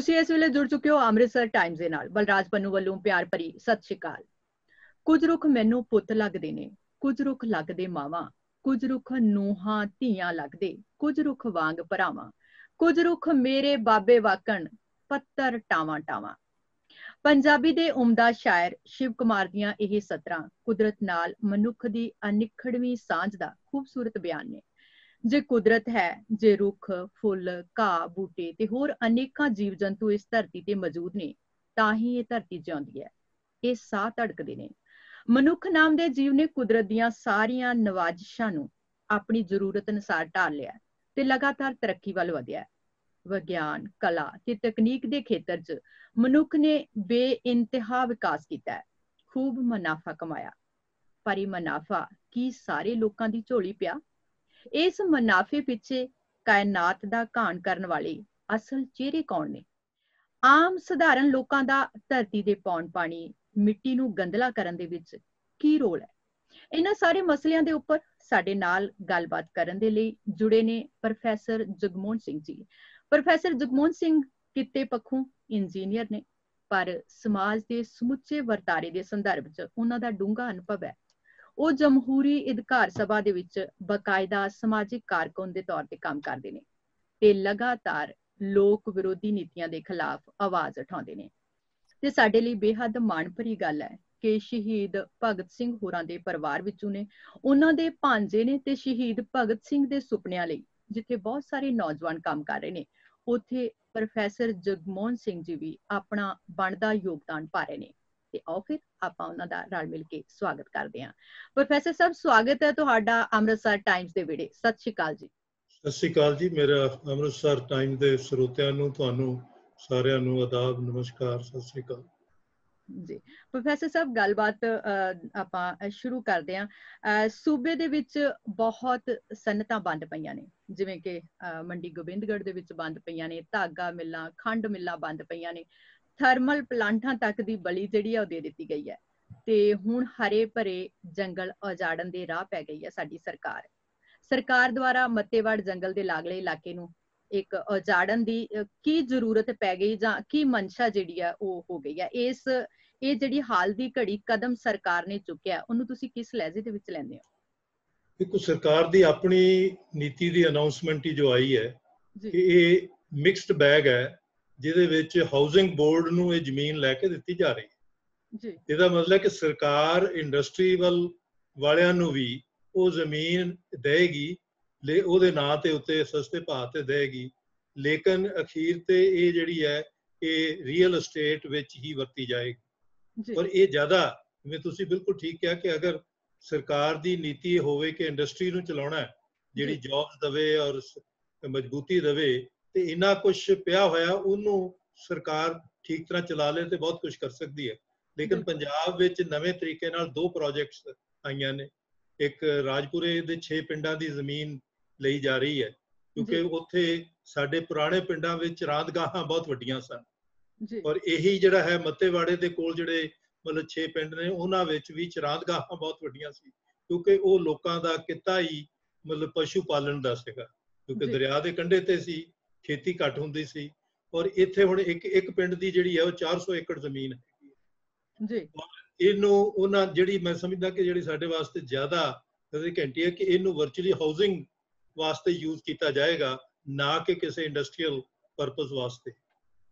ਤੁਸੀਂ ਇਸ ਵੇਲੇ ਜੁੜ ਚੁੱਕੇ ਹੋ ਅੰਮ੍ਰਿਤਸਰ ਟਾਈਮਜ਼ ਦੇ ਨਾਲ। ਬਲਰਾਜ ਪੰਨੂ ਵੱਲੋਂ ਪਿਆਰ ਭਰੀ ਸਤਿ ਸ਼੍ਰੀ ਅਕਾਲ। ਕੁਝ ਰੁੱਖ ਮੈਨੂੰ ਪੁੱਤ ਲੱਗਦੇ ਨੇ, ਕੁਝ ਰੁੱਖ ਲੱਗਦੇ ਮਾਵਾਂ, ਕੁਝ ਰੁੱਖ ਨੂੰਹਾਂ ਧੀਆਂ ਲੱਗਦੇ, ਕੁਝ ਰੁੱਖ ਵਾਂਗ ਭਰਾਵਾਂ, ਕੁਝ ਰੁੱਖ ਮੇਰੇ ਬਾਬੇ ਵਾਕਣ ਪੱਤਰ ਟਾਵਾਂ ਟਾਵਾਂ। ਪੰਜਾਬੀ ਦੇ ਉਮਦਾ ਸ਼ਾਇਰ ਸ਼ਿਵ ਕੁਮਾਰ ਦੀਆਂ ਇਹ ਸਤਰਾਂ ਕੁਦਰਤ ਨਾਲ ਮਨੁੱਖ ਦੀ ਅਨਿੱਖੜਵੀਂ ਸਾਂਝ ਦਾ ਖੂਬਸੂਰਤ ਬਿਆਨ ਨੇ। ਜੇ ਕੁਦਰਤ ਹੈ, ਜੇ ਰੁੱਖ, ਫੁੱਲ, ਘਾਹ, ਬੂਟੇ ਤੇ ਹੋਰ ਅਨੇਕਾਂ ਜੀਵ ਜੰਤੂ ਇਸ ਧਰਤੀ ਤੇ ਮੌਜੂਦ ਨੇ, ਤਾਂ ਹੀ ਇਹ ਧਰਤੀ ਜਿਉਂਦੀ ਹੈ, ਇਹ ਸਾਹ ਧੜਕਦੇ ਨੇ। ਮਨੁੱਖ ਨਾਮ ਦੇ ਜੀਵ ਨੇ ਕੁਦਰਤ ਦੀਆਂ ਸਾਰੀਆਂ ਨਵਾਜ਼ਿਸ਼ਾਂ ਨੂੰ ਆਪਣੀ ਜ਼ਰੂਰਤ ਅਨੁਸਾਰ ਢਾਲ ਲਿਆ ਤੇ ਲਗਾਤਾਰ ਤਰੱਕੀ ਵੱਲ ਵਧਿਆ। ਵਿਗਿਆਨ, ਕਲਾ ਤੇ ਤਕਨੀਕ ਦੇ ਖੇਤਰ 'ਚ ਮਨੁੱਖ ਨੇ ਬੇਇੰਤਹਾ ਵਿਕਾਸ ਕੀਤਾ ਹੈ, ਖੂਬ ਮੁਨਾਫਾ ਕਮਾਇਆ। ਪਰ ਇਹ ਮੁਨਾਫਾ ਕੀ ਸਾਰੇ ਲੋਕਾਂ ਦੀ ਝੋਲੀ ਪਿਆ? ਇਸ ਮੁਨਾਫੇ ਪਿੱਛੇ ਕਾਇਨਾਤ ਦਾ ਘਾਣ ਕਰਨ ਵਾਲੇ ਅਸਲ ਚਿਹਰੇ ਕੌਣ ਨੇ? ਆਮ ਸਧਾਰਨ ਲੋਕਾਂ ਦਾ ਧਰਤੀ ਦੇ ਪੌਣ ਪਾਣੀ, ਮਿੱਟੀ ਨੂੰ ਗੰਦਲਾ ਕਰਨ ਦੇ ਵਿੱਚ ਕੀ ਰੋਲ ਹੈ? ਇਹਨਾਂ ਸਾਰੇ ਮਸਲਿਆਂ ਦੇ ਉੱਪਰ ਸਾਡੇ ਨਾਲ ਗੱਲਬਾਤ ਕਰਨ ਦੇ ਲਈ ਜੁੜੇ ਨੇ ਪ੍ਰੋਫੈਸਰ ਜਗਮੋਹਨ ਸਿੰਘ ਜੀ। ਪ੍ਰੋਫੈਸਰ ਜਗਮੋਹਨ ਸਿੰਘ ਕਿੱਤੇ ਪੱਖੋਂ ਇੰਜੀਨੀਅਰ ਨੇ, ਪਰ ਸਮਾਜ ਦੇ ਸਮੁੱਚੇ ਵਰਤਾਰੇ ਦੇ ਸੰਦਰਭ 'ਚ ਉਹਨਾਂ ਦਾ ਡੂੰਘਾ ਅਨੁਭਵ ਹੈ। ਉਹ ਜਮਹੂਰੀ ਅਧਿਕਾਰ ਸਭਾ ਦੇ ਵਿੱਚ ਬਕਾਇਦਾ ਸਮਾਜਿਕ ਕਾਰਕੁਨ ਦੇ ਤੌਰ ਤੇ ਕੰਮ ਕਰਦੇ ਨੇ ਤੇ ਲਗਾਤਾਰ ਲੋਕ ਵਿਰੋਧੀ ਨੀਤੀਆਂ ਦੇ ਖਿਲਾਫ ਆਵਾਜ਼ ਉਠਾਉਂਦੇ ਨੇ। ਤੇ ਸਾਡੇ ਲਈ ਬੇਹੱਦ ਮਾਣ ਭਰੀ ਗੱਲ ਹੈ ਕਿ ਸ਼ਹੀਦ ਭਗਤ ਸਿੰਘ ਹੋਰਾਂ ਦੇ ਪਰਿਵਾਰ ਵਿੱਚੋਂ ਨੇ, ਉਹਨਾਂ ਦੇ ਭਾਂਜੇ ਨੇ ਤੇ ਸ਼ਹੀਦ ਭਗਤ ਸਿੰਘ ਦੇ ਸੁਪਨਿਆਂ ਲਈ ਜਿੱਥੇ ਬਹੁਤ ਸਾਰੇ ਨੌਜਵਾਨ ਕੰਮ ਕਰ ਰਹੇ ਨੇ, ਉੱਥੇ ਪ੍ਰੋਫੈਸਰ ਜਗਮੋਹਨ ਸਿੰਘ ਜੀ ਵੀ ਆਪਣਾ ਬਣਦਾ ਯੋਗਦਾਨ ਪਾ ਰਹੇ ਨੇ। ਤੇ ਆਓ ਫਿਰ ਆਪਾਂ ਉਹਨਾਂ ਦਾ ਰਲ ਮਿਲ ਕੇ ਸਵਾਗਤ ਕਰਦੇ ਹਾਂ। ਪ੍ਰੋਫੈਸਰ ਸਾਹਿਬ, ਸਵਾਗਤ ਹੈ ਤੁਹਾਡਾ ਅੰਮ੍ਰਿਤਸਰ ਟਾਈਮਜ਼ ਦੇ ਵਿੜੇ। ਸਤਿ ਸ਼੍ਰੀ ਅਕਾਲ ਜੀ। ਸਤਿ ਸ਼੍ਰੀ ਅਕਾਲ ਜੀ। ਮੇਰਾ ਅੰਮ੍ਰਿਤਸਰ ਟਾਈਮ ਦੇ ਸਰੋਤਿਆਂ ਨੂੰ, ਤੁਹਾਨੂੰ ਸਾਰਿਆਂ ਨੂੰ ਆਦਾਬ, ਨਮਸਕਾਰ, ਸਤਿ ਸ਼੍ਰੀ ਅਕਾਲ ਜੀ। ਪ੍ਰੋਫੈਸਰ ਸਾਹਿਬ, ਗੱਲਬਾਤ ਆਪਾਂ ਸ਼ੁਰੂ ਕਰਦੇ ਹਾਂ। ਸੂਬੇ ਦੇ ਵਿੱਚ ਬਹੁਤ ਸਨਅਤਾਂ ਬੰਦ ਪਈਆਂ ਨੇ, ਜਿਵੇਂ ਕਿ ਮੰਡੀ ਗੋਬਿੰਦਗੜ੍ਹ ਦੇ ਵਿੱਚ ਬੰਦ ਪਈਆਂ ਨੇ, ਧਾਗਾ ਮਿੱਲਾਂ, ਖੰਡ ਮਿੱਲਾਂ ਬੰਦ ਪਈਆਂ ਨੇ, ਥਰਮਲ ਪਲਾਂਟਾਂ ਤੱਕ ਦੀ ਬਲੀ ਜਿਹੜੀ ਆ ਉਹ ਦੇ ਦਿੱਤੀ ਗਈ ਹੈ ਤੇ ਹੁਣ ਹਰੇ ਭਰੇ ਜੰਗਲ ਉਜਾੜਨ ਦੇ ਰਾਹ ਪੈ ਗਈ ਹੈ ਸਾਡੀ ਸਰਕਾਰ ਦੁਆਰਾ ਮੱਤੇਵਾੜ ਜੰਗਲ ਦੇ ਲਾਗਲੇ ਇਲਾਕੇ ਨੂੰ ਇੱਕ ਉਜਾੜਨ ਦੀ ਕੀ ਜ਼ਰੂਰਤ ਪੈ ਗਈ ਜਾਂ ਕੀ ਮਨਸ਼ਾ ਜਿਹੜੀ ਆ ਉਹ ਹੋ ਗਈ ਹੈ? ਇਹ ਜਿਹੜੀ ਹਾਲ ਦੀ ਘੜੀ ਕਦਮ ਸਰਕਾਰ ਨੇ ਚੁੱਕਿਆ, ਉਹਨੂੰ ਤੁਸੀਂ ਕਿਸ ਲਹਿਜੇ ਦੇ ਵਿੱਚ ਲੈਂਦੇ ਹੋ? ਦੇਖੋ, ਸਰਕਾਰ ਦੀ ਆਪਣੀ ਨੀਤੀ ਦੀ ਅਨਾਉਂਸਮੈਂਟ ਹੀ ਜੋ ਆਈ ਹੈ ਕਿ ਇਹ ਮਿਕਸਡ ਬੈਗ ਹੈ, ਜਿਹਦੇ ਵਿੱਚ ਹਾਊਸਿੰਗ ਬੋਰਡ ਨੂੰ ਇਹ ਜ਼ਮੀਨ ਲੈ ਕੇ ਦਿੱਤੀ ਜਾ ਰਹੀ ਹੈ ਜੀ। ਇਹਦਾ ਮਤਲਬ ਹੈ ਕਿ ਸਰਕਾਰ ਇੰਡਸਟਰੀ ਵਾਲਿਆਂ ਨੂੰ ਵੀ ਉਹ ਜ਼ਮੀਨ ਦੇਗੀ, ਉਹਦੇ ਨਾਂ ਤੇ ਉੱਤੇ ਸਸਤੇ ਭਾਅ ਤੇ ਦੇਗੀ, ਲੇਕਿਨ ਅਖੀਰ ਤੇ ਇਹ ਜਿਹੜੀ ਹੈ ਇਹ ਰੀਅਲ ਅਸਟੇਟ ਵਿੱਚ ਹੀ ਵਰਤੀ ਜਾਏਗੀ। ਔਰ ਇਹ ਜ਼ਿਆਦਾ, ਜਿਵੇਂ ਤੁਸੀਂ ਬਿਲਕੁਲ ਠੀਕ ਕਿਹਾ ਕਿ ਅਗਰ ਸਰਕਾਰ ਦੀ ਨੀਤੀ ਹੋਵੇ ਕਿ ਇੰਡਸਟਰੀ ਨੂੰ ਚਲਾਉਣਾ ਹੈ, ਜਿਹੜੀ ਜੌਬਸ ਦੇਵੇ ਔਰ ਮਜ਼ਬੂਤੀ ਦੇਵੇ, ਤੇ ਇੰਨਾ ਕੁਛ ਪਿਆ ਹੋਇਆ ਉਹਨੂੰ ਸਰਕਾਰ ਠੀਕ ਤਰ੍ਹਾਂ ਚਲਾ ਲੇ ਤੇ ਬਹੁਤ ਕੁਝ ਕਰ ਸਕਦੀ ਹੈ। ਲੇਕਿਨ ਪੰਜਾਬ ਵਿੱਚ ਨਵੇਂ ਤਰੀਕੇ ਨਾਲ ਦੋ ਪ੍ਰੋਜੈਕਟਸ ਆਈਆਂ ਨੇ। ਇੱਕ ਰਾਜਪੁਰੇ ਦੇ 6 ਪਿੰਡਾਂ ਦੀ ਜ਼ਮੀਨ ਲਈ ਜਾ ਰਹੀ ਹੈ, ਕਿਉਂਕਿ ਉੱਥੇ ਸਾਡੇ ਪੁਰਾਣੇ ਪਿੰਡਾਂ ਵਿੱਚ ਰਾਂਦਗਾਹਾਂ ਬਹੁਤ ਵੱਡੀਆਂ ਸਨ, ਔਰ ਇਹੀ ਜਿਹੜਾ ਹੈ ਮੱਤੇਵਾੜੇ ਦੇ ਕੋਲ ਜਿਹੜੇ ਮਤਲਬ 6 ਪਿੰਡ ਨੇ, ਉਹਨਾਂ ਵਿੱਚ ਵੀ ਰਾਂਦਗਾਹਾਂ ਬਹੁਤ ਵੱਡੀਆਂ ਸੀ, ਕਿਉਂਕਿ ਉਹ ਲੋਕਾਂ ਦਾ ਕਿੱਤਾ ਹੀ ਮਤਲਬ ਪਸ਼ੂ ਪਾਲਣ ਦਾ ਸੀਗਾ, ਕਿਉਂਕਿ ਦਰਿਆ ਦੇ ਕੰਢੇ ਤੇ ਸੀ, ਖੇਤੀ ਘੱਟ ਹੁੰਦੀ ਸੀ। ਔਰ ਇੱਥੇ ਹੁਣ ਇੱਕ ਪਿੰਡ ਦੀ ਜਿਹੜੀ ਹੈ ਉਹ 400 ਏਕੜ ਜ਼ਮੀਨ ਹੈਗੀ ਹੈ। ਇਹਨੂੰ ਉਹਨਾਂ ਜਿਹੜੀ ਮੈਂ ਸਮਝਦਾ ਕਿ ਜਿਹੜੀ ਸਾਡੇ ਵਾਸਤੇ ਜ਼ਿਆਦਾ ਘੰਟੀ ਹੈ ਕਿ ਇਹਨੂੰ ਵਰਚੁਅਲੀ ਹਾਊਸਿੰਗ ਵਾਸਤੇ ਯੂਜ਼ ਕੀਤਾ ਜਾਏਗਾ, ਨਾ ਕਿ ਕਿਸੇ ਇੰਡਸਟਰੀਅਲ ਪਰਪਸ ਵਾਸਤੇ।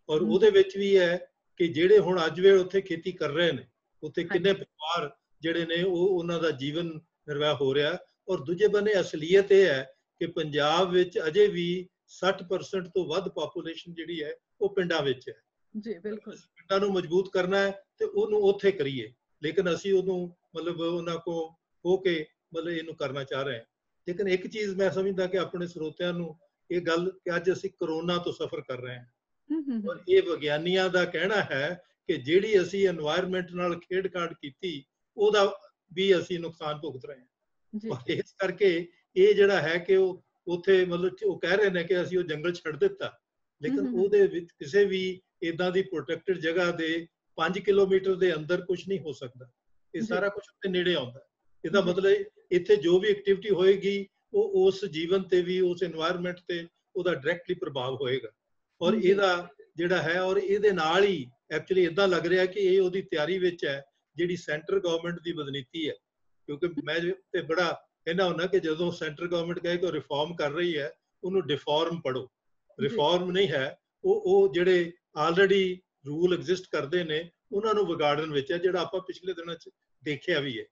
ਔਰ ਉਹਦੇ ਵਿੱਚ ਵੀ ਹੈ ਕਿ ਜਿਹੜੇ ਹੁਣ ਅੱਜ ਵੇਲੇ ਉੱਥੇ ਖੇਤੀ ਕਰ ਰਹੇ ਨੇ, ਉੱਥੇ ਕਿੰਨੇ ਪਰਿਵਾਰ ਜਿਹੜੇ ਨੇ ਉਹ ਉਹਨਾਂ ਦਾ ਜੀਵਨ ਨਿਰਵਾਹ ਹੋ ਰਿਹਾ। ਔਰ ਦੂਜੇ ਬੰਨੇ ਅਸਲੀਅਤ ਇਹ ਹੈ ਕਿ ਪੰਜਾਬ ਵਿੱਚ ਅਜੇ ਵੀ 60% ਤੋਂ ਵੱਧ ਪਾਪੂਲੇਸ਼ਨ ਜਿਹੜੀ ਹੈ ਉਹ ਪਿੰਡਾਂ ਵਿੱਚ ਹੈ ਜੀ। ਬਿਲਕੁਲ, ਪਿੰਡਾਂ ਨੂੰ ਮਜ਼ਬੂਤ ਕਰਨਾ ਹੈ ਤੇ ਉਹਨੂੰ ਉੱਥੇ ਕਰੀਏ, ਲੇਕਿਨ ਅਸੀਂ ਉਹਨੂੰ ਮਤਲਬ ਉਹਨਾਂ ਕੋਲ ਹੋ ਕੇ ਮਤਲਬ ਇਹਨੂੰ ਕਰਨਾ ਚਾਹ ਰਹੇ ਹਾਂ। ਲੇਕਿਨ ਇੱਕ ਚੀਜ਼ ਮੈਂ ਸਮਝਦਾ ਕਿ ਆਪਣੇ ਸਰੋਤਿਆਂ ਨੂੰ ਇਹ ਗੱਲ ਕਿ ਅੱਜ ਅਸੀਂ ਕਰੋਨਾ ਤੋਂ ਸਫਰ ਕਰ ਰਹੇ ਹਾਂ, ਔਰ ਇਹ ਵਿਗਿਆਨੀਆਂ ਦਾ ਕਹਿਣਾ ਹੈ ਕਿ ਜਿਹੜੀ ਅਸੀਂ এনवायरमेंट ਨਾਲ ਖੇਡ-ਖਾੜ ਕੀਤੀ, ਉਹਦਾ ਵੀ ਅਸੀਂ ਨੁਕਸਾਨ ਭੁਗਤ ਰਹੇ ਹਾਂ। ਔਰ ਇਸ ਕਰਕੇ ਇਹ ਜਿਹੜਾ ਹੈ ਕਿ ਉਹ ਉੱਥੇ ਮਤਲਬ ਉਹ ਕਹਿ ਰਹੇ ਨੇ ਕਿ ਅਸੀਂ ਉਹ ਜੰਗਲ ਛੱਡ ਦਿੱਤਾ, ਲੇਕਿਨ ਉਹਦੇ ਵਿੱਚ ਕਿਸੇ ਵੀ ਇਦਾਂ ਦੀ ਪ੍ਰੋਟੈਕਟਡ ਜਗ੍ਹਾ ਦੇ 5 ਕਿਲੋਮੀਟਰ ਦੇ ਅੰਦਰ ਕੁਝ ਨਹੀਂ ਹੋ ਸਕਦਾ। ਇਹ ਸਾਰਾ ਕੁਝ ਉੱਤੇ ਨੇੜੇ ਆਉਂਦਾ। ਇਹਦਾ ਮਤਲਬ ਇੱਥੇ ਜੋ ਵੀ ਐਕਟੀਵਿਟੀ ਹੋਏਗੀ ਉਹ ਉਸ ਜੀਵਨ ਤੇ ਵੀ, ਉਸ এনवायरमेंट ਤੇ ਉਹਦਾ ਡਾਇਰੈਕਟਲੀ ਪ੍ਰਭਾਵ ਹੋਏਗਾ। ਔਰ ਇਹਦਾ ਜਿਹੜਾ ਹੈ, ਔਰ ਇਹਦੇ ਨਾਲ ਹੀ ਐਕਚੁਅਲੀ ਇਦਾਂ ਲੱਗ ਰਿਹਾ ਕਿ ਇਹ ਉਹਦੀ ਤਿਆਰੀ ਵਿੱਚ ਹੈ ਜਿਹੜੀ ਸੈਂਟਰ ਗਵਰਨਮੈਂਟ ਦੀ ਬਦਨੀਤੀ ਹੈ। ਕਿਉਂਕਿ ਮੈਂ ਤੇ ਬੜਾ ਕਹਿੰਦਾ ਹੁੰਦਾ ਕਿ ਜਦੋਂ ਸੈਂਟਰ ਗਵਰਨਮੈਂਟ ਕਹੇ ਕਿ ਰਿਫਾਰਮ ਕਰ ਰਹੀ ਹੈ, ਉਹਨੂੰ ਡਿਫਾਰਮ ਪੜੋ। ਰਿਫਾਰਮ ਨਹੀਂ ਹੈ, ਉਹ ਜਿਹੜੇ ਆਲਰੇਡੀ ਰੂਲ ਐਗਜ਼ਿਸਟ ਕਰਦੇ ਨੇ ਉਹਨਾਂ ਨੂੰ ਵਿਗਾੜਨ ਵਿੱਚ ਹੈ, ਜਿਹੜਾ ਆਪਾਂ ਪਿਛਲੇ ਦਿਨਾਂ 'ਚ ਦੇਖਿਆ ਵੀ ਹੈ।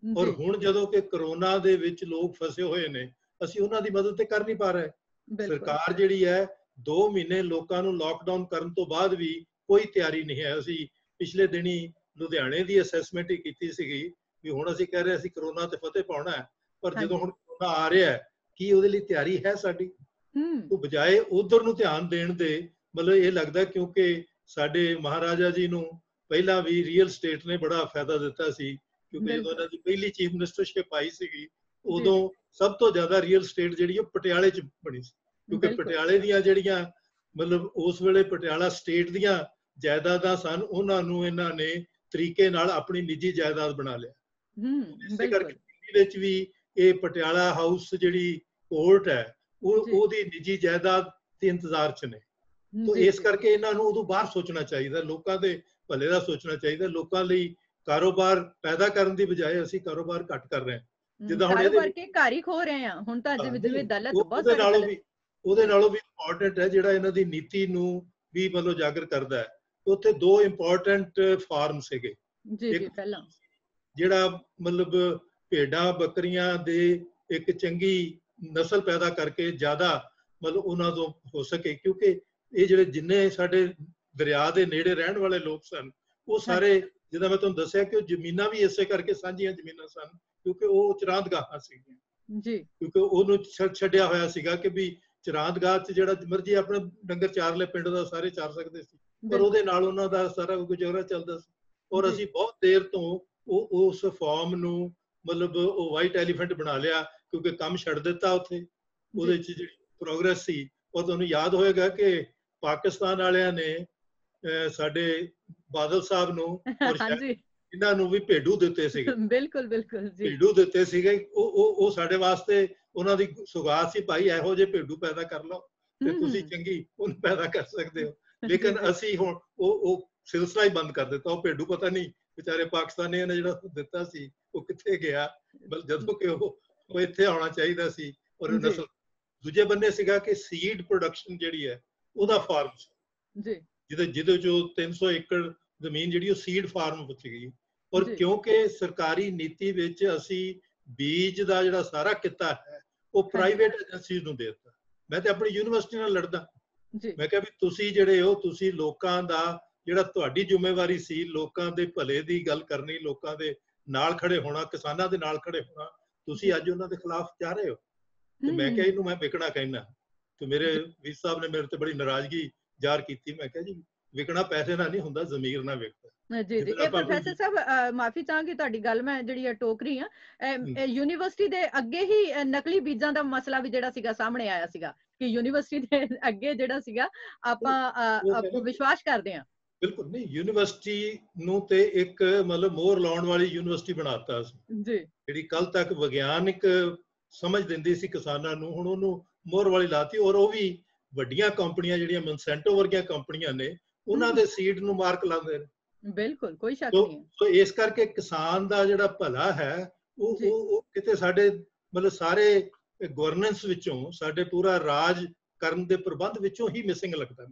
ਔਰ ਹੁਣ ਜਦੋਂ ਕਿ ਕਰੋਨਾ ਦੇ ਵਿੱਚ ਲੋਕ ਫਸੇ ਹੋਏ ਨੇ, ਅਸੀਂ ਉਹਨਾਂ ਦੀ ਮਦਦ ਤੇ ਕਰ ਨਹੀਂ ਪਾ ਰਹੇ। ਸਰਕਾਰ ਜਿਹੜੀ ਹੈ 2 ਮਹੀਨੇ ਲੋਕਾਂ ਨੂੰ ਲਾਕਡਾਊਨ ਕਰਨ ਤੋਂ ਬਾਅਦ ਵੀ ਕੋਈ ਤਿਆਰੀ ਨਹੀਂ ਹੈ। ਅਸੀਂ ਪਿਛਲੇ ਦਿਨੀ ਲੁਧਿਆਣੇ ਦੀ ਅਸੈਸਮੈਂਟ ਹੀ ਕੀਤੀ ਸੀਗੀ ਵੀ ਹੁਣ ਅਸੀਂ ਕਹਿ ਰਹੇ ਅਸੀਂ ਕਰੋਨਾ ਤੇ ਫਤਿਹ ਪਾਉਣਾ ਹੈ, ਪਰ ਜਦੋਂ ਹੁਣ ਕਰੋਨਾ ਆ ਰਿਹਾ ਹੈ, ਕੀ ਉਹਦੇ ਲਈ ਤਿਆਰੀ ਹੈ ਸਾਡੀ? ਉਹ ਬਜਾਏ ਉਧਰ ਨੂੰ ਧਿਆਨ ਦੇਣ ਦੇ, ਮਤਲਬ ਇਹ ਲੱਗਦਾ ਕਿਉਂਕਿ ਸਾਡੇ ਮਹਾਰਾਜਾ ਜੀ ਨੂੰ ਪਹਿਲਾਂ ਵੀ ਰੀਅਲ ਸਟੇਟ ਨੇ ਬੜਾ ਫਾਇਦਾ ਦਿੱਤਾ ਸੀ, ਕਿਉਂਕਿ ਜਦੋਂ ਇਹਨਾਂ ਦੀ ਪਹਿਲੀ ਚੀਫ ਮਿਨਿਸਟਰਸ਼ਿਪ ਆਈ ਸੀਗੀ ਉਦੋਂ ਸਭ ਤੋਂ ਜ਼ਿਆਦਾ ਰੀਅਲ ਸਟੇਟ ਜਿਹੜੀ ਉਹ ਪਟਿਆਲੇ 'ਚ ਬਣੀ ਸੀ, ਕਿਉਂਕਿ ਪਟਿਆਲੇ ਦੀਆਂ ਜਿਹੜੀਆਂ ਮਤਲਬ ਉਸ ਵੇਲੇ ਪਟਿਆਲਾ ਸਟੇਟ ਦੀਆਂ ਜਾਇਦਾਦਾਂ ਸਨ, ਉਹਨਾਂ ਨੂੰ ਇਹਨਾਂ ਨੇ ਤਰੀਕੇ ਨਾਲ ਆਪਣੀ ਨਿੱਜੀ ਜਾਇਦਾਦ ਬਣਾ ਲਿਆ। ਇਸੇ ਕਰਕੇ ਦਿੱਲੀ ਵਿੱਚ ਵੀ ਇਹ ਪਟਿਆਲਾ ਹਾਊਸ ਜਿਹੜੀ ਕੋਰਟ ਹੈ ਉਹਦੀ ਨਿੱਜੀ ਜਾਇਦਾਦ ਦੇ ਇੰਤਜ਼ਾਰ 'ਚ ਨੇ। ਤਾਂ ਇਸ ਕਰਕੇ ਇਹਨਾਂ ਨੂੰ ਉਦੋਂ ਬਾਹਰ ਸੋਚਣਾ ਚਾਹੀਦਾ, ਲੋਕਾਂ ਦੇ ਭਲੇ ਦਾ ਸੋਚਣਾ ਚਾਹੀਦਾ। ਲੋਕਾਂ ਲਈ ਕਾਰੋਬਾਰ ਪੈਦਾ ਕਰਨ ਦੀ ਬਜਾਏ ਅਸੀਂ ਕਾਰੋਬਾਰ ਘੱਟ ਕਰ ਰਹੇ ਹਾਂ। ਜਿੱਦਾਂ ਹੁਣ ਇਹਦੇ ਕਰਕੇ ਘਰ ਹੀ ਖੋ ਰਹੇ ਆ ਹੁਣ ਤਾਂ, ਜਿਵੇਂ ਦਲਤ ਬਹੁਤ ਉਹਦੇ ਨਾਲੋਂ ਵੀ ਇੰਪੋਰਟੈਂਟ ਹੈ ਜਿਹੜਾ ਇਹਨਾਂ ਦੀ ਨੀਤੀ ਨੂੰ ਵੀ ਮਤਲਬ ਉਜਾਗਰ ਕਰਦਾ ਹੈ। ਉੱਥੇ 2 ਇੰਪੋਰਟੈਂਟ ਫਾਰਮ ਸੀਗੇ। ਪਹਿਲਾਂ ਜਿਹੜਾ ਮਤਲਬ ਭੇਡਾਂ ਬੱਕਰੀਆਂ ਦੇ ਇੱਕ ਚੰਗੀ ਨਸਲ ਪੈਦਾ ਕਰਕੇ ਜ਼ਿਆਦਾ ਮਤਲਬ ਉਹਨਾਂ ਤੋਂ ਹੋ ਸਕੇ, ਕਿਉਂਕਿ ਇਹ ਜਿਹੜੇ ਜਿੰਨੇ ਸਾਡੇ ਦਰਿਆ ਦੇ ਨੇੜੇ ਰਹਿਣ ਵਾਲੇ ਲੋਕ ਸਨ ਉਹ ਸਾਰੇ, ਜਿੱਦਾਂ ਮੈਂ ਤੁਹਾਨੂੰ ਦੱਸਿਆ ਕਿ ਉਹ ਜ਼ਮੀਨਾਂ ਵੀ ਇਸੇ ਕਰਕੇ ਸਾਂਝੀਆਂ ਜ਼ਮੀਨਾਂ ਸਨ, ਕਿਉਂਕਿ ਉਹ ਚਰਾਂਦਗਾਹਾਂ ਸੀਗੀਆਂ ਜੀ, ਕਿਉਂਕਿ ਉਹਨੂੰ ਛੱਡਿਆ ਹੋਇਆ ਸੀਗਾ ਕਿ ਵੀ ਚਰਾਂਦਗਾਹ 'ਚ ਜਿਹੜਾ ਮਰਜ਼ੀ ਆਪਣੇ ਡੰਗਰ ਚਾਰ ਲੈ ਪਿੰਡ ਦਾ ਸਾਰੇ ਚਾਰ ਸਕਦੇ ਸੀ, ਪਰ ਉਹਦੇ ਨਾਲ ਉਹਨਾਂ ਦਾ ਸਾਰਾ ਗੁਜ਼ਾਰਾ ਚੱਲਦਾ ਸੀ। ਔਰ ਅਸੀਂ ਬਹੁਤ ਦੇਰ ਤੋਂ ਉਸ ਫਾਰਮ ਨੂੰ ਮਤਲਬ ਉਹ ਵਾਈਟ ਐਲੀਫੈਂਟ ਬਣਾ ਲਿਆ, ਕਿਉਂਕਿ ਕੰਮ ਛੱਡ ਦਿੱਤਾ ਉੱਥੇ, ਉਹਦੇ 'ਚ ਜਿਹੜੀ ਪ੍ਰੋਗਰੈਸ ਸੀ। ਔਰ ਤੁਹਾਨੂੰ ਯਾਦ ਹੋਏਗਾ ਕਿ ਪਾਕਿਸਤਾਨ ਵਾਲਿਆਂ ਨੇ ਸਾਡੇ ਬਾਦਲ ਸਾਹਿਬ ਨੂੰ ਇਹਨਾਂ ਨੂੰ ਵੀ ਭੇਡੂ ਦਿੱਤੇ ਸੀਗੇ। ਬਿਲਕੁਲ ਬਿਲਕੁਲ ਜੀ, ਭੇਡੂ ਦਿੱਤੇ ਸੀਗੇ। ਉਹ ਸਾਡੇ ਵਾਸਤੇ ਉਹਨਾਂ ਦੀ ਸੁਗਾਤ ਸੀ, ਭਾਈ ਇਹੋ ਜਿਹੇ ਭੇਡੂ ਪੈਦਾ ਕਰ ਲਓ ਤੇ ਤੁਸੀਂ ਚੰਗੀ ਉਹਨੂੰ ਪੈਦਾ ਕਰ ਸਕਦੇ ਹੋ। ਲੇਕਿਨ ਅਸੀਂ ਹੁਣ ਉਹ ਸਿਲਸਿਲਾ ਹੀ ਬੰਦ ਕਰ ਦਿੱਤਾ। ਉਹ ਭੇਡੂ ਪਤਾ ਨਹੀਂ ਵਿਚਾਰੇ ਪਾਕਿਸਤਾਨੀਆਂ ਨੇ ਜਿਹੜਾ ਦਿੱਤਾ ਸੀ ਉਹ ਕਿੱਥੇ ਗਿਆ, ਜਦੋਂ ਕਿ ਉਹ ਇੱਥੇ ਆਉਣਾ ਚਾਹੀਦਾ ਸੀ। ਔਰ ਨਸਲ ਦੂਜੇ ਬੰਨੇ ਸੀਗਾ ਕਿ ਸੀਡ ਪ੍ਰੋਡਕਸ਼ਨ ਜਿਹੜੀ ਹੈ ਉਹਦਾ ਫਾਰਮ ਸੀ, ਜਿਹਦੇ ਚੋਂ 300 ਏਕੜ ਜ਼ਮੀਨ ਜਿਹੜੀ ਉਹ ਸੀਡ ਫਾਰਮ ਵਿੱਚ ਗਈ। ਔਰ ਕਿਉਂਕਿ ਸਰਕਾਰੀ ਨੀਤੀ ਵਿੱਚ ਅਸੀਂ ਬੀਜ ਦਾ ਜਿਹੜਾ ਸਾਰਾ ਕਿੱਤਾ ਹੈ ਉਹ ਪ੍ਰਾਈਵੇਟ ਏਜੰਸੀਜ਼ ਨੂੰ ਦੇ ਦਿੱਤਾ। ਮੈਂ ਤੇ ਆਪਣੀ ਯੂਨੀਵਰਸਿਟੀ ਨਾਲ ਲੜਦਾ, ਮੈਂ ਕਿਹਾ ਵੀ ਤੁਸੀਂ ਜਿਹੜੇ ਹੋ, ਤੁਸੀਂ ਲੋਕਾਂ ਦਾ ਜਿਹੜਾ ਤੁਹਾਡੀ ਜ਼ਿੰਮੇਵਾਰੀ ਸੀ ਲੋਕਾਂ ਦੇ ਭਲੇ ਦੀ ਗੱਲ ਕਰਨੀ, ਲੋਕਾਂ ਦੇ ਨਾਲ ਖੜੇ ਹੋਣਾ, ਕਿਸਾਨਾਂ ਦੇ ਨਾਲ ਖੜੇ ਹੋਣਾ, ਤੁਸੀਂ ਅੱਜ ਉਹਨਾਂ ਦੇ ਖਿਲਾਫ ਜਾ ਰਹੇ ਹੋ। ਤੇ ਮੈਂ ਕਿਹਾ ਇਹਨੂੰ ਮੈਂ ਵਿਕਣਾ ਕਹਿਣਾ। ਤੇ ਮੇਰੇ ਵੀਰ ਸਾਹਿਬ ਨੇ ਮੇਰੇ ਤੇ ਬੜੀ ਨਾਰਾਜ਼ਗੀ ਜ਼ਾਹਰ ਕੀਤੀ। ਮੈਂ ਕਿਹਾ ਜੀ ਵਿਕਣਾ ਪੈਸੇ ਨਾਲ ਨਹੀਂ ਹੁੰਦਾ, ਜ਼ਮੀਰ ਨਾਲ ਵਿਕਦਾ। ਜੀ ਜੀ, ਇਹ ਪ੍ਰੋਫੈਸਰ ਸਾਹਿਬ ਮਾਫੀ ਚਾਹਾਂਗੀ ਤੁਹਾਡੀ ਗੱਲ ਮੈਂ ਜਿਹੜੀ ਟੋਕ ਰਹੀ ਹਾਂ। ਯੂਨੀਵਰਸਿਟੀ ਦੇ ਅੱਗੇ ਹੀ ਨਕਲੀ ਬੀਜਾਂ ਦਾ ਮਸਲਾ ਵੀ ਜਿਹੜਾ ਸੀਗਾ ਸਾਹਮਣੇ ਆਇਆ ਸੀਗਾ ਕਿ ਯੂਨੀਵਰਸਿਟੀ ਦੇ ਅੱਗੇ ਜਿਹੜਾ ਸੀਗਾ ਆਪਾਂ ਵਿਸ਼ਵਾਸ ਕਰਦੇ ਹਾਂ। ਬਿਲਕੁਲ ਨਹੀਂ, ਯੂਨੀਵਰਸਿਟੀ ਨੂੰ ਤੇ ਇੱਕ ਮਤਲਬ ਮੋਹਰ ਲਾਉਣ ਵਾਲੀ ਯੂਨੀਵਰਸਿਟੀ ਬਣਾਤਾ ਸੀ ਜੀ, ਜਿਹੜੀ ਕੱਲ ਤੱਕ ਵਿਗਿਆਨਿਕ ਸਮਝ ਦਿੰਦੀ ਸੀ ਕਿਸਾਨਾਂ ਨੂੰ, ਹੁਣ ਉਹਨੂੰ ਮੋਹਰ ਵਾਲੀ ਲਾਤੀ। ਔਰ ਉਹ ਵੀ ਵੱਡੀਆਂ ਕੰਪਨੀਆਂ ਜਿਹੜੀਆਂ ਮਨਸੈਂਟੋ ਵਰਗੀਆਂ ਕੰਪਨੀਆਂ ਨੇ ਉਹਨਾਂ ਦੇ ਸੀਡ ਨੂੰ ਮਾਰਕ ਲਾਉਂਦੇ ਨੇ। ਬਿਲਕੁਲ ਕੋਈ ਸ਼ੱਕ ਨਹੀਂ ਹੈ। ਸੋ ਇਸ ਕਰਕੇ ਕਿਸਾਨ ਦਾ ਜਿਹੜਾ ਭਲਾ ਹੈ ਉਹ ਕਿਤੇ ਸਾਡੇ ਮਤਲਬ ਸਾਰੇ ਗਵਰਨੈਂਸ ਵਿੱਚੋਂ, ਸਾਡੇ ਪੂਰਾ ਰਾਜ ਕਰਨ ਦੇ ਪ੍ਰਬੰਧ ਵਿੱਚੋਂ ਹੀ ਮਿਸਿੰਗ ਲੱਗਦਾ ਹੈ।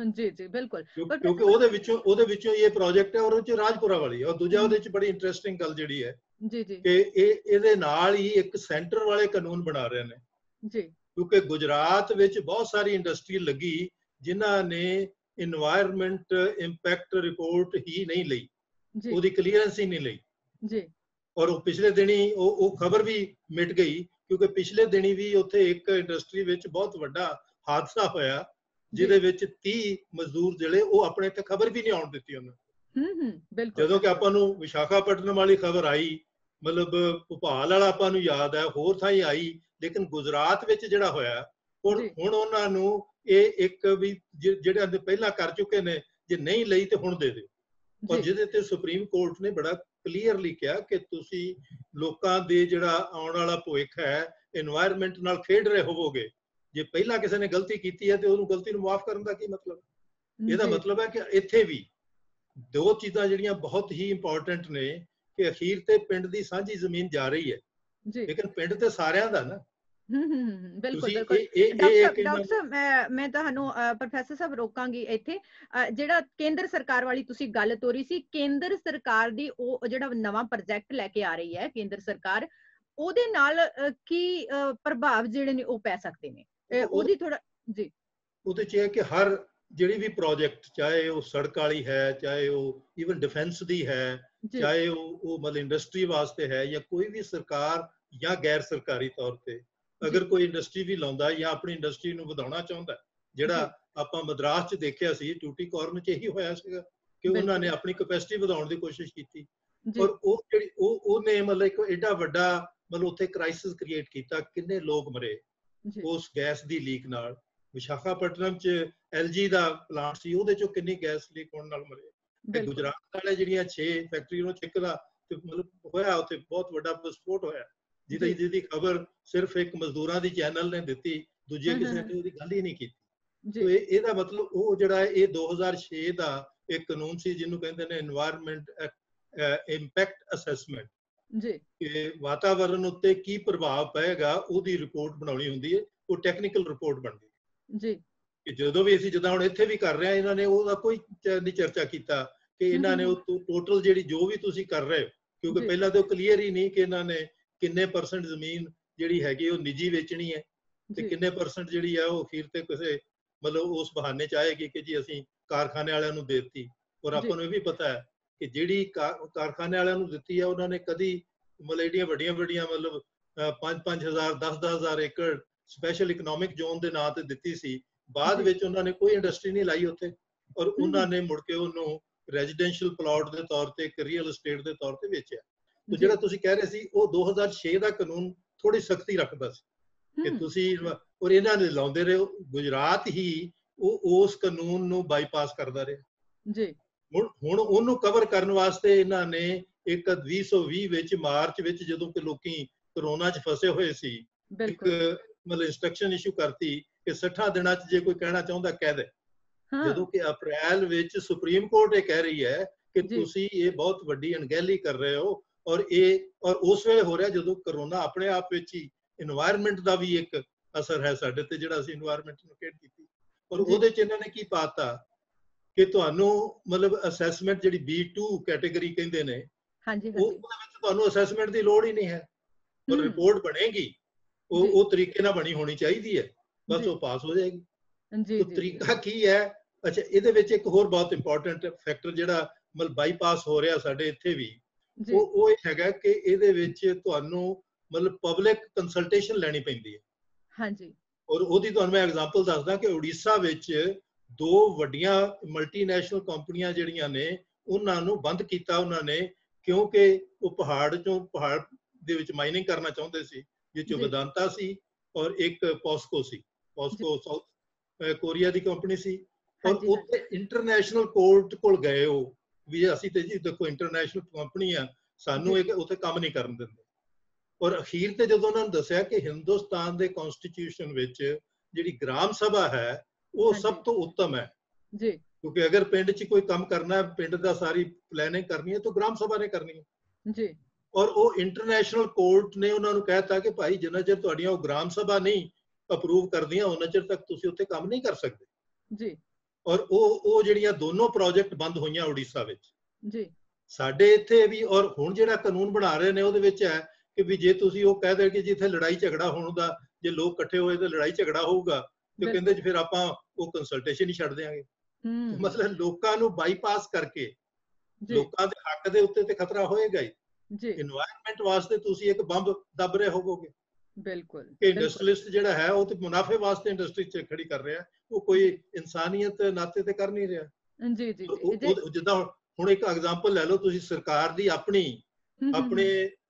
ਜੀ ਜੀ ਬਿਲਕੁਲ, ਕਿਉਂਕਿ ਉਹਦੇ ਵਿੱਚੋਂ ਇਹ ਪ੍ਰੋਜੈਕਟ ਹੈ ਔਰ ਉਹ 'ਚ ਰਾਜਪੁਰਾ ਵਾਲੀ। ਔਰ ਦੂਜਾ ਉਹਦੇ 'ਚ ਬੜੀ ਇੰਟਰਸਟਿੰਗ ਗੱਲ ਜਿਹੜੀ ਹੈ ਜੀ ਜੀ ਕਿ ਇਹਦੇ ਨਾਲ ਹੀ ਇੱਕ ਸੈਂਟਰ ਵਾਲੇ ਕਾਨੂੰਨ ਬਣਾ ਰਹੇ ਨੇ ਜੀ, ਕਿਉਂਕਿ ਗੁਜਰਾਤ ਵਿੱਚ ਬਹੁਤ ਸਾਰੀ ਇੰਡਸਟਰੀ ਲੱਗੀ ਜਿਨ੍ਹਾਂ ਨੇ ਇਨਵਾਇਰਮੈਂਟ ਇੰਪੈਕਟ ਰਿਪੋਰਟ ਹੀ ਨਹੀਂ ਲਈ, ਉਹਦੀ ਕਲੀਅਰੈਂਸ ਹੀ ਨਹੀਂ ਲਈ ਜੀ। ਔਰ ਉਹ ਪਿਛਲੇ ਦਿਨੀ ਉਹ ਖਬਰ ਵੀ ਮਿਟ ਗਈ, ਕਿਉਂਕਿ ਪਿਛਲੇ ਦਿਨੀ ਵੀ ਉੱਥੇ ਇੱਕ ਇੰਡਸਟਰੀ ਵਿੱਚ ਬਹੁਤ ਵੱਡਾ ਹਾਦਸਾ ਹੋਇਆ ਜਿਹਦੇ ਵਿੱਚ 30 ਮਜ਼ਦੂਰ ਜਿਹੜੇ ਉਹ ਆਪਣੇ ਤੇ ਖਬਰ ਵੀ ਨਹੀਂ ਆਉਣ ਦਿੱਤੀ ਉਹਨਾਂ। ਜਦੋਂ ਕਿ ਆਪਾਂ ਨੂੰ ਵਿਸ਼ਾਖਾਪਟਨਮ ਵਾਲੀ ਖਬਰ ਆਈ, ਮਤਲਬ ਭੋਪਾਲ ਵਾਲਾ ਆਪਾਂ ਨੂੰ ਯਾਦ ਹੈ, ਹੋਰ ਥਾਈਂ ਆਈ, ਲੇਕਿਨ ਗੁਜਰਾਤ ਵਿੱਚ ਜਿਹੜਾ ਹੋਇਆ ਹੁਣ ਉਹਨਾਂ ਨੂੰ ਇਹ ਇੱਕ ਵੀ ਜਿਹੜੇ ਪਹਿਲਾਂ ਕਰ ਚੁੱਕੇ ਨੇ, ਜੇ ਨਹੀਂ ਲਈ ਤੇ ਹੁਣ ਦੇ ਦਿਓ। ਔਰ ਜਿਹਦੇ ਤੇ ਸੁਪਰੀਮ ਕੋਰਟ ਨੇ ਬੜਾ ਕਲੀਅਰਲੀ ਕਿਹਾ ਕਿ ਤੁਸੀਂ ਲੋਕਾਂ ਦੇ ਜਿਹੜਾ ਆਉਣ ਵਾਲਾ ਭਵਿੱਖ ਹੈ এনवायरमेंट ਨਾਲ ਖੇਡ ਰਹੇ ਹੋਵੋਗੇ। ਜੇ ਪਹਿਲਾਂ ਕਿਸੇ ਨੇ ਗਲਤੀ ਕੀਤੀ ਹੈ ਤੇ ਉਹਨੂੰ ਗਲਤੀ ਨੂੰ ਮਾਫ ਕਰਨ ਦਾ ਕੀ ਮਤਲਬ? ਇਹਦਾ ਮਤਲਬ ਹੈ ਕਿ ਇੱਥੇ ਵੀ ਦੋ ਚੀਜ਼ਾਂ ਜਿਹੜੀਆਂ ਬਹੁਤ ਹੀ ਇੰਪੋਰਟੈਂਟ ਨੇ ਕਿ ਅਖੀਰ ਤੇ ਪਿੰਡ ਦੀ ਸਾਂਝੀ ਜ਼ਮੀਨ ਜਾ ਰਹੀ ਹੈ ਲੇਕਿਨ ਪਿੰਡ ਤੇ ਸਾਰਿਆਂ ਦਾ ਨਾ। ਬਿਲਕੁਲ ਬਿਲਕੁਲ ਡਾਕਟਰ ਸਾਹਿਬ ਮੈਂ ਤੁਹਾਨੂੰ ਪ੍ਰੋਫੈਸਰ ਸਾਹਿਬ ਰੋਕਾਂਗੀ ਇੱਥੇ। ਜਿਹੜਾ ਕੇਂਦਰ ਸਰਕਾਰ ਵਾਲੀ ਤੁਸੀਂ ਗੱਲ ਤੋਰੀ ਸੀ, ਕੇਂਦਰ ਸਰਕਾਰ ਦੀ ਉਹ ਜਿਹੜਾ ਨਵਾਂ ਪ੍ਰੋਜੈਕਟ ਲੈ ਕੇ ਆ ਰਹੀ ਹੈ ਕੇਂਦਰ ਸਰਕਾਰ, ਉਹਦੇ ਨਾਲ ਕੀ ਪ੍ਰਭਾਵ ਜਿਹੜੇ ਨੇ ਉਹ ਪੈ ਸਕਦੇ ਨੇ? ਉਹਦੀ ਥੋੜਾ ਜੀ। ਉਹਦੇ ਚ ਹੈ ਕਿ ਹਰ ਜਿਹੜੀ ਵੀ ਪ੍ਰੋਜੈਕਟ, ਚਾਹੇ ਉਹ ਸੜਕ ਵਾਲੀ ਹੈ, ਚਾਹੇ ਉਹ ਈਵਨ ਡਿਫੈਂਸ ਦੀ ਹੈ, ਚਾਹੇ ਉਹ ਮਤਲਬ ਇੰਡਸਟਰੀ ਵਾਸਤੇ ਹੈ, ਜਾਂ ਕੋਈ ਵੀ ਸਰਕਾਰ ਜਾਂ ਗੈਰ ਸਰਕਾਰੀ ਤੌਰ ਤੇ ਅਗਰ ਕੋਈ ਇੰਡਸਟਰੀ ਵੀ ਲਾਉਂਦਾ ਜਾਂ ਆਪਣੀ ਇੰਡਸਟਰੀ ਨੂੰ ਵਧਾਉਣਾ ਚਾਹੁੰਦਾ, ਜਿਹੜਾ ਆਪਾਂ ਮਦਰਾਸ 'ਚ ਦੇਖਿਆ ਸੀ, ਟੂਟੀਕੋਰਨ 'ਚ ਇਹੀ ਹੋਇਆ ਸੀਗਾ ਕਿ ਉਹਨਾਂ ਨੇ ਆਪਣੀ ਕੈਪੈਸਿਟੀ ਵਧਾਉਣ ਦੀ ਕੋਸ਼ਿਸ਼ ਕੀਤੀ, ਔਰ ਉਹ ਜਿਹੜੀ ਉਹਨੇ ਮਤਲਬ ਇੱਕ ਐਡਾ ਵੱਡਾ ਮਤਲਬ ਉੱਥੇ ਕ੍ਰਾਈਸਿਸ ਕ੍ਰੀਏਟ ਕੀਤਾ। ਕਿੰਨੇ ਲੋਕ ਮਰੇ ਉਸ ਗੈਸ ਦੀ ਲੀਕ ਨਾਲ। ਵਿਸ਼ਾਖਾਪਟਨਮ 'ਚ LG ਦਾ ਪਲਾਂਟ ਸੀ, ਉਹਦੇ 'ਚੋਂ ਕਿੰਨੀ ਗੈਸ ਲੀਕ ਹੋਣ ਨਾਲ ਮਰੇ। ਗੁਜਰਾਤ ਵਾਲੇ ਜਿਹੜੀਆਂ 6 ਫੈਕਟਰੀ ਨੂੰ ਇੱਕ ਦਾ ਮਤਲਬ ਹੋਇਆ, ਉੱਥੇ ਬਹੁਤ ਵੱਡਾ ਵਿਸਫੋਟ ਹੋਇਆ, ਜਿਹਦੀ ਖਬਰ ਸਿਰਫ ਇੱਕ ਮਜ਼ਦੂਰਾਂ ਦੀ ਚੈਨਲ ਨੇ ਦਿੱਤੀ, ਦੂਜੇ ਕਿਸੇ ਨੇ ਉਹਦੀ ਗੱਲ ਹੀ ਨਹੀਂ ਕੀਤੀ। ਇਹਦਾ ਮਤਲਬ ਉਹ ਜਿਹੜਾ ਇਹ 2006 ਦਾ ਇੱਕ ਕਾਨੂੰਨ ਸੀ ਜਿਹਨੂੰ ਕਹਿੰਦੇ ਨੇ এনवायरमेंट ਇੰਪੈਕਟ ਅਸੈਸਮੈਂਟ, ਕਿ ਵਾਤਾਵਰਣ ਉੱਤੇ ਕੀ ਪ੍ਰਭਾਵ ਪਏਗਾ ਉਹਦੀ ਰਿਪੋਰਟ ਬਣਾਉਣੀ ਹੁੰਦੀ ਹੈ। ਉਹ ਟੈਕਨੀਕਲ ਰਿਪੋਰਟ ਬਣਦੀ ਜੀ। ਕਿ ਜਦੋਂ ਵੀ ਅਸੀਂ ਜਿੱਦਾਂ ਹੁਣ ਇੱਥੇ ਵੀ ਕਰ ਰਹੇ ਹਾਂ, ਇਹਨਾਂ ਨੇ ਉਹਦਾ ਕੋਈ ਨਹੀਂ ਚਰਚਾ ਕੀਤਾ ਕਿ ਇਹਨਾਂ ਨੇ ਉਹ ਟੋਟਲ ਜਿਹੜੀ ਜੋ ਵੀ ਤੁਸੀਂ ਕਰ ਰਹੇ ਹੋ, ਕਿਉਂਕਿ ਪਹਿਲਾਂ ਤਾਂ ਉਹ ਕਲੀਅਰ ਹੀ ਨਹੀਂ ਕਿ ਇਹਨਾਂ ਨੇ ਕਿੰਨੇ % ਜ਼ਮੀਨ ਜਿਹੜੀ ਹੈਗੀ ਉਹ ਨਿੱਜੀ ਵੇਚਣੀ ਹੈ ਤੇ ਕਿੰਨੇ % ਜਿਹੜੀ ਹੈ ਉਹ ਅਖੀਰ ਤੇ ਕਿਸੇ ਮਤਲਬ ਉਸ ਬਹਾਨੇ ਚ ਆਏਗੀ ਕਿ ਜੀ ਅਸੀਂ ਕਾਰਖਾਨੇ ਵਾਲਿਆਂ ਨੂੰ ਦੇ ਦਿੱਤੀ। ਔਰ ਆਪਾਂ ਨੂੰ ਇਹ ਵੀ ਪਤਾ ਹੈ ਕਿ ਜਿਹੜੀ ਕਾਰਖਾਨੇ ਵਾਲਿਆਂ ਨੂੰ ਦਿੱਤੀ ਹੈ, ਉਹਨਾਂ ਨੇ ਕਦੀ ਮਤਲਬ ਏਡੀਆਂ ਵੱਡੀਆਂ ਮਤਲਬ 5,000 10,000 ਏਕੜ ਸਪੈਸ਼ਲ ਇਕਨੋਮਿਕ ਜ਼ੋਨ ਦੇ ਨਾਂ ਤੇ ਦਿੱਤੀ ਸੀ। ਬਾਅਦ ਵਿੱਚ ਉਹਨਾਂ ਨੇ ਕੋਈ ਇੰਡਸਟਰੀ ਨਹੀਂ ਲਾਈ ਉੱਥੇ, ਔਰ ਉਹਨਾਂ ਨੇ ਮੁੜ ਕੇ ਉਹਨੂੰ ਰੈਜ਼ੀਡੈਂਸ਼ੀਅਲ ਪਲਾਟ ਦੇ ਤੌਰ ਤੇ, ਇੱਕ ਰੀਅਲ ਏਸਟੇਟ ਦੇ ਤੌਰ ਤੇ ਵੇਚਿਆ। ਤੇ ਜਿਹੜਾ ਤੁਸੀਂ ਕਹਿ ਰਹੇ ਸੀ, ਉਹ 2006 ਦਾ ਕਾਨੂੰਨ ਥੋੜੀ ਸਖਤੀ ਰੱਖਦਾ ਸੀ ਕਿ ਤੁਸੀਂ, ਔਰ ਇਹਨਾਂ ਨੇ ਲਾਉਂਦੇ ਰਹੇ। ਗੁਜਰਾਤ ਹੀ ਉਹ ਉਸ ਕਾਨੂੰਨ ਨੂੰ ਬਾਈਪਾਸ ਕਰਦਾ ਰਿਹਾ ਜੀ। ਹੁਣ ਉਹਨੂੰ ਕਵਰ ਕਰਨ ਵਾਸਤੇ ਇਹਨਾਂ ਨੇ ਇੱਕ 2020 ਵਿੱਚ ਮਾਰਚ ਵਿੱਚ, ਜਦੋਂ ਕਿ ਲੋਕੀ ਕਰੋਨਾ 'ਚ ਫਸੇ ਹੋਏ ਸੀ, ਇੱਕ ਮਤਲਬ ਇੰਸਟਰਕਸ਼ਨ ਇਸ਼ੂ ਕਰਤੀ ਕਿ 60 ਦਿਨਾਂ 'ਚ ਜੇ ਕੋਈ ਕਹਿਣਾ ਚਾਹੁੰਦਾ ਕਹਿ ਦੇ। ਜਦੋਂ ਕਿ ਅਪ੍ਰੈਲ ਵਿੱਚ ਸੁਪਰੀਮ ਕੋਰਟ ਇਹ ਕਹਿ ਰਹੀ ਹੈ ਕਿ ਤੁਸੀਂ ਇਹ ਬਹੁਤ ਵੱਡੀ ਅਣਗਹਿਲੀ ਕਰ ਰਹੇ ਹੋ, ਔਰ ਉਸ ਵੇਲੇ ਹੋ ਰਿਹਾ ਜਦੋਂ ਕਰੋਨਾ ਆਪਣੇ ਆਪ ਵਿੱਚ ਹੀ এনवायरमेंट ਦਾ ਵੀ ਇੱਕ ਅਸਰ ਹੈ ਸਾਡੇ ਤੇ, ਜਿਹੜਾ ਅਸੀਂ এনवायरमेंट ਨੂੰ ਕੇਅਰ ਕੀਤੀ। ਔਰ ਉਹਦੇ 'ਚ ਇਹਨਾਂ ਨੇ ਕੀ ਪਾਤਾ ਕਿ ਤੁਹਾਨੂੰ ਮਤਲਬ ਅਸੈਸਮੈਂਟ ਜਿਹੜੀ B2 ਕੈਟੇਗਰੀ ਕਹਿੰਦੇ ਨੇ, ਉਹਦੇ ਵਿੱਚ ਤੁਹਾਨੂੰ ਅਸੈਸਮੈਂਟ ਦੀ ਲੋੜ ਹੀ ਨਹੀਂ ਹੈ। ਪਰ ਰਿਪੋਰਟ ਬਣੇਗੀ ਉਹ ਤਰੀਕੇ ਨਾਲ ਬਣੀ ਹੋਣੀ ਚਾਹੀਦੀ ਹੈ, ਬਸ ਉਹ ਪਾਸ ਹੋ ਜਾਏਗੀ। ਤਰੀਕਾ ਕੀ ਹੈ? ਅੱਛਾ, ਇਹਦੇ ਵਿੱਚ ਇੱਕ ਹੋਰ ਬਹੁਤ ਇੰਪੋਰਟੈਂਟ ਫੈਕਟਰ ਜਿਹੜਾ ਮਤਲਬ ਬਾਈਪਾਸ ਹੋ ਰਿਹਾ ਸਾਡੇ ਇੱਥੇ ਵੀ, ਉਹ ਇਹ ਹੈਗਾ ਕਿ ਇਹਦੇ ਵਿੱਚ ਤੁਹਾਨੂੰ ਮਤਲਬ ਪਬਲਿਕ ਕੰਸਲਟੇਸ਼ਨ ਲੈਣੀ ਪੈਂਦੀ ਹੈ। ਹਾਂਜੀ। ਔਰ ਉਹਦੀ ਤੁਹਾਨੂੰ ਮੈਂ ਐਗਜ਼ਾਮਪਲ ਦੱਸਦਾ ਕਿ ਉੜੀਸਾ ਵਿੱਚ 2 ਵੱਡੀਆਂ ਮਲਟੀਨੈਸ਼ਨਲ ਕੰਪਨੀਆਂ ਜਿਹੜੀਆਂ ਨੇ, ਉਹਨਾਂ ਨੂੰ ਬੰਦ ਕੀਤਾ ਉਹਨਾਂ ਨੇ, ਕਿਉਂਕਿ ਉਹ ਪਹਾੜ ਦੇ ਵਿੱਚ ਮਾਈਨਿੰਗ ਕਰਨਾ ਚਾਹੁੰਦੇ ਸੀ, ਜਿਸ 'ਚ ਵੇਦਾਂਤਾ ਸੀ ਔਰ ਇੱਕ ਪੋਸਕੋ ਸੀ। ਪੋਸਕੋ ਸਾਊਥ ਕੋਰੀਆ ਦੀ ਕੰਪਨੀ ਸੀ। ਔਰ ਉੱਥੇ ਇੰਟਰਨੈਸ਼ਨਲ ਕੋਰਟ ਕੋਲ ਗਏ ਉਹ ਵੀ ਅਸੀਂ ਤੇ ਜੀ ਦੇਖੋ ਇੰਟਰਨੈਸ਼ਨਲ ਕੰਪਨੀ ਆ, ਸਾਨੂੰ ਉੱਥੇ ਕੰਮ ਨਹੀਂ ਕਰਨ ਦਿੰਦੇ। ਔਰ ਅਖੀਰ ਤੇ ਜਦੋਂ ਉਹਨਾਂ ਨੂੰ ਦੱਸਿਆ ਕਿ ਹਿੰਦੁਸਤਾਨ ਦੇ ਕਨਸਟੀਟਿਊਸ਼ਨ ਵਿੱਚ ਜਿਹੜੀ ਗ੍ਰਾਮ ਸਭਾ ਹੈ ਉਹ ਸਭ ਤੋਂ ਉੱਤਮ ਹੈ ਜੀ, ਕਿਉਂਕਿ ਅਗਰ ਪਿੰਡ 'ਚ ਕੋਈ ਕੰਮ ਕਰਨਾ ਹੈ, ਪਿੰਡ ਦਾ ਸਾਰੀ ਪਲੈਨਿੰਗ ਕਰਨੀ ਹੈ ਤਾਂ ਗ੍ਰਾਮ ਸਭਾ ਨੇ ਕਰਨੀ ਹੈ ਜੀ। ਔਰ ਉਹ ਇੰਟਰਨੈਸ਼ਨਲ ਕੋਰਟ ਨੇ ਉਹਨਾਂ ਨੂੰ ਕਹਿਤਾ ਕਿ ਭਾਈ ਜਿੰਨਾ ਚਿਰ ਤੁਹਾਡੀਆਂ ਉਹ ਗ੍ਰਾਮ ਸਭਾ ਨਹੀਂ ਅਪਰੂਵ ਕਰਦੀਆਂ, ਉਹਨਾਂ ਚਿਰ ਤੱਕ ਤੁਸੀਂ ਉੱਥੇ ਕੰਮ ਨਹੀਂ ਕਰ ਸਕਦੇ ਜੀ। ਔਰ ਉਹ ਜਿਹੜੀਆਂ ਦੋਨੋਂ ਪ੍ਰੋਜੈਕਟ ਬੰਦ ਹੋਈਆਂ ਉੜੀਸਾ ਵਿੱਚ ਜੀ। ਸਾਡੇ ਇੱਥੇ ਵੀ ਔਰ ਹੁਣ ਜਿਹੜਾ ਕਾਨੂੰਨ ਬਣਾ ਰਹੇ ਨੇ ਉਹਦੇ ਵਿੱਚ ਹੈ ਕਿ ਵੀ ਜੇ ਤੁਸੀਂ ਉਹ ਕਹਿ ਦੇ ਕਿ ਜਿੱਥੇ ਲੜਾਈ ਝਗੜਾ ਹੋਣ ਦਾ, ਜੇ ਲੋਕ ਇਕੱਠੇ ਹੋਏ ਤਾਂ ਲੜਾਈ ਝਗੜਾ ਹੋਊਗਾ, ਤੇ ਕਹਿੰਦੇ ਜੀ ਫਿਰ ਆਪਾਂ ਉਹ ਕੰਸਲਟੇਸ਼ਨ ਹੀ ਛੱਡ ਦਿਆਂਗੇ। ਮਤਲਬ ਲੋਕਾਂ ਨੂੰ ਬਾਈਪਾਸ ਕਰਕੇ ਲੋਕਾਂ ਦੇ ਹੱਕ ਦੇ ਉੱਤੇ ਤੇ ਖਤਰਾ ਹੋਏਗਾ ਹੀ ਜੀ। এনवायरमेंट ਵਾਸਤੇ ਤੁਸੀਂ ਇੱਕ ਬੰਬ ਦੱਬ ਰਹੇ ਹੋਵੋਗੇ। ਬਿਲਕੁਲ। ਕਿ ਇੰਡਸਟਰੀਲਿਸਟ ਜਿਹੜਾ ਹੈ ਉਹ ਤੇ ਮੁਨਾਫੇ ਵਾਸਤੇ ਇੰਡਸਟਰੀ 'ਚ ਖੜੀ ਕਰ ਰਿਹਾ, ਉਹ ਕੋਈ ਇਨਸਾਨੀਅਤ ਨਾਤੇ ਤੇ ਕਰ ਨਹੀਂ ਰਿਹਾ ਜੀ ਜੀ। ਜਿੱਦਾਂ ਹੁਣ ਇੱਕ ਐਗਜ਼ਾਮਪਲ ਲੈ ਲਓ ਤੁਸੀਂ, ਸਰਕਾਰ ਦੀ ਆਪਣੇ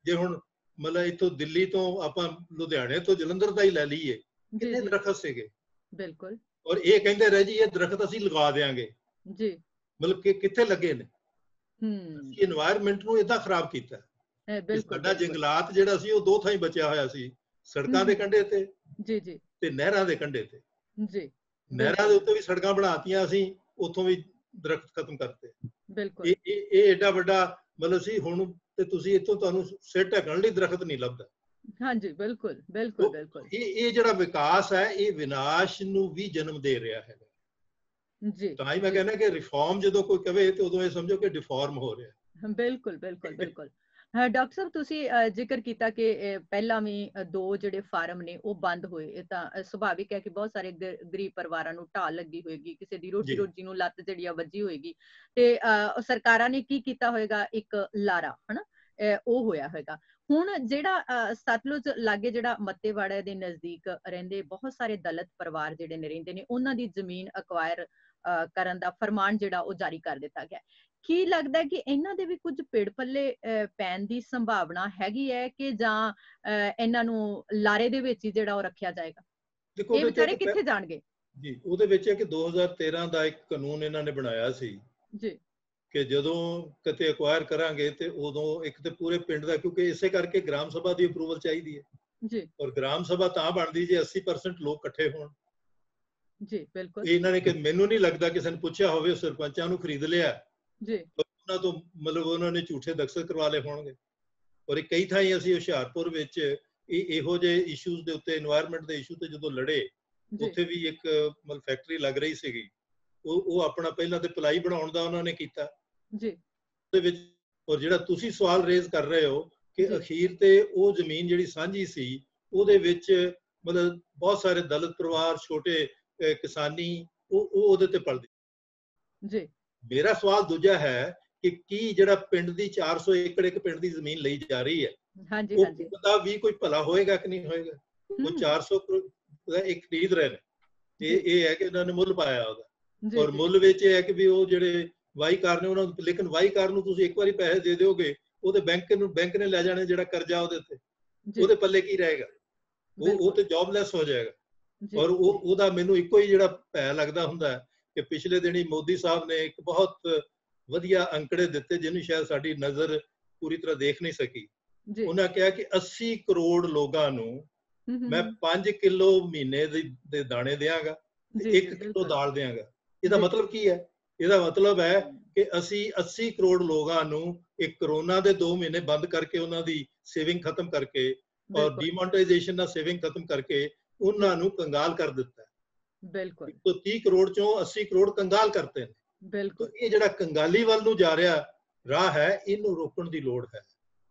ਜੇ ਹੁਣ ਮਤਲਬ ਇੱਥੋਂ ਦਿੱਲੀ ਤੋਂ ਆਪਾਂ ਲੁਧਿਆਣੇ ਤੋਂ ਜਲੰਧਰ ਦਾ ਹੀ ਲੈ ਲਈਏ, ਕਿੰਨੇ ਦਰਖਤ ਸੀਗੇ। ਬਿਲਕੁਲ। ਔਰ ਇਹ ਕਹਿੰਦੇ ਰਹੇ ਜੀ ਇਹ ਦਰਖਤ ਅਸੀਂ ਲਗਾ ਦੇਾਂਗੇ ਜੀ, ਮਤਲਬ ਕਿ ਕਿੱਥੇ ਲੱਗੇ ਨੇ। এনवायरमेंट ਨੂੰ ਏਦਾਂ ਖਰਾਬ ਕੀਤਾ। ਸਾਡਾ ਜੰਗਲਾਤ ਜਿਹੜਾ ਸੀ ਉਹ 2 ਥਾਈਂ ਬਚਿਆ ਹੋਇਆ ਸੀ, ਸੜਕਾਂ ਦੇ ਕੰਢੇ ਤੇ ਜੀ ਜੀ ਤੇ ਨਹਿਰਾਂ ਦੇ ਕੰਢੇ ਤੇ ਜੀ। ਨਹਿਰਾਂ ਦੇ ਉੱਤੇ ਵੀ ਸੜਕਾਂ ਬਣਾਤੀਆਂ ਅਸੀਂ, ਉੱਥੋਂ ਵੀ ਦਰਖਤ ਖਤਮ ਕਰਤੇ। ਬਿਲਕੁਲ ਇਹ ਏਡਾ ਵੱਡਾ ਮਤਲਬ ਸੀ ਹੁਣ, ਤੇ ਤੁਸੀਂ ਇੱਥੋਂ ਤੁਹਾਨੂੰ ਸਿਰ ਢੱਕਣ ਲਈ ਦਰਖਤ ਨਹੀਂ ਲੱਭਦਾ। ਹਾਂਜੀ ਬਿਲਕੁਲ ਬਿਲਕੁਲ ਬਿਲਕੁਲ। ਇਹ ਜਿਹੜਾ ਵਿਕਾਸ ਹੈ ਇਹ ਵਿਨਾਸ਼ ਨੂੰ ਵੀ ਜਨਮ ਦੇ ਰਿਹਾ ਹੈ ਜੀ। ਤਾਂ ਹੀ ਮੈਂ ਕਹਿੰਦਾ ਕਿ ਰਿਫਾਰਮ ਜਦੋਂ ਕੋਈ ਕਵੇ ਤੇ ਉਦੋਂ ਇਹ ਸਮਝੋ ਕਿ ਡਿਫਾਰਮ ਹੋ ਰਿਹਾ। ਬਿਲਕੁਲ ਬਿਲਕੁਲ ਬਿਲकुल। ਡਾਕਟਰ ਸਾਹਿਬ ਤੁਸੀਂ ਜ਼ਿਕਰ ਕੀਤਾ ਕਿ ਪਹਿਲਾਂ ਵੀ 2 ਜਿਹੜੇ ਫਾਰਮ ਨੇ ਉਹ ਬੰਦ ਹੋਏ, ਇਹ ਤਾਂ ਸੁਭਾਵਿਕ ਹੈ ਕਿ ਬਹੁਤ ਸਾਰੇ ਗਰੀਬ ਪਰਿਵਾਰਾਂ ਨੂੰ ਢਾਲ ਲੱਗੀ ਹੋਏਗੀ, ਕਿਸੇ ਦੀ ਰੋਟੀ ਰੋਜੀ ਨੂੰ ਲੱਤ ਜਿਹੜੀ ਆ ਵੱਜੀ ਹੋਏਗੀ, ਤੇ ਸਰਕਾਰਾਂ ਨੇ ਕੀ ਕੀਤਾ ਹੋਏਗਾ, ਇੱਕ ਲਾਰਾ ਹਨਾ ਉਹ ਹੋਇਆ ਹੋਏਗਾ। ਹੁਣ ਜਿਹੜਾ ਸਤਲੁਜ ਲਾਗੇ ਜਿਹੜਾ ਮੱਤੇਵਾੜਾ ਦੇ ਨਜ਼ਦੀਕ ਰਹਿੰਦੇ ਬਹੁਤ ਸਾਰੇ ਦਲਿਤ ਪਰਿਵਾਰ ਜਿਹੜੇ ਨੇ ਰਹਿੰਦੇ ਨੇ, ਉਹਨਾਂ ਦੀ ਜ਼ਮੀਨ ਅਕਵਾਇਰ ਕਰਨ ਦਾ ਫਰਮਾਨ ਜਿਹੜਾ ਉਹ ਜਾਰੀ ਕਰ ਦਿੱਤਾ ਗਿਆ। ਕੀ ਲੱਗਦਾ ਕਿ ਇਹਨਾਂ ਦੇ ਵੀ ਕੁਝ ਪੇੜ ਪੱਲੇ ਪੈਣ ਦੀ ਸੰਭਾਵਨਾ ਹੈਗੀ ਹੈ ਕਿ ਜਾਂ ਇਹਨਾਂ ਨੂੰ ਲਾਰੇ ਦੇ ਵਿੱਚ ਹੀ ਜਿਹੜਾ ਉਹ ਰੱਖਿਆ ਜਾਏਗਾ? ਦੇਖੋ ਇਹ ਵਿਚਾਰੇ ਕਿੱਥੇ ਜਾਣਗੇ? ਜੀ ਉਹਦੇ ਵਿੱਚ ਹੈ ਕਿ 2013 ਦਾ ਇੱਕ ਕਾਨੂੰਨ ਇਹਨਾਂ ਨੇ ਬਣਾਇਆ ਸੀ ਜੀ ਕਿ ਜਦੋਂ ਕਿਤੇ ਐਕਵਾਇਰ ਕਰਾਂਗੇ ਤੇ ਉਦੋਂ ਇੱਕ ਤੇ ਪੂਰੇ ਪਿੰਡ ਦਾ, ਕਿਉਂਕਿ ਇਸੇ ਕਰਕੇ ਗ੍ਰਾਮ ਸਭਾ ਦੀ ਅਪਰੂਵਲ ਚਾਹੀਦੀ ਹੈ ਜੀ, ਔਰ ਗ੍ਰਾਮ ਸਭਾ ਤਾਂ ਬਣਦੀ ਜੇ 80% ਲੋਕ ਇਕੱਠੇ ਹੋਣ। ਜੀ ਬਿਲਕੁਲ। ਇਹਨਾਂ ਨੇ ਕਿ ਮੈਨੂੰ ਨਹੀਂ ਲੱਗਦਾ ਕਿਸੇ ਨੇ ਪੁੱਛਿਆ ਹੋਵੇ, ਸਰਪੰਚਾਂ ਨੂੰ ਖਰੀਦ ਲਿਆ ਜੀ, ਉਹਨਾਂ ਤੋਂ ਮਤਲਬ ਉਹਨਾਂ ਨੇ ਝੂਠੇ ਦਸਤਖਤ ਕਰਵਾ ਲਏ ਹੋਣਗੇ। ਔਰ ਕਈ ਥਾਈਂ ਅਸੀਂ ਹੁਸ਼ਿਆਰਪੁਰ ਵਿੱਚ ਇਹੋ ਜਿਹੇ ਇਸ਼ੂਜ਼ ਦੇ ਉੱਤੇ, এনवायरमेंट ਦੇ ਇਸ਼ੂ ਤੇ ਜਦੋਂ ਲੜੇ, ਉੱਥੇ ਵੀ ਇੱਕ ਮਤਲਬ ਫੈਕਟਰੀ ਲੱਗ ਰਹੀ ਸੀਗੀ, ਉਹ ਆਪਣਾ ਪਹਿਲਾਂ ਤੇ ਪਲਾਈ ਬਣਾਉਣ ਦਾ ਉਹਨਾਂ ਨੇ ਕੀਤਾ ਜੀ ਉਹਦੇ ਵਿੱਚ। ਔਰ ਜਿਹੜਾ ਤੁਸੀਂ ਸਵਾਲ ਰੇਜ਼ ਕਰ ਰਹੇ ਹੋ ਕਿ ਅਖੀਰ ਤੇ ਉਹ ਜ਼ਮੀਨ ਜਿਹੜੀ ਸਾਂਝੀ ਸੀ ਉਹਦੇ ਵਿੱਚ ਮਤਲਬ ਬਹੁਤ ਸਾਰੇ ਦਲਿਤ ਪਰਿਵਾਰ, ਛੋਟੇ ਕਿਸਾਨੀ, ਉਹ ਉਹਦੇ ਤੇ ਪਲਦੇ ਜੀ। ਮੇਰਾ ਸਵਾਲ ਦੂਜਾ ਹੈ ਕਿ ਕੀ ਜਿਹੜਾ ਪਿੰਡ ਦੀ 400 ਏਕੜ ਇੱਕ ਪਿੰਡ ਦੀ ਜ਼ਮੀਨ ਲਈ ਜਾ ਰਹੀ ਹੈ, ਹਾਂਜੀ ਉਹ ਹਾਂਜੀ, ਪਤਾ ਵੀ ਕੋਈ ਭਲਾ ਹੋਏਗਾ ਕਿ ਨਹੀਂ ਹੋਏਗਾ? ਉਹ 400 ਇੱਕ ਖਰੀਦ ਰਹੇ ਨੇ, ਇਹ ਹੈ ਕਿ ਉਹਨਾਂ ਨੇ ਮੁੱਲ ਪਾਇਆ ਉਹਦਾ, ਔਰ ਮੁੱਲ ਵਿੱਚ ਇਹ ਹੈ ਕਿ ਵੀ ਉਹ ਜਿਹੜੇ ਵਾਹੀਕਾਰ ਨੇ ਉਹਨਾਂ ਨੂੰ, ਲੇਕਿਨ ਵਾਹੀਕਾਰ ਨੂੰ ਤੁਸੀਂ ਇੱਕ ਵਾਰੀ ਪੈਸੇ ਦੇ ਦਿਓਗੇ, ਉਹਦੇ ਬੈਂਕ ਨੇ ਲੈ ਜਾਣੇ ਜਿਹੜਾ ਕਰਜ਼ਾ ਉਹਦੇ ਉੱਤੇ, ਉਹਦੇ ਪੱਲੇ ਕੀ ਰਹੇਗਾ? ਉਹ ਤੇ ਜੌਬਲੈਸ ਹੋ ਜਾਏਗਾ। ਔਰ ਉਹਦਾ ਮੈਨੂੰ ਇੱਕੋ ਹੀ ਜਿਹੜਾ ਭੈ ਲੱਗਦਾ ਹੁੰਦਾ ਕਿ ਪਿਛਲੇ ਦਿਨੀ ਮੋਦੀ ਸਾਹਿਬ ਨੇ ਇੱਕ ਬਹੁਤ ਵਧੀਆ ਅੰਕੜੇ ਦਿੱਤੇ ਜਿਹਨੂੰ ਸ਼ਾਇਦ ਸਾਡੀ ਨਜ਼ਰ ਪੂਰੀ ਤਰ੍ਹਾਂ ਦੇਖ ਨਹੀਂ ਸਕੀ। ਉਹਨਾਂ ਕਿਹਾ ਕਿ 80 ਕਰੋੜ ਲੋਕਾਂ ਨੂੰ ਮੈਂ 5 ਕਿਲੋ ਮਹੀਨੇ ਦੇ ਦਾਣੇ ਦਿਆਂਗਾ, 1 ਕਿਲੋ ਦਾਲ ਦਿਆਂਗਾ। ਇਹਦਾ ਮਤਲਬ ਕੀ ਹੈ? ਇਹਦਾ ਮਤਲਬ ਹੈ ਕਿ ਅਸੀਂ 80 ਕਰੋੜ ਲੋਕਾਂ ਨੂੰ ਇੱਕ ਕਰੋਨਾ ਦੇ 2 ਮਹੀਨੇ ਬੰਦ ਕਰਕੇ ਉਹਨਾਂ ਦੀ ਸੇਵਿੰਗ ਖਤਮ ਕਰਕੇ ਔਰ ਡੀਮੋਨਟਾਈਜੇਸ਼ਨ ਨਾਲ ਸੇਵਿੰਗ ਖਤਮ ਕਰਕੇ ਉਹਨਾਂ ਨੂੰ ਕੰਗਾਲ ਕਰ ਦਿੱਤਾ। ਬਿਲਕੁਲ। 30 ਕਰੋੜ ਚੋਂ 80 ਕਰੋੜ ਕੰਗਾਲ ਕਰਤੇ ਨੇ। ਬਿਲਕੁਲ। ਇਹ ਜਿਹੜਾ ਕੰਗਾਲੀ ਵੱਲ ਨੂੰ ਜਾ ਰਿਹਾ ਰਾਹ ਹੈ, ਇਹਨੂੰ ਰੋਕਣ ਦੀ ਲੋੜ ਹੈ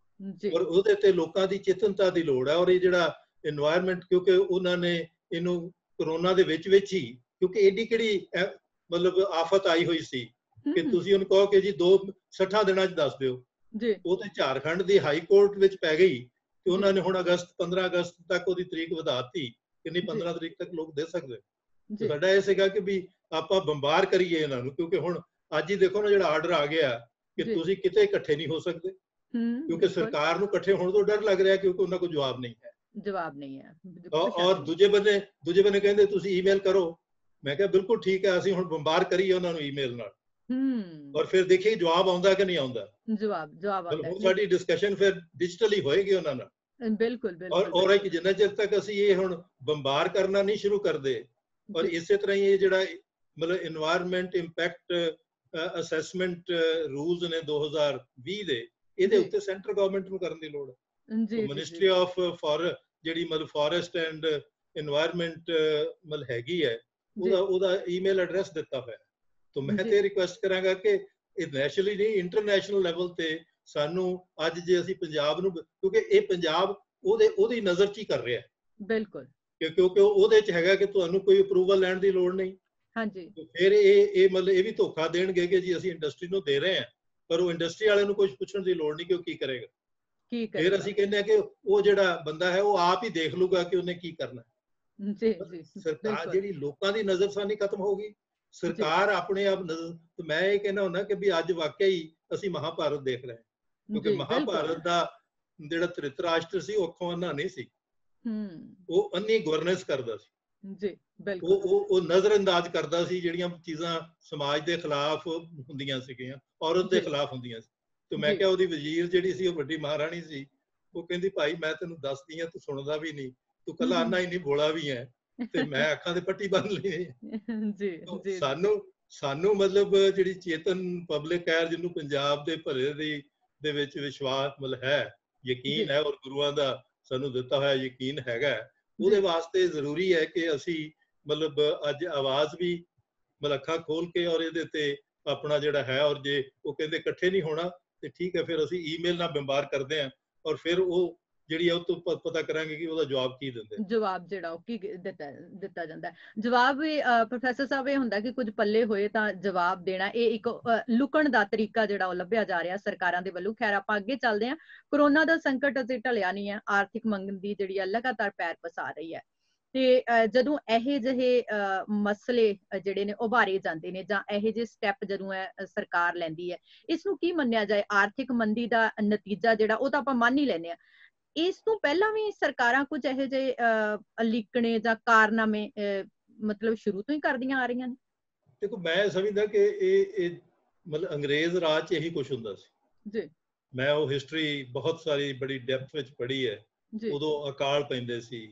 ਔਰ ਉਹਦੇ ਤੇ ਲੋਕਾਂ ਦੀ ਚੇਤਨਤਾ ਦੀ ਲੋੜ ਹੈ। ਔਰ ਇਹ ਜਿਹੜਾ এনवायरमेंट, ਕਿਉਂਕਿ ਉਹਨਾਂ ਨੇ ਇਹਨੂੰ ਕਰੋਨਾ ਦੇ ਵਿੱਚ ਹੀ, ਕਿਉਂਕਿ ਏਡੀ ਕਿਹੜੀ ਮਤਲਬ ਆਫਤ ਆਈ ਹੋਈ ਸੀ ਕਿ ਤੁਸੀਂ ਉਹਨੂੰ ਕਹੋ ਕਿ ਜੀ 60 ਦਿਨਾਂ 'ਚ ਦੱਸ ਦਿਓ, ਉਹ ਤੇ ਝਾਰਖੰਡ ਦੀ ਹਾਈ ਕੋਰਟ ਵਿੱਚ ਪੈ ਗਈ ਤੇ ਉਹਨਾਂ ਨੇ ਹੁਣ 15 ਅਗਸਤ ਤੱਕ ਉਹਦੀ ਤਰੀਕ ਵਧਾਤੀ, ਕਿੰਨੀ 15 ਤਰੀਕ ਤੱਕ ਲੋਕ ਦੇ ਸਕਦੇ। ਸਾਡਾ ਇਹ ਸੀਗਾ ਕਿ ਵੀ ਆਪਾਂ ਬੰਬਾਰ ਕਰੀਏ ਇਹਨਾਂ ਨੂੰ, ਕਿਉਂਕਿ ਹੁਣ ਅੱਜ ਹੀ ਦੇਖੋ ਨਾ ਜਿਹੜਾ ਆਰਡਰ ਆ ਗਿਆ ਕਿ ਤੁਸੀਂ ਕਿਤੇ ਇਕੱਠੇ ਨਹੀਂ ਹੋ ਸਕਦੇ, ਕਿਉਂਕਿ ਸਰਕਾਰ ਨੂੰ ਇਕੱਠੇ ਹੋਣ ਤੋਂ ਡਰ ਲੱਗ ਰਿਹਾ, ਕਿਉਂਕਿ ਉਹਨਾਂ ਕੋਲ ਜਵਾਬ ਨਹੀਂ ਹੈ। ਔਰ ਦੂਜੇ ਬੰਨੇ ਕਹਿੰਦੇ ਤੁਸੀਂ ਈਮੇਲ ਕਰੋ। ਮੈਂ ਕਿਹਾ ਬਿਲਕੁਲ ਠੀਕ ਹੈ, ਅਸੀਂ ਹੁਣ ਬੰਬਾਰ ਕਰੀਏ ਉਹਨਾਂ ਨੂੰ ਈਮੇਲ ਨਾਲ, ਔਰ ਫਿਰ ਦੇਖੀਏ ਜਵਾਬ ਆਉਂਦਾ ਕਿ ਨਹੀਂ ਆਉਂਦਾ। ਜਵਾਬ ਆਉਂਦਾ। ਸਾਡੀ ਡਿਸਕਸ਼ਨ ਫਿਰ ਡਿਜੀਟਲੀ ਹੋਏਗੀ ਉਹਨਾਂ ਨਾਲ। ਬਿਲਕੁਲ। ਔਰ ਜਿੰਨਾ ਚਿਰ ਤੱਕ ਅਸੀਂ ਇਹ ਹੁਣ ਬੰਬਾਰ ਕਰਨਾ ਨਹੀਂ ਸ਼ੁਰੂ ਕਰਦੇ, ਔਰ ਇਸੇ ਤਰ੍ਹਾਂ ਹੀ ਇਹ ਜਿਹੜਾ ਮਤਲਬ এনवायरमेंट ਇੰਪੈਕਟ ਅਸੈਸਮੈਂਟ ਰੂਲਸ ਨੇ 2020 ਦੇ, ਇਹਦੇ ਉੱਤੇ ਸੈਂਟਰ ਗਵਰਨਮੈਂਟ ਨੂੰ ਕਰਨ ਦੀ ਲੋੜ ਹੈ। ਮਿਨਿਸਟਰੀ ਆਫ ਜਿਹੜੀ ਮਤਲਬ ਫੋਰੈਸਟ ਐਂਡ এনवायरमेंट ਮਤਲਬ ਹੈਗੀ ਹੈ, ਉਹਦਾ ਈਮੇਲ ਐਡਰੈਸ ਦਿੱਤਾ ਹੋਇਆ। ਤਾਂ ਮੈਂ ਤੇ ਰਿਕੁਐਸਟ ਕਰਾਂਗਾ ਕਿ ਇਹ ਨੈਸ਼ਨਲੀ ਨਹੀਂ, ਇੰਟਰਨੈਸ਼ਨਲ ਲੈਵਲ ਤੇ ਸਾਨੂੰ ਅੱਜ ਜੇ ਅਸੀਂ ਪੰਜਾਬ ਨੂੰ, ਕਿਉਂਕਿ ਇਹ ਪੰਜਾਬ ਉਹਦੀ ਨਜ਼ਰ 'ਚ ਹੀ ਕਰ ਰਿਹਾ। ਬਿਲਕੁਲ। ਕਿਉਂਕਿ ਉਹਦੇ 'ਚ ਹੈਗਾ ਕਿ ਤੁਹਾਨੂੰ ਕੋਈ ਅਪਰੂਵਲ ਲੈਣ ਦੀ ਲੋੜ ਨਹੀਂ। ਹਾਂਜੀ। ਫਿਰ ਇਹ ਮਤਲਬ ਇਹ ਵੀ ਧੋਖਾ ਦੇਣਗੇ ਕਿ ਜੀ ਅਸੀਂ ਇੰਡਸਟਰੀ ਨੂੰ ਦੇ ਰਹੇ ਹਾਂ, ਪਰ ਉਹ ਇੰਡਸਟਰੀ ਵਾਲੇ ਨੂੰ ਕੁਝ ਪੁੱਛਣ ਦੀ ਲੋੜ ਨਹੀਂ ਕਿ ਉਹ ਕੀ ਕਰੇਗਾ। ਫਿਰ ਅਸੀਂ ਕਹਿੰਦੇ ਆ ਕਿ ਉਹ ਜਿਹੜਾ ਬੰਦਾ ਹੈ ਉਹ ਆਪ ਹੀ ਦੇਖ ਲੂਗਾ ਕਿ ਉਹਨੇ ਕੀ ਕਰਨਾ। ਸਰਕਾਰ ਜਿਹੜੀ ਲੋਕਾਂ ਦੀ ਨਜ਼ਰਸਾਨੀ ਖਤਮ ਹੋ ਗਈ, ਸਰਕਾਰ ਆਪਣੇ ਆਪ ਨਜ਼ਰ। ਮੈਂ ਇਹ ਕਹਿੰਦਾ ਹੁੰਦਾ ਕਿ ਵੀ ਅੱਜ ਵਾਕਿਆ ਹੀ ਅਸੀਂ ਮਹਾਭਾਰਤ ਦੇਖ ਰਹੇ ਹਾਂ, ਕਿਉਂਕਿ ਮਹਾਭਾਰਤ ਦਾ ਜਿਹੜਾ ਧ੍ਰਿਤਰਾਸ਼ਟਰ ਸੀ ਉਹ ਅੱਖੋਂ ਅੰਨਾ ਨਹੀਂ ਸੀ, ਉਹ ਅੰਨੀ ਗਵਰਨੈਂਸ ਕਰਦਾ ਸੀ। ਜੀ ਬਿਲਕੁਲ। ਉਹ ਨਜ਼ਰ ਅੰਦਾਜ਼ ਕਰਦਾ ਸੀ ਜਿਹੜੀਆਂ ਚੀਜ਼ਾਂ ਸਮਾਜ ਦੇ ਖਿਲਾਫ ਹੁੰਦੀਆਂ ਸੀਗੀਆਂ, ਔਰਤ ਦੇ ਖਿਲਾਫ ਹੁੰਦੀਆਂ ਸੀ। ਤੇ ਮੈਂ ਕਿਹਾ ਉਹਦੀ ਵਜ਼ੀਰ ਜਿਹੜੀ ਸੀ ਉਹ ਵੱਡੀ ਮਹਾਰਾਣੀ ਸੀ, ਉਹ ਕਹਿੰਦੀ ਭਾਈ ਮੈਂ ਤੈਨੂੰ ਦੱਸਦੀ ਆ, ਤੂੰ ਸੁਣਦਾ ਵੀ ਨਹੀਂ, ਤੂੰ ਕੱਲਾ ਅੰਨਾ ਹੀ ਨਹੀਂ ਭੋਲਾ ਵੀ ਹੈ, ਤੇ ਮੈਂ ਅੱਖਾਂ ਤੇ ਪੱਟੀ ਬੰਨ ਲਈ। ਜੀ ਸਾਨੂੰ ਸਾਨੂੰ ਮਤਲਬ ਜਿਹੜੀ ਚੇਤਨ ਪਬਲਿਕ ਹੈ, ਜਿਹਨੂੰ ਪੰਜਾਬ ਦੇ ਭਲੇ ਦੇ ਵਿੱਚ ਵਿਸ਼ਵਾਸ ਮਤਲਬ ਹੈ, ਯਕੀਨ ਹੈ, ਔਰ ਗੁਰੂਆਂ ਦਾ ਸਾਨੂੰ ਦਿੱਤਾ ਹੋਇਆ ਯਕੀਨ ਹੈਗਾ, ਉਹਦੇ ਵਾਸਤੇ ਜ਼ਰੂਰੀ ਹੈ ਕਿ ਅਸੀਂ ਮਤਲਬ ਅੱਜ ਆਵਾਜ਼ ਵੀ ਮਤਲਬ ਅੱਖਾਂ ਖੋਲ ਕੇ ਔਰ ਇਹਦੇ ਤੇ ਆਪਣਾ ਜਿਹੜਾ ਹੈ, ਔਰ ਜੇ ਉਹ ਕਹਿੰਦੇ ਇਕੱਠੇ ਨਹੀਂ ਹੋਣਾ ਤੇ ਠੀਕ ਹੈ, ਫਿਰ ਅਸੀਂ ਈਮੇਲ ਨਾਲ ਬੰਬਾਰ ਕਰਦੇ ਹਾਂ ਔਰ ਫਿਰ ਉਹ ਜਿਹੜੀ ਹੈ ਉਹ ਤੋਂ ਪਤਾ ਕਰਾਂਗੇ ਕਿ ਉਹਦਾ ਜਵਾਬ ਕੀ ਦਿੰਦੇ, ਜਵਾਬ ਜਿਹੜਾ ਉਹ ਕੀ ਦਿੱਤਾ ਜਾਂਦਾ। ਜਵਾਬ ਵੀ ਪ੍ਰੋਫੈਸਰ ਸਾਹਿਬ ਇਹ ਹੁੰਦਾ ਕਿ ਕੁਝ ਪੱਲੇ ਹੋਏ ਤਾਂ ਜਵਾਬ ਦੇਣਾ, ਇਹ ਇੱਕ ਲੁਕਣ ਦਾ ਤਰੀਕਾ ਜਿਹੜਾ ਉਹ ਲੱਭਿਆ ਜਾ ਰਿਹਾ ਸਰਕਾਰਾਂ ਦੇ ਵੱਲੋਂ। ਖੈਰ ਆਪਾਂ ਅੱਗੇ ਚੱਲਦੇ ਹਾਂ। ਕੋਰੋਨਾ ਦਾ ਸੰਕਟ ਅਜੇ ਟਲਿਆ ਨਹੀਂ ਹੈ, ਆਰਥਿਕ ਮੰਦੀ ਜਿਹੜੀ ਹੈ ਲਗਾਤਾਰ ਪੈਰ ਪਸਾ ਰਹੀ ਹੈ, ਤੇ ਜਦੋਂ ਇਹ ਜਿਹੇ ਮਸਲੇ ਜਿਹੜੇ ਨੇ ਉਭਾਰੇ ਜਾਂਦੇ ਨੇ ਜਾਂ ਇਹ ਜਿਹੇ ਸਟੈਪ ਜਦੋਂ ਸਰਕਾਰ ਲੈਂਦੀ ਹੈ, ਇਸ ਨੂੰ ਕੀ ਮੰਨਿਆ ਜਾਏ? ਆਰਥਿਕ ਮੰਦੀ ਦਾ ਨਤੀਜਾ ਜਿਹੜਾ ਉਹ ਤਾਂ ਆਪਾਂ ਮੰਨ ਹੀ ਲੈਂਦੇ ਹਾਂ, ਇਸ ਤੋਂ ਪਹਿਲਾਂ ਵੀ ਸਰਕਾਰਾਂ ਕੁਝ ਇਹੋ ਜਿਹੇ ਅਲੀਕਣੇ ਜਾਂ ਕਾਰਨਾਮੇ ਮਤਲਬ ਸ਼ੁਰੂ ਤੋਂ ਹੀ ਕਰਦੀਆਂ ਆ ਰਹੀਆਂ ਨੇ? ਦੇਖੋ, ਮੈਂ ਸਮਝਦਾ ਕਿ ਇਹ ਮਤਲਬ ਅੰਗਰੇਜ਼ ਰਾਜ 'ਚ ਇਹੀ ਕੁਝ ਹੁੰਦਾ ਸੀ ਜੀ। ਮੈਂ ਉਹ ਹਿਸਟਰੀ ਬਹੁਤ ਸਾਰੀ ਬੜੀ ਡੈਪਥ ਵਿੱਚ ਪੜ੍ਹੀ ਹੈ। ਉਦੋਂ ਅਕਾਲ ਪੈਂਦੇ ਸੀ,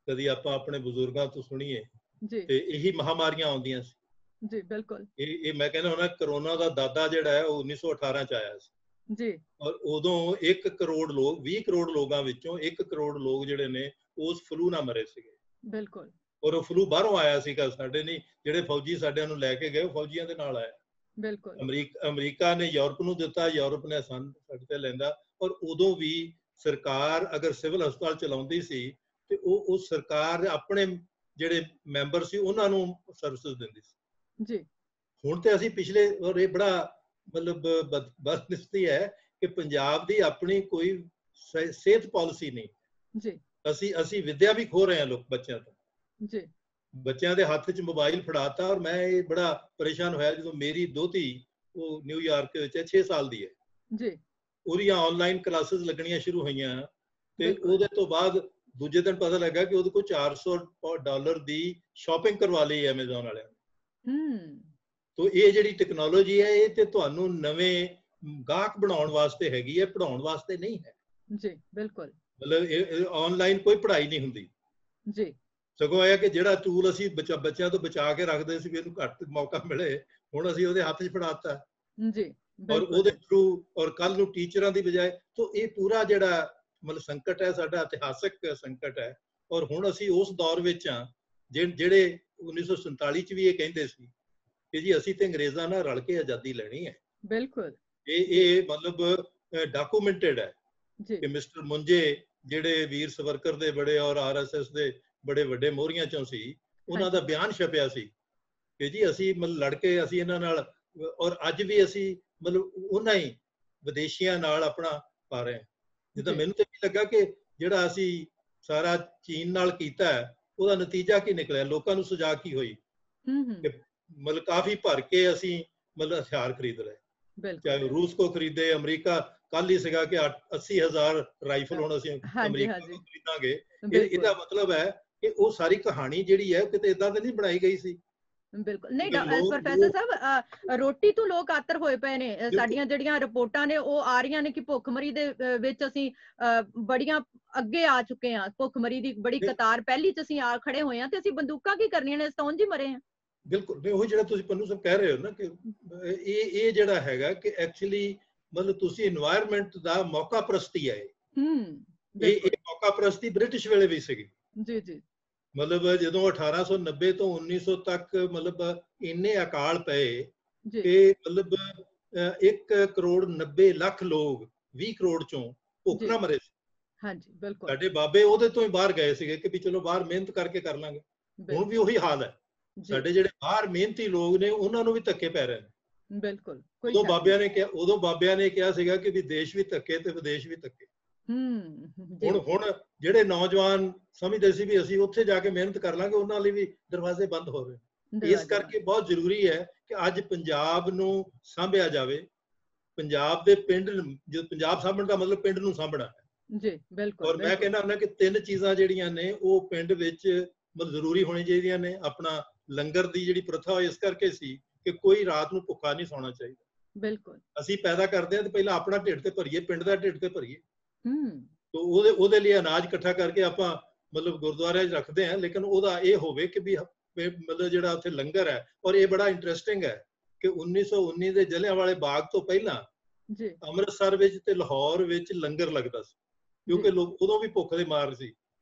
ਕਦੀ ਆਪਾਂ ਆਪਣੇ ਬਜ਼ੁਰਗਾਂ ਤੋਂ ਸੁਣੀਏ ਤੇ ਇਹੀ ਮਹਾਮਾਰੀਆਂ ਆਉਂਦੀਆਂ ਸੀ। ਜੀ ਬਿਲਕੁਲ। ਇਹ ਮੈਂ ਕਹਿੰਦਾ ਹੁੰਦਾ ਕਰੋਨਾ ਦਾ ਦਾਦਾ ਜਿਹੜਾ ਹੈ ਉਹ 1918 ਚ ਆਇਆ ਸੀ ਜੀ, ਔਰ ਉਦੋਂ 1 ਕਰੋੜ ਲੋਕ 20 ਕਰੋੜ ਲੋਕਾਂ ਵਿੱਚੋਂ 1 ਕਰੋੜ ਲੋਕ ਜਿਹੜੇ ਨੇ ਉਸ ਫਲੂ ਨਾਲ ਮਰੇ ਸੀਗੇ। ਬਿਲਕੁਲ। ਔਰ ਉਹ ਫਲੂ ਬਾਹਰੋਂ ਆਇਆ ਸੀਗਾ, ਸਾਡੇ ਨਹੀਂ, ਜਿਹੜੇ ਫੌਜੀ ਸਾਡਿਆਂ ਨੂੰ ਲੈ ਕੇ ਗਏ ਉਹ ਫੌਜੀਆਂ ਦੇ ਨਾਲ ਆਇਆ। ਬਿਲਕੁਲ। ਅਮਰੀਕਾ ਨੇ ਯੂਰਪ ਨੂੰ ਦਿੱਤਾ, ਯੂਰਪ ਨੇ ਸਾਡੇ ਤੇ ਲੈਂਦਾ। ਔਰ ਉਦੋਂ ਵੀ ਸਰਕਾਰ ਅਗਰ ਸਿਵਲ ਹਸਪਤਾਲ ਚਲਾਉਂਦੀ ਸੀ ਤੇ ਉਹ ਸਰਕਾਰ ਆਪਣੇ ਜਿਹੜੇ ਮੈਂਬਰ ਸੀ ਉਹਨਾਂ ਨੂੰ ਸਰਵਿਸਿਜ਼ ਦਿੰਦੀ ਸੀ। ਜੀ। ਹੁਣ ਤੇ ਅਸੀਂ ਪਿਛਲੇ, ਔਰ ਇਹ ਬੜਾ ਮਤਲਬ ਬਦਕਿਸਮਤੀ ਹੈ ਕਿ ਪੰਜਾਬ ਦੀ ਆਪਣੀ ਕੋਈ ਸਿਹਤ ਪਾਲਿਸੀ ਨਹੀਂ। ਜੀ। ਅਸੀਂ ਵਿੱਦਿਆ ਵੀ ਖੋ ਰਹੇ ਹਾਂ ਲੋਕ ਬੱਚਿਆਂ ਤੋਂ। ਜੀ। ਬੱਚਿਆਂ ਦੇ ਹੱਥ 'ਚ ਮੋਬਾਈਲ ਫੜਾਤਾ। ਔਰ ਮੈਂ ਇਹ ਬੜਾ ਪਰੇਸ਼ਾਨ ਹੋਇਆ ਜਦੋਂ ਮੇਰੀ ਦੋਤੀ, ਉਹ ਨਿਊਯਾਰਕ ਵਿੱਚ ਹੈ, 6 ਸਾਲ ਦੀ ਹੈ ਜੀ, ਉਹਦੀਆਂ ਆਨਲਾਈਨ ਕਲਾਸਿਸ ਲੱਗਣੀਆਂ ਸ਼ੁਰੂ ਹੋਈਆਂ ਤੇ ਉਹਦੇ ਤੋਂ ਬਾਅਦ ਦੂਜੇ ਦਿਨ ਪਤਾ ਲੱਗਾ ਕਿ ਉਹਦੇ ਕੋਲ $400 ਦੀ ਸ਼ਾਪਿੰਗ ਕਰਵਾ ਲਈ ਐਮਾਜ਼ੋਨ ਵਾਲਿਆਂ ਨੇ। ਤੋ ਇਹ ਜਿਹੜੀ ਟੈਕਨੋਲੋਜੀ ਹੈ ਇਹ ਤੇ ਤੁਹਾਨੂੰ ਨਵੇਂ ਗਾਹਕ ਬਣਾਉਣ ਵਾਸਤੇ ਹੈਗੀ ਹੈ, ਪੜਾਉਣ ਵਾਸਤੇ ਨਹੀਂ ਹੈ। ਜੀ ਬਿਲਕੁਲ। ਮਤਲਬ ਇਹ ਆਨਲਾਈਨ ਕੋਈ ਪੜ੍ਹਾਈ ਨਹੀਂ ਹੁੰਦੀ ਜੀ। ਸਗੋਂ ਇਹ ਕਿ ਜਿਹੜਾ ਟੂਲ ਅਸੀਂ ਬੱਚਿਆਂ ਤੋਂ ਬਚਾ ਕੇ ਰੱਖਦੇ ਸੀ ਵੀ ਇਹਨੂੰ ਘੱਟ ਮੌਕਾ ਮਿਲੇ, ਹੁਣ ਅਸੀਂ ਉਹਦੇ ਹੱਥ 'ਚ ਫੜਾਤਾ। ਜੀ। ਔਰ ਉਹਦੇ ਥਰੂ, ਔਰ ਕੱਲ ਨੂੰ ਟੀਚਰਾਂ ਦੀ ਬਜਾਏ। ਤੋ ਇਹ ਪੂਰਾ ਜਿਹੜਾ ਮਤਲਬ ਸੰਕਟ ਹੈ ਸਾਡਾ ਇਤਿਹਾਸਕ ਸੰਕਟ ਹੈ। ਔਰ ਹੁਣ ਅਸੀਂ ਉਸ ਦੌਰ ਵਿੱਚ ਹਾਂ ਜਿਹੜੇ 1947 ਚ ਵੀ ਇਹ ਕਹਿੰਦੇ ਸੀ ਕਿ ਜੀ ਅਸੀਂ ਤੇ ਅੰਗਰੇਜ਼ਾਂ ਨਾਲ ਰਲ ਕੇ ਆਜ਼ਾਦੀ ਲੈਣੀ ਹੈ। ਬਿਲਕੁਲ। ਇਹ ਮਤਲਬ ਡਾਕੂਮੈਂਟਡ ਹੈ ਕਿ ਮਿਸਟਰ ਮੁੰਜੇ ਜਿਹੜੇ ਵੀਰ ਸਵਰਕਰ ਦੇ ਬੜੇ ਔਰ ਆਰਐਸਐਸ ਦੇ ਬੜੇ ਵੱਡੇ ਮੋਹਰੀਆਂ ਚੋਂ ਸੀ, ਉਹਨਾਂ ਦਾ ਬਿਆਨ ਛਪਿਆ ਸੀ ਕਿ ਜੀ ਅਸੀਂ ਮਤਲਬ ਲੜ ਕੇ ਅਸੀਂ ਇਹਨਾਂ ਨਾਲ, ਔਰ ਅੱਜ ਵੀ ਅਸੀਂ ਮਤਲਬ ਉਹਨਾਂ ਹੀ ਵਿਦੇਸ਼ੀਆਂ ਨਾਲ ਆਪਣਾ ਪਾ ਰਹੇ ਹਾਂ। ਜਿੱਦਾਂ ਮੈਨੂੰ ਤੇ ਕੀ ਲੱਗਾ ਕਿ ਜਿਹੜਾ ਅਸੀਂ ਸਾਰਾ ਚੀਨ ਨਾਲ ਕੀਤਾ ਉਹਦਾ ਨਤੀਜਾ ਕੀ ਨਿਕਲਿਆ, ਲੋਕਾਂ ਨੂੰ ਸਜ਼ਾ ਕੀ ਹੋਈ। ਮਤਲਬ ਕਾਫੀ ਭਰ ਕੇ ਅਸੀਂ ਮਤਲਬ ਹਥਿਆਰ ਖਰੀਦ ਲਏ, ਚਾਹੇ ਰੂਸ ਕੋ ਖਰੀਦੇ। ਅਮਰੀਕਾ ਕੱਲ ਹੀ ਸੀਗਾ ਕਿ 80,000 ਰਾਈਫਲ ਹੁਣ ਅਸੀਂ ਅਮਰੀਕਾ ਤੋਂ ਖਰੀਦਾਂਗੇ। ਇਹਦਾ ਮਤਲਬ ਹੈ ਕਿ ਉਹ ਸਾਰੀ ਕਹਾਣੀ ਜਿਹੜੀ ਹੈ ਕਿਤੇ ਏਦਾਂ ਤੇ ਨਹੀਂ ਬਣਾਈ ਗਈ ਸੀ। ਬਿਲਕੁਲ ਨਹੀਂ। ਪ੍ਰੋਫੈਸਰ ਸਾਹਿਬ, ਰੋਟੀ ਤੋਂ ਲੋਕ ਆਤਰ ਹੋਏ ਪਏ ਨੇ। ਸਾਡੀਆਂ ਜਿਹੜੀਆਂ ਰਿਪੋਰਟਾਂ ਨੇ ਉਹ ਆ ਰਹੀਆਂ ਨੇ ਕਿ ਭੁੱਖਮਰੀ ਦੇ ਵਿੱਚ ਅਸੀਂ ਬੜੀਆਂ ਅੱਗੇ ਆ ਚੁੱਕੇ ਹਾਂ। ਭੁੱਖਮਰੀ ਦੀ ਬੜੀ ਕਤਾਰ ਪਹਿਲੀ ਚ ਅਸੀਂ ਆ ਖੜੇ ਹੋਏ ਹਾਂ ਤੇ ਅਸੀਂ ਬੰਦੂਕਾਂ ਕੀ ਕਰਨੀਆਂ ਨੇ, ਅਸੀਂ ਉਂਝ ਹੀ ਮਰੇ ਹਾਂ। ਬਿਲਕੁਲ। ਉਹ ਜਿਹੜਾ ਤੁਸੀਂ ਪੰਨੂ ਸਾਹਿਬ ਕਹਿ ਰਹੇ ਹੋ ਨਾ ਕਿ ਇਹ ਜਿਹੜਾ ਹੈਗਾ ਕਿ ਐਕਚੁਅਲੀ ਮਤਲਬ ਤੁਸੀਂ এনवायरमेंट ਦਾ ਮੌਕਾ ਪ੍ਰਸਤੀ ਹੈ। ਇਹ ਮੌਕਾ ਪ੍ਰਸਤੀ ਬ੍ਰਿਟਿਸ਼ ਵੇਲੇ ਵੀ ਸੀਗੀ। ਜੀ ਜੀ। ਮਤਲਬ ਜਦੋਂ 1890 ਤੋਂ 1900 ਤੱਕ ਮਤਲਬ ਇੰਨੇ ਅਕਾਲ ਪਏ ਕਿ ਮਤਲਬ 1 ਕਰੋੜ 90 ਲੱਖ ਲੋਕ 20 ਕਰੋੜ ਚੋਂ ਭੁੱਖ ਨਾਲ ਮਰੇ ਸੀ। ਹਾਂਜੀ ਬਿਲਕੁਲ। ਸਾਡੇ ਬਾਬੇ ਉਹਦੇ ਤੋਂ ਹੀ ਬਾਹਰ ਗਏ ਸੀਗੇ ਕਿ ਵੀ ਚਲੋ ਬਾਹਰ ਮਿਹਨਤ ਕਰਕੇ ਕਰ ਲਾਂਗੇ। ਹੁਣ ਵੀ ਉਹੀ ਹਾਲ ਹੈ। ਸਾਡੇ ਜਿਹੜੇ ਬਾਹਰ ਮਿਹਨਤੀ ਲੋਕ ਨੇ ਉਹਨਾਂ ਨੂੰ ਵੀ ਧੱਕੇ ਪੈ ਰਹੇ ਨੇ। ਬਿਲਕੁਲ। ਉਦੋਂ ਬਾਬਿਆਂ ਨੇ ਕਿਹਾ ਸੀਗਾ ਕਿ ਵੀ ਦੇਸ਼ ਵੀ ਧੱਕੇ ਤੇ ਵਿਦੇਸ਼ ਵੀ ਧੱਕੇ। ਹੁਣ ਜਿਹੜੇ ਨੌਜਵਾਨ ਸਮਝਦੇ ਸੀ ਵੀ ਅਸੀਂ ਉੱਥੇ ਜਾ ਕੇ ਮਿਹਨਤ ਕਰ ਲਾਂਗੇ, ਉਹਨਾਂ ਲਈ ਵੀ ਦਰਵਾਜ਼ੇ ਬੰਦ ਹੋ ਰਹੇ। ਇਸ ਕਰਕੇ ਬਹੁਤ ਜ਼ਰੂਰੀ ਹੈ ਕਿ ਅੱਜ ਪੰਜਾਬ ਨੂੰ ਸਾਂਭਿਆ ਜਾਵੇ। ਪੰਜਾਬ ਦੇ ਪਿੰਡ, ਜੋ ਪੰਜਾਬ ਸਾਂਭਣ ਦਾ ਮਤਲਬ ਪਿੰਡ ਨੂੰ ਸਾਂਭਣਾ ਹੈ। ਜੀ ਬਿਲਕੁਲ। ਔਰ ਮੈਂ ਕਹਿੰਦਾ ਹੁੰਦਾ ਕਿ 3 ਚੀਜ਼ਾਂ ਜਿਹੜੀਆਂ ਨੇ ਉਹ ਪਿੰਡ ਵਿੱਚ ਮਤਲਬ ਜ਼ਰੂਰੀ ਹੋਣੀ ਚਾਹੀਦੀਆਂ ਨੇ। ਆਪਣਾ ਲੰਗਰ ਦੀ ਜਿਹੜੀ ਪ੍ਰਥਾ ਇਸ ਕਰਕੇ ਸੀ ਕਿ ਕੋਈ ਰਾਤ ਨੂੰ ਭੁੱਖਾ ਨਹੀਂ ਸੌਣਾ ਚਾਹੀਦਾ। ਬਿਲਕੁਲ। ਅਸੀਂ ਪੈਦਾ ਕਰਦੇ ਹਾਂ ਤੇ ਪਹਿਲਾਂ ਆਪਣਾ ਢਿੱਡ ਤੇ ਭਰੀਏ, ਪਿੰਡ ਦਾ ਢਿੱਡ ਤੇ ਭਰੀਏ। ਤੋ ਉਹਦੇ ਲਈ ਅਨਾਜ ਇਕੱਠਾ ਕਰਕੇ ਆਪਾਂ ਮਤਲਬ ਗੁਰਦੁਆਰਿਆਂ 'ਚ ਰੱਖਦੇ ਹਾਂ, ਲੇਕਿਨ ਉਹਦਾ ਇਹ ਹੋਵੇ ਕਿ ਵੀ ਮਤਲਬ ਜਿਹੜਾ ਉੱਥੇ ਲੰਗਰ ਹੈ। ਔਰ ਇਹ ਬੜਾ ਇੰਟਰਸਟਿੰਗ ਹੈ ਕਿ 1919 ਦੇ ਜਲਿਆਂਵਾਲੇ ਬਾਗ ਤੋਂ ਪਹਿਲਾਂ ਜੀ ਅੰਮ੍ਰਿਤਸਰ ਵਿੱਚ ਤੇ ਲਾਹੌਰ ਵਿੱਚ ਲੰਗਰ ਲੱਗਦਾ ਸੀ, ਕਿਉਂਕਿ ਲੋਕ ਉਦੋਂ ਵੀ ਭੁੱਖ ਦੇ ਮਾਰ ਸੀ,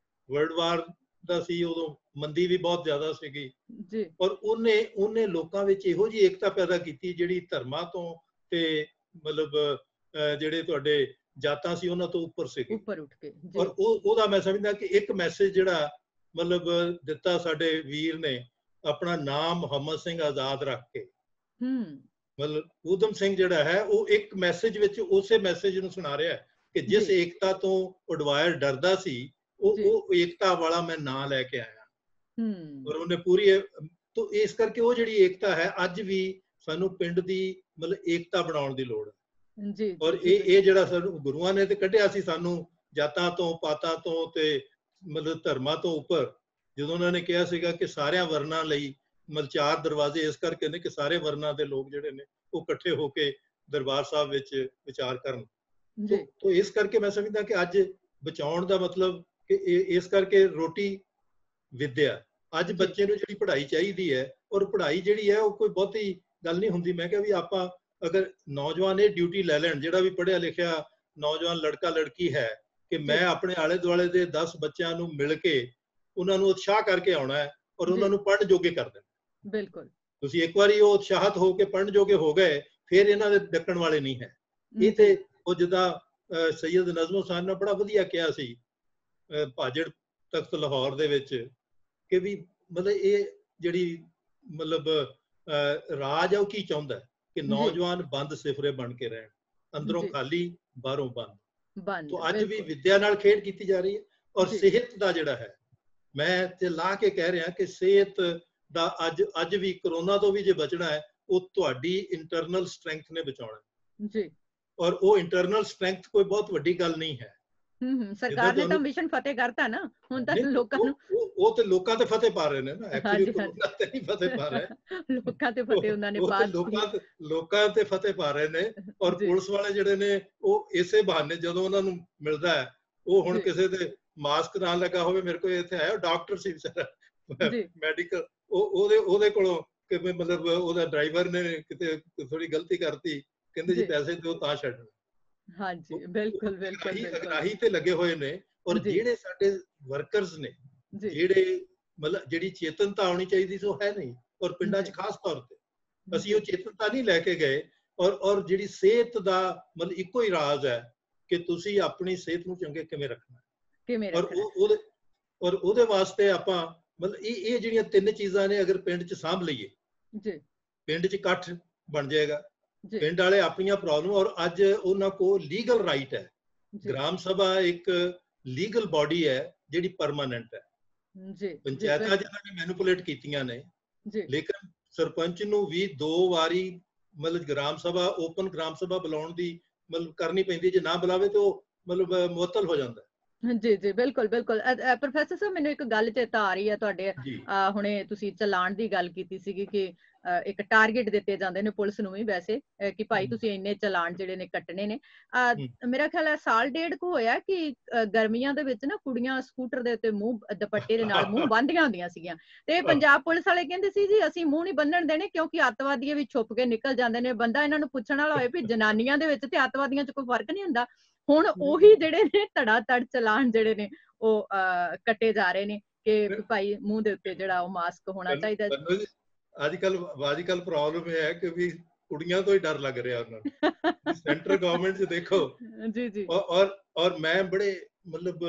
ਵਰਲਡ ਵਾਰ ਦਾ ਸੀ, ਉਦੋਂ ਮੰਦੀ ਵੀ ਬਹੁਤ ਜ਼ਿਆਦਾ ਸੀਗੀ ਜੀ। ਔਰ ਉਹਨੇ ਲੋਕਾਂ ਵਿੱਚ ਇਹੋ ਜਿਹੀ ਏਕਤਾ ਪੈਦਾ ਕੀਤੀ ਜਿਹੜੀ ਧਰਮਾਂ ਤੋਂ ਤੇ ਮਤਲਬ ਜਿਹੜੇ ਤੁਹਾਡੇ ਜਾਤਾਂ ਸੀ ਉਹਨਾਂ ਤੋਂ ਉੱਪਰ ਸੀਗੇ, ਉੱਪਰ ਉੱਠ ਕੇ। ਔਰ ਉਹਦਾ ਮੈਂ ਸਮਝਦਾ ਕਿ ਇੱਕ ਮੈਸੇਜ ਜਿਹੜਾ ਮਤਲਬ ਦਿੱਤਾ ਸਾਡੇ ਵੀਰ ਨੇ, ਆਪਣਾ ਨਾਮ ਮੁਹੰਮਦ ਸਿੰਘ ਆਜ਼ਾਦ ਰੱਖ ਕੇ, ਮਤਲਬ ਊਧਮ ਸਿੰਘ ਜਿਹੜਾ ਹੈ ਉਹ ਇੱਕ ਮੈਸੇਜ ਵਿੱਚ ਉਸੇ ਮੈਸੇਜ ਨੂੰ ਸੁਣਾ ਰਿਹਾ ਹੈ ਕਿ ਜਿਸ ਏਕਤਾ ਤੋਂ ਉਡਵਾਇਰ ਡਰਦਾ ਸੀ, ਉਹ ਏਕਤਾ ਵਾਲਾ ਮੈਂ ਨਾਂ ਲੈ ਕੇ ਆਇਆ। ਔਰ ਉਹਨੇ ਪੂਰੀ ਤੋਂ ਇਸ ਕਰਕੇ ਉਹ ਜਿਹੜੀ ਏਕਤਾ ਹੈ ਅੱਜ ਵੀ ਸਾਨੂੰ ਪਿੰਡ ਦੀ ਮਤਲਬ ਏਕਤਾ ਬਣਾਉਣ ਦੀ ਲੋੜ ਹੈ ਜੀ। ਔਰ ਇਹ ਜਿਹੜਾ ਸਾਨੂੰ ਗੁਰੂਆਂ ਨੇ ਤੇ ਕੱਢਿਆ ਸੀ ਸਾਨੂੰ ਜਾਤਾਂ ਤੋਂ, ਪਾਤਾਂ ਤੋਂ ਤੇ ਮਤਲਬ ਧਰਮਾਂ ਤੋਂ ਉੱਪਰ, ਜਦੋਂ ਉਹਨਾਂ ਨੇ ਕਿਹਾ ਸੀਗਾ ਕਿ ਸਾਰਿਆਂ ਵਰਨਾਂ ਲਈ ਮਤਲਬ 4 ਦਰਵਾਜ਼ੇ ਇਸ ਕਰਕੇ ਨੇ ਕਿ ਸਾਰੇ ਵਰਨਾਂ ਦੇ ਲੋਕ ਜਿਹੜੇ ਨੇ ਉਹ ਇਕੱਠੇ ਹੋ ਕੇ ਦਰਬਾਰ ਸਾਹਿਬ ਵਿੱਚ ਵਿਚਾਰ ਕਰਨ। ਤੋਂ ਇਸ ਕਰਕੇ ਮੈਂ ਸਮਝਦਾ ਕਿ ਅੱਜ ਬਚਾਉਣ ਦਾ ਮਤਲਬ ਕਿ ਇਸ ਕਰਕੇ ਰੋਟੀ ਵਿਦਿਆ, ਅੱਜ ਬੱਚੇ ਨੂੰ ਜਿਹੜੀ ਪੜ੍ਹਾਈ ਚਾਹੀਦੀ ਹੈ, ਔਰ ਪੜ੍ਹਾਈ ਜਿਹੜੀ ਹੈ ਉਹ ਕੋਈ ਬਹੁਤੀ ਗੱਲ ਨਹੀਂ ਹੁੰਦੀ। ਮੈਂ ਕਿਹਾ ਵੀ ਆਪਾਂ ਅਗਰ ਨੌਜਵਾਨ ਇਹ ਡਿਊਟੀ ਲੈ ਲੈਣ, ਜਿਹੜਾ ਵੀ ਪੜ੍ਹਿਆ ਲਿਖਿਆ ਨੌਜਵਾਨ ਲੜਕਾ ਲੜਕੀ ਹੈ, ਕਿ ਮੈਂ ਆਪਣੇ ਆਲੇ ਦੁਆਲੇ ਦੇ 10 ਬੱਚਿਆਂ ਨੂੰ ਮਿਲ ਕੇ ਉਹਨਾਂ ਨੂੰ ਉਤਸ਼ਾਹ ਕਰਕੇ ਆਉਣਾ ਹੈ ਔਰ ਉਹਨਾਂ ਨੂੰ ਪੜ੍ਹਨ ਜੋਗੇ ਕਰ ਦੇਣਾ। ਬਿਲਕੁਲ। ਤੁਸੀਂ ਇੱਕ ਵਾਰੀ ਉਹ ਉਤਸ਼ਾਹਤ ਹੋ ਕੇ ਪੜ੍ਹਨ ਜੋਗੇ ਹੋ ਗਏ, ਫਿਰ ਇਹਨਾਂ ਦੇ ਡੱਕਣ ਵਾਲੇ ਨਹੀਂ ਹੈ। ਇਹ ਤੇ ਉਹ ਜਿੱਦਾਂ ਸੈਯਦ ਨਜ਼ਮ ਹੁਸੈਨ ਨੇ ਬੜਾ ਵਧੀਆ ਕਿਹਾ ਸੀ ਭਾਜੜ ਤਖਤ ਲਾਹੌਰ ਦੇ ਵਿੱਚ, ਕਿ ਵੀ ਮਤਲਬ ਇਹ ਜਿਹੜੀ ਮਤਲਬ ਰਾਜ ਆ ਉਹ ਕੀ ਚਾਹੁੰਦਾ ਕਿ ਨੌਜਵਾਨ ਬੰਦ ਸਿਫਰੇ ਬਣ ਕੇ ਰਹਿਣ, ਅੰਦਰੋਂ ਖਾਲੀ ਬਾਹਰੋਂ ਬੰਦ। ਤੋਂ ਅੱਜ ਵੀ ਵਿਦਿਆ ਨਾਲ ਖੇਡ ਕੀਤੀ ਜਾ ਰਹੀ ਹੈ। ਔਰ ਸਿਹਤ ਦਾ ਜਿਹੜਾ ਹੈ, ਮੈਂ ਤੇ ਲਾ ਕੇ ਕਹਿ ਰਿਹਾ ਕਿ ਸਿਹਤ ਦਾ ਅੱਜ ਵੀ ਕਰੋਨਾ ਤੋਂ ਵੀ ਜੇ ਬਚਣਾ ਹੈ, ਉਹ ਤੁਹਾਡੀ ਇੰਟਰਨਲ ਸਟਰੈਂਥ ਨੇ ਬਚਾਉਣਾ ਜੀ। ਔਰ ਉਹ ਇੰਟਰਨਲ ਸਟਰੈਂਥ ਕੋਈ ਬਹੁਤ ਵੱਡੀ ਗੱਲ ਨਹੀਂ ਹੈ। ਸਰਕਾਰ ਨੇ ਤਾਂ ਮਿਸ਼ਨ ਫਤਿਹ ਕਰਤਾ ਨਾ, ਹੁਣ ਤਾਂ ਲੋਕਾਂ ਨੂੰ ਉਹ ਤੇ ਲੋਕਾਂ ਤੇ ਫਤਿਹ ਪਾ ਰਹੇ ਨੇ ਨਾ, ਐਕਚੁਅਲੀ ਕਰੋਨਾ ਤੇ ਨਹੀਂ ਫਤਿਹ ਪਾ ਰਹੇ, ਲੋਕਾਂ ਤੇ ਫਤਿਹ ਉਹਨਾਂ ਨੇ ਪਾ ਲੋਕਾਂ ਤੇ ਫਤਿਹ ਪਾ ਰਹੇ ਨੇ। ਔਰ ਪੁਲਿਸ ਵਾਲੇ ਜਿਹੜੇ ਨੇ ਉਹ ਇਸੇ ਬਹਾਨੇ ਜਦੋਂ ਉਹਨਾਂ ਨੂੰ ਮਿਲਦਾ ਹੈ, ਉਹ ਹੁਣ ਕਿਸੇ ਦੇ ਮਾਸਕ ਨਾਲ ਲੱਗਾ ਹੋਵੇ, ਮੇਰੇ ਕੋਲ ਇੱਥੇ ਆਇਆ ਡਾਕਟਰ ਸੀ ਵਿਚਾਰਾ ਮੈਡੀਕਲ, ਉਹਦੇ ਕੋਲੋਂ ਕਿ ਮਤਲਬ ਉਹਦਾ ਡਰਾਈਵਰ ਨੇ ਕਿਤੇ ਥੋੜੀ ਗਲਤੀ ਕਰਤੀ, ਕਹਿੰਦੇ ਜੀ ਪੈਸੇ ਦਿਓ ਤਾਂ ਛੱਡਣਾ। ਹਾਂਜੀ ਬਿਲਕੁਲ ਬਿਲਕੁਲ ਅਗਰਾਹੀ ਤੇ ਲੱਗੇ ਹੋਏ ਨੇ। ਔਰ ਜਿਹੜੇ ਸਾਡੇ ਵਰਕਰਸ ਨੇ, ਜਿਹੜੇ ਮਤਲਬ ਜਿਹੜੀ ਚੇਤਨਤਾ ਆਉਣੀ ਚਾਹੀਦੀ ਸੀ ਉਹ ਹੈ ਨਹੀਂ, ਔਰ ਪਿੰਡਾਂ 'ਚ ਖਾਸ ਤੌਰ ਤੇ ਅਸੀਂ ਉਹ ਚੇਤਨਤਾ ਨਹੀਂ ਲੈ ਕੇ ਗਏ। ਔਰ ਜਿਹੜੀ ਸਿਹਤ ਦਾ ਮਤਲਬ ਇੱਕੋ ਹੀ ਰਾਜ ਹੈ ਕਿ ਤੁਸੀਂ ਆਪਣੀ ਸਿਹਤ ਨੂੰ ਚੰਗੇ ਕਿਵੇਂ ਰੱਖਣਾ, ਔਰ ਉਹਦੇ ਵਾਸਤੇ ਆਪਾਂ ਮਤਲਬ ਇਹ ਜਿਹੜੀਆਂ 3 ਚੀਜ਼ਾਂ ਨੇ ਅਗਰ ਪਿੰਡ 'ਚ ਸਾਂਭ ਲਈਏ, ਪਿੰਡ 'ਚ ਇਕੱਠ ਬਣ ਜਾਏਗਾ। ਪਿੰਡ ਵਾਲੇ ਆਪਣੀਆਂ ਪ੍ਰੋਬਲਮ, ਔਰ ਅੱਜ ਉਹਨਾਂ ਕੋਲ ਲੀਗਲ ਰਾਈਟ ਹੈ। ਗ੍ਰਾਮ ਸਭਾ ਇੱਕ ਲੀਗਲ ਬਾਡੀ ਹੈ ਜਿਹੜੀ ਪਰਮਾਨੈਂਟ ਹੈ। ਪੰਚਾਇਤਾਂ ਜਿਹਨਾਂ ਨੇ ਮੈਨੂਪੂਲੇਟ ਕੀਤੀਆਂ ਨੇ, ਲੇਕਿਨ ਸਰਪੰਚ ਨੂੰ ਵੀ 2 ਵਾਰੀ ਮਤਲਬ ਗ੍ਰਾਮ ਸਭਾ, ਓਪਨ ਗ੍ਰਾਮ ਸਭਾ ਬੁਲਾਉਣ ਦੀ ਮਤਲਬ ਕਰਨੀ ਪੈਂਦੀ, ਜੇ ਨਾ ਬੁਲਾਵੇ ਤਾਂ ਉਹ ਮਤਲਬ ਮੁਅੱਤਲ ਹੋ ਜਾਂਦਾ। ਜੀ ਜੀ ਬਿਲਕੁਲ ਬਿਲਕੁਲ। ਪ੍ਰੋਫੈਸਰ ਸਾਹਿਬ, ਮੈਨੂੰ ਇੱਕ ਗੱਲ ਚੇਤਾ ਆ ਰਹੀ ਹੈ ਤੁਹਾਡੇ, ਹੁਣੇ ਤੁਸੀਂ ਚਲਾਨ ਦੀ ਗੱਲ ਕੀਤੀ ਸੀਗੀ ਕਿ ਇੱਕ ਟਾਰਗੇਟ ਦਿੱਤੇ ਜਾਂਦੇ ਨੇ ਪੁਲਿਸ ਨੂੰ ਵੀ ਵੈਸੇ, ਕਿ ਭਾਈ ਤੁਸੀਂ ਇੰਨੇ ਚਲਾਨ ਜਿਹੜੇ ਨੇ ਕੱਟਣੇ ਨੇ। ਮੇਰਾ ਖਿਆਲ ਹੈ ਸਾਲ ਡੇਢ ਕੁ ਹੋਇਆ ਕਿ ਗਰਮੀਆਂ ਦੇ ਵਿੱਚ ਨਾ ਕੁੜੀਆਂ ਸਕੂਟਰ ਦੇ ਉੱਤੇ ਮੂੰਹ ਦੁਪੱਟੇ ਦੇ ਨਾਲ ਮੂੰਹ ਬੰਨ੍ਹਦੀਆਂ ਹੁੰਦੀਆਂ ਸੀਗੀਆਂ, ਤੇ ਪੰਜਾਬ ਪੁਲਿਸ ਵਾਲੇ ਕਹਿੰਦੇ ਸੀ ਜੀ ਅਸੀਂ ਮੂੰਹ ਨਹੀਂ ਬੰਨਣ ਦੇਣੇ ਕਿਉਂਕਿ ਅੱਤਵਾਦੀ ਵੀ ਛੁਪ ਕੇ ਨਿਕਲ ਜਾਂਦੇ ਨੇ। ਬੰਦਾ ਇਹਨਾਂ ਨੂੰ ਪੁੱਛਣ ਵਾਲਾ ਹੋਏ ਵੀ ਜਨਾਨੀਆਂ ਦੇ ਵਿੱਚ ਤੇ ਅੱਤਵਾਦੀਆਂ 'ਚ ਕੋਈ ਫਰਕ ਨਹੀਂ ਹੁੰਦਾ। ਹੁਣ ਉਹੀ ਜਿਹੜੇ ਨੇ ਧੜਾ ਧੜ ਚਲਾਨ ਜਿਹੜੇ ਨੇ ਉਹ ਕੱਟੇ ਜਾ ਰਹੇ ਨੇ ਕਿ ਭਾਈ ਮੂੰਹ ਦੇ ਉੱਤੇ ਜਿਹੜਾ ਉਹ ਮਾਸਕ ਹੋਣਾ ਚਾਹੀਦਾ। ਅੱਜ ਕੱਲ ਪ੍ਰੋਬਲਮ ਇਹ ਹੈ ਕਿ ਵੀ ਕੁੜੀਆਂ ਤੋਂ ਹੀ ਡਰ ਲੱਗ ਰਿਹਾ ਉਹਨਾਂ ਨੂੰ। ਸੈਂਟਰ ਗਵਰਨਮੈਂਟ 'ਚ ਦੇਖੋ ਜੀ ਜੀ, ਔਰ ਮੈਂ ਬੜੇ ਮਤਲਬ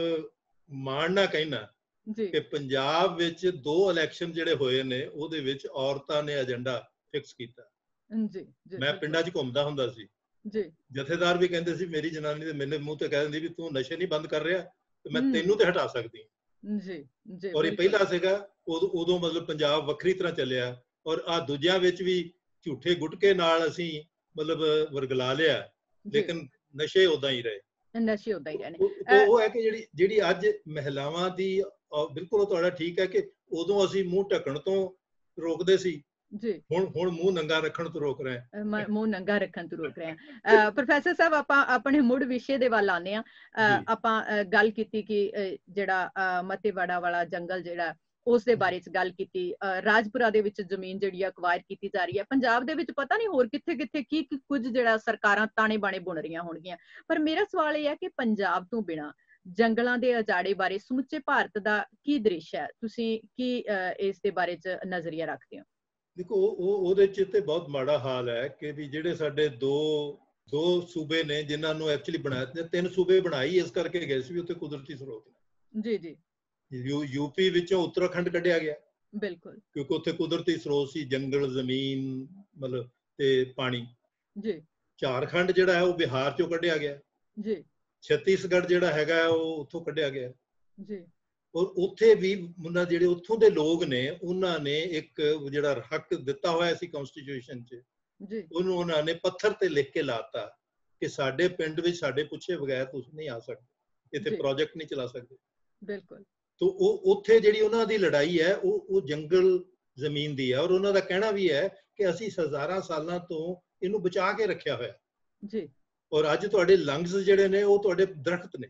ਮਾਣ ਨਾਲ ਕਹਿਣਾ ਕਿ ਪੰਜਾਬ ਵਿੱਚ 2 ਇਲੈਕਸ਼ਨ ਜਿਹੜੇ ਹੋਏ ਨੇ ਉਹਦੇ ਵਿੱਚ ਔਰਤਾਂ ਨੇ ਏਜੰਡਾ ਫਿਕਸ ਕੀਤਾ। ਮੈਂ ਪਿੰਡਾਂ 'ਚ ਘੁੰਮਦਾ ਹੁੰਦਾ ਸੀ, ਜਥੇਦਾਰ ਵੀ ਕਹਿੰਦੇ ਸੀ ਮੇਰੀ ਜਨਾਨੀ ਤੇ ਮੇਰੇ ਮੂੰਹ ਤੇ ਕਹਿ ਦਿੰਦੀ ਵੀ ਤੂੰ ਨਸ਼ੇ ਨਹੀਂ ਬੰਦ ਕਰ ਰਿਹਾ ਤੇ ਮੈਂ ਤੈਨੂੰ ਤੇ ਹਟਾ ਸਕਦੀ ਹਾਂ। ਔਰ ਇਹ ਪਹਿਲਾ ਸੀਗਾ, ਉਦੋਂ ਮਤਲਬ ਪੰਜਾਬ ਵੱਖਰੀ ਤਰ੍ਹਾਂ ਚੱਲਿਆ। ਔਰ ਆ ਦੂਜਿਆਂ ਵਿੱਚ ਵੀ ਝੂਠੇ ਗੁਟਕੇ ਨਾਲ ਅਸੀਂ ਮਤਲਬ ਵਰਗਲਾ ਲਿਆ, ਲੇਕਿਨ ਨਸ਼ੇ ਉਦਾਂ ਹੀ ਰਹੇ। ਨਸ਼ੇ ਉਦਾਂ ਹੀ ਰਹੇ ਨੇ। ਉਹ ਹੈ ਕਿ ਜਿਹੜੀ ਅੱਜ ਮਹਿਲਾਵਾਂ ਦੀ, ਬਿਲਕੁਲ ਤੁਹਾਡਾ ਠੀਕ ਹੈ ਕਿ ਉਦੋਂ ਅਸੀਂ ਮੂੰਹ ਢੱਕਣ ਤੋਂ ਰੋਕਦੇ ਸੀ, ਹੁਣ ਮੂੰਹ ਨੰਗਾ ਰੱਖਣ ਤੋਂ ਰੋਕ ਰਹੇ ਹਾਂ। ਮੂੰਹ ਨੰਗਾ ਰੱਖਣ ਤੋਂ ਰੋਕ ਰਹੇ ਹਾਂ। ਪ੍ਰੋਫੈਸਰ ਸਾਹਿਬ, ਆਪਾਂ ਆਪਣੇ ਮੁੱਢ ਵਿਸ਼ੇ ਦੇ ਵੱਲ ਆਉਂਦੇ ਹਾਂ। ਆਪਾਂ ਗੱਲ ਕੀਤੀ ਕਿ ਜਿਹੜਾ ਮਤੇਵਾੜਾ ਵਾਲਾ ਜੰਗਲ ਜਿਹੜਾ ਉਸ ਦੇ ਬਾਰੇ ਚ ਗੱਲ ਕੀਤੀ। ਰਾਜਪੁਰਾ ਦੇ ਵਿੱਚ ਜ਼ਮੀਨ ਜਿਹੜੀ ਅਕਵਾਇਰ ਕੀਤੀ ਜਾ ਰਹੀ ਹੈ। ਪੰਜਾਬ ਦੇ ਵਿੱਚ ਪਤਾ ਨਹੀਂ ਹੋਰ ਕਿੱਥੇ ਕਿੱਥੇ ਕੀ ਕੁਝ ਜਿਹੜਾ ਸਰਕਾਰਾਂ ਤਾਣੇ ਬਾਣੇ ਬੁਣ ਰਹੀਆਂ ਹੋਣਗੀਆਂ। ਪਰ ਮੇਰਾ ਸਵਾਲ ਇਹ ਹੈ ਕਿ ਪੰਜਾਬ ਤੋਂ ਬਿਨਾਂ ਜੰਗਲਾਂ ਦੇ ਉਜਾੜੇ ਬਾਰੇ ਸਮੁੱਚੇ ਭਾਰਤ ਦਾ ਕੀ ਦ੍ਰਿਸ਼ ਹੈ? ਤੁਸੀਂ ਕੀ ਇਸ ਦੇ ਬਾਰੇ ਚ ਨਜ਼ਰੀਆ ਰੱਖਦੇ ਹੋ? ਦੇਖੋ ਉਹਦੇ ਚ ਤੇ ਬਹੁਤ ਮਾੜਾ ਹਾਲ ਹੈ ਕਿ ਵੀ ਜਿਹੜੇ ਸਾਡੇ ਦੋ ਸੂਬੇ ਨੇ ਜਿਨ੍ਹਾਂ ਨੂੰ ਐਕਚੁਅਲੀ ਬਣਾਇਆ, 3 ਸੂਬੇ ਬਣਾਈ ਇਸ ਕਰਕੇ ਗਏ ਸੀ ਵੀ ਉੱਥੇ ਕੁਦਰਤੀ ਸਰੋਤ ਨੇ। ਜੀ ਜੀ। ਯੂਪੀ ਵਿੱਚੋਂ ਉੱਤਰਾਖੰਡ ਕੱਢਿਆ ਗਿਆ ਬਿਲਕੁਲ, ਕਿਉਂਕਿ ਉੱਥੇ ਕੁਦਰਤੀ ਸਰੋਤ ਸੀ, ਜੰਗਲ, ਜ਼ਮੀਨ, ਮਤਲਬ ਤੇ ਪਾਣੀ। ਜੀ। ਝਾਰਖੰਡ ਜਿਹੜਾ ਹੈ ਉਹ ਬਿਹਾਰ ਚੋਂ ਕੱਢਿਆ ਗਿਆ ਜੀ। ਛੱਤੀਸਗੜ੍ਹ ਜਿਹੜਾ ਹੈਗਾ ਉਹ ਉੱਥੋਂ ਕੱਢਿਆ ਗਿਆ ਜੀ। ਔਰ ਉੱਥੇ ਵੀ ਉਹਨਾਂ ਜਿਹੜੇ ਉੱਥੋਂ ਦੇ ਲੋਕ ਨੇ ਉਹਨਾਂ ਨੇ ਇੱਕ ਜਿਹੜਾ ਹੱਕ ਦਿੱਤਾ ਹੋਇਆ ਸੀ ਕਨਸਟੀਟਿਊਸ਼ਨ 'ਚ ਜੀ, ਉਹਨੂੰ ਉਹਨਾਂ ਨੇ ਪੱਥਰ ਤੇ ਲਿਖ ਕੇ ਲਾਤਾ ਕਿ ਸਾਡੇ ਪਿੰਡ ਵਿੱਚ ਸਾਡੇ ਪੁੱਛੇ ਬਗੈਰ ਤੁਸੀਂ ਨਹੀਂ ਆ ਸਕਦੇ, ਇੱਥੇ ਪ੍ਰੋਜੈਕਟ ਨਹੀਂ ਚਲਾ ਸਕਦੇ। ਬਿਲਕੁਲ। ਤੋ ਉਹ ਉੱਥੇ ਜਿਹੜੀ ਉਹਨਾਂ ਦੀ ਲੜਾਈ ਹੈ ਉਹ ਜੰਗਲ ਜ਼ਮੀਨ ਦੀ ਹੈ। ਔਰ ਉਹਨਾਂ ਦਾ ਕਹਿਣਾ ਵੀ ਹੈ ਕਿ ਅਸੀਂ ਹਜ਼ਾਰਾਂ ਸਾਲਾਂ ਤੋਂ ਇਹਨੂੰ ਬਚਾ ਕੇ ਰੱਖਿਆ ਹੋਇਆ ਜੀ। ਔਰ ਅੱਜ ਤੁਹਾਡੇ ਲੰਗਸ ਜਿਹੜੇ ਨੇ ਉਹ ਤੁਹਾਡੇ ਦਰਖਤ ਨੇ।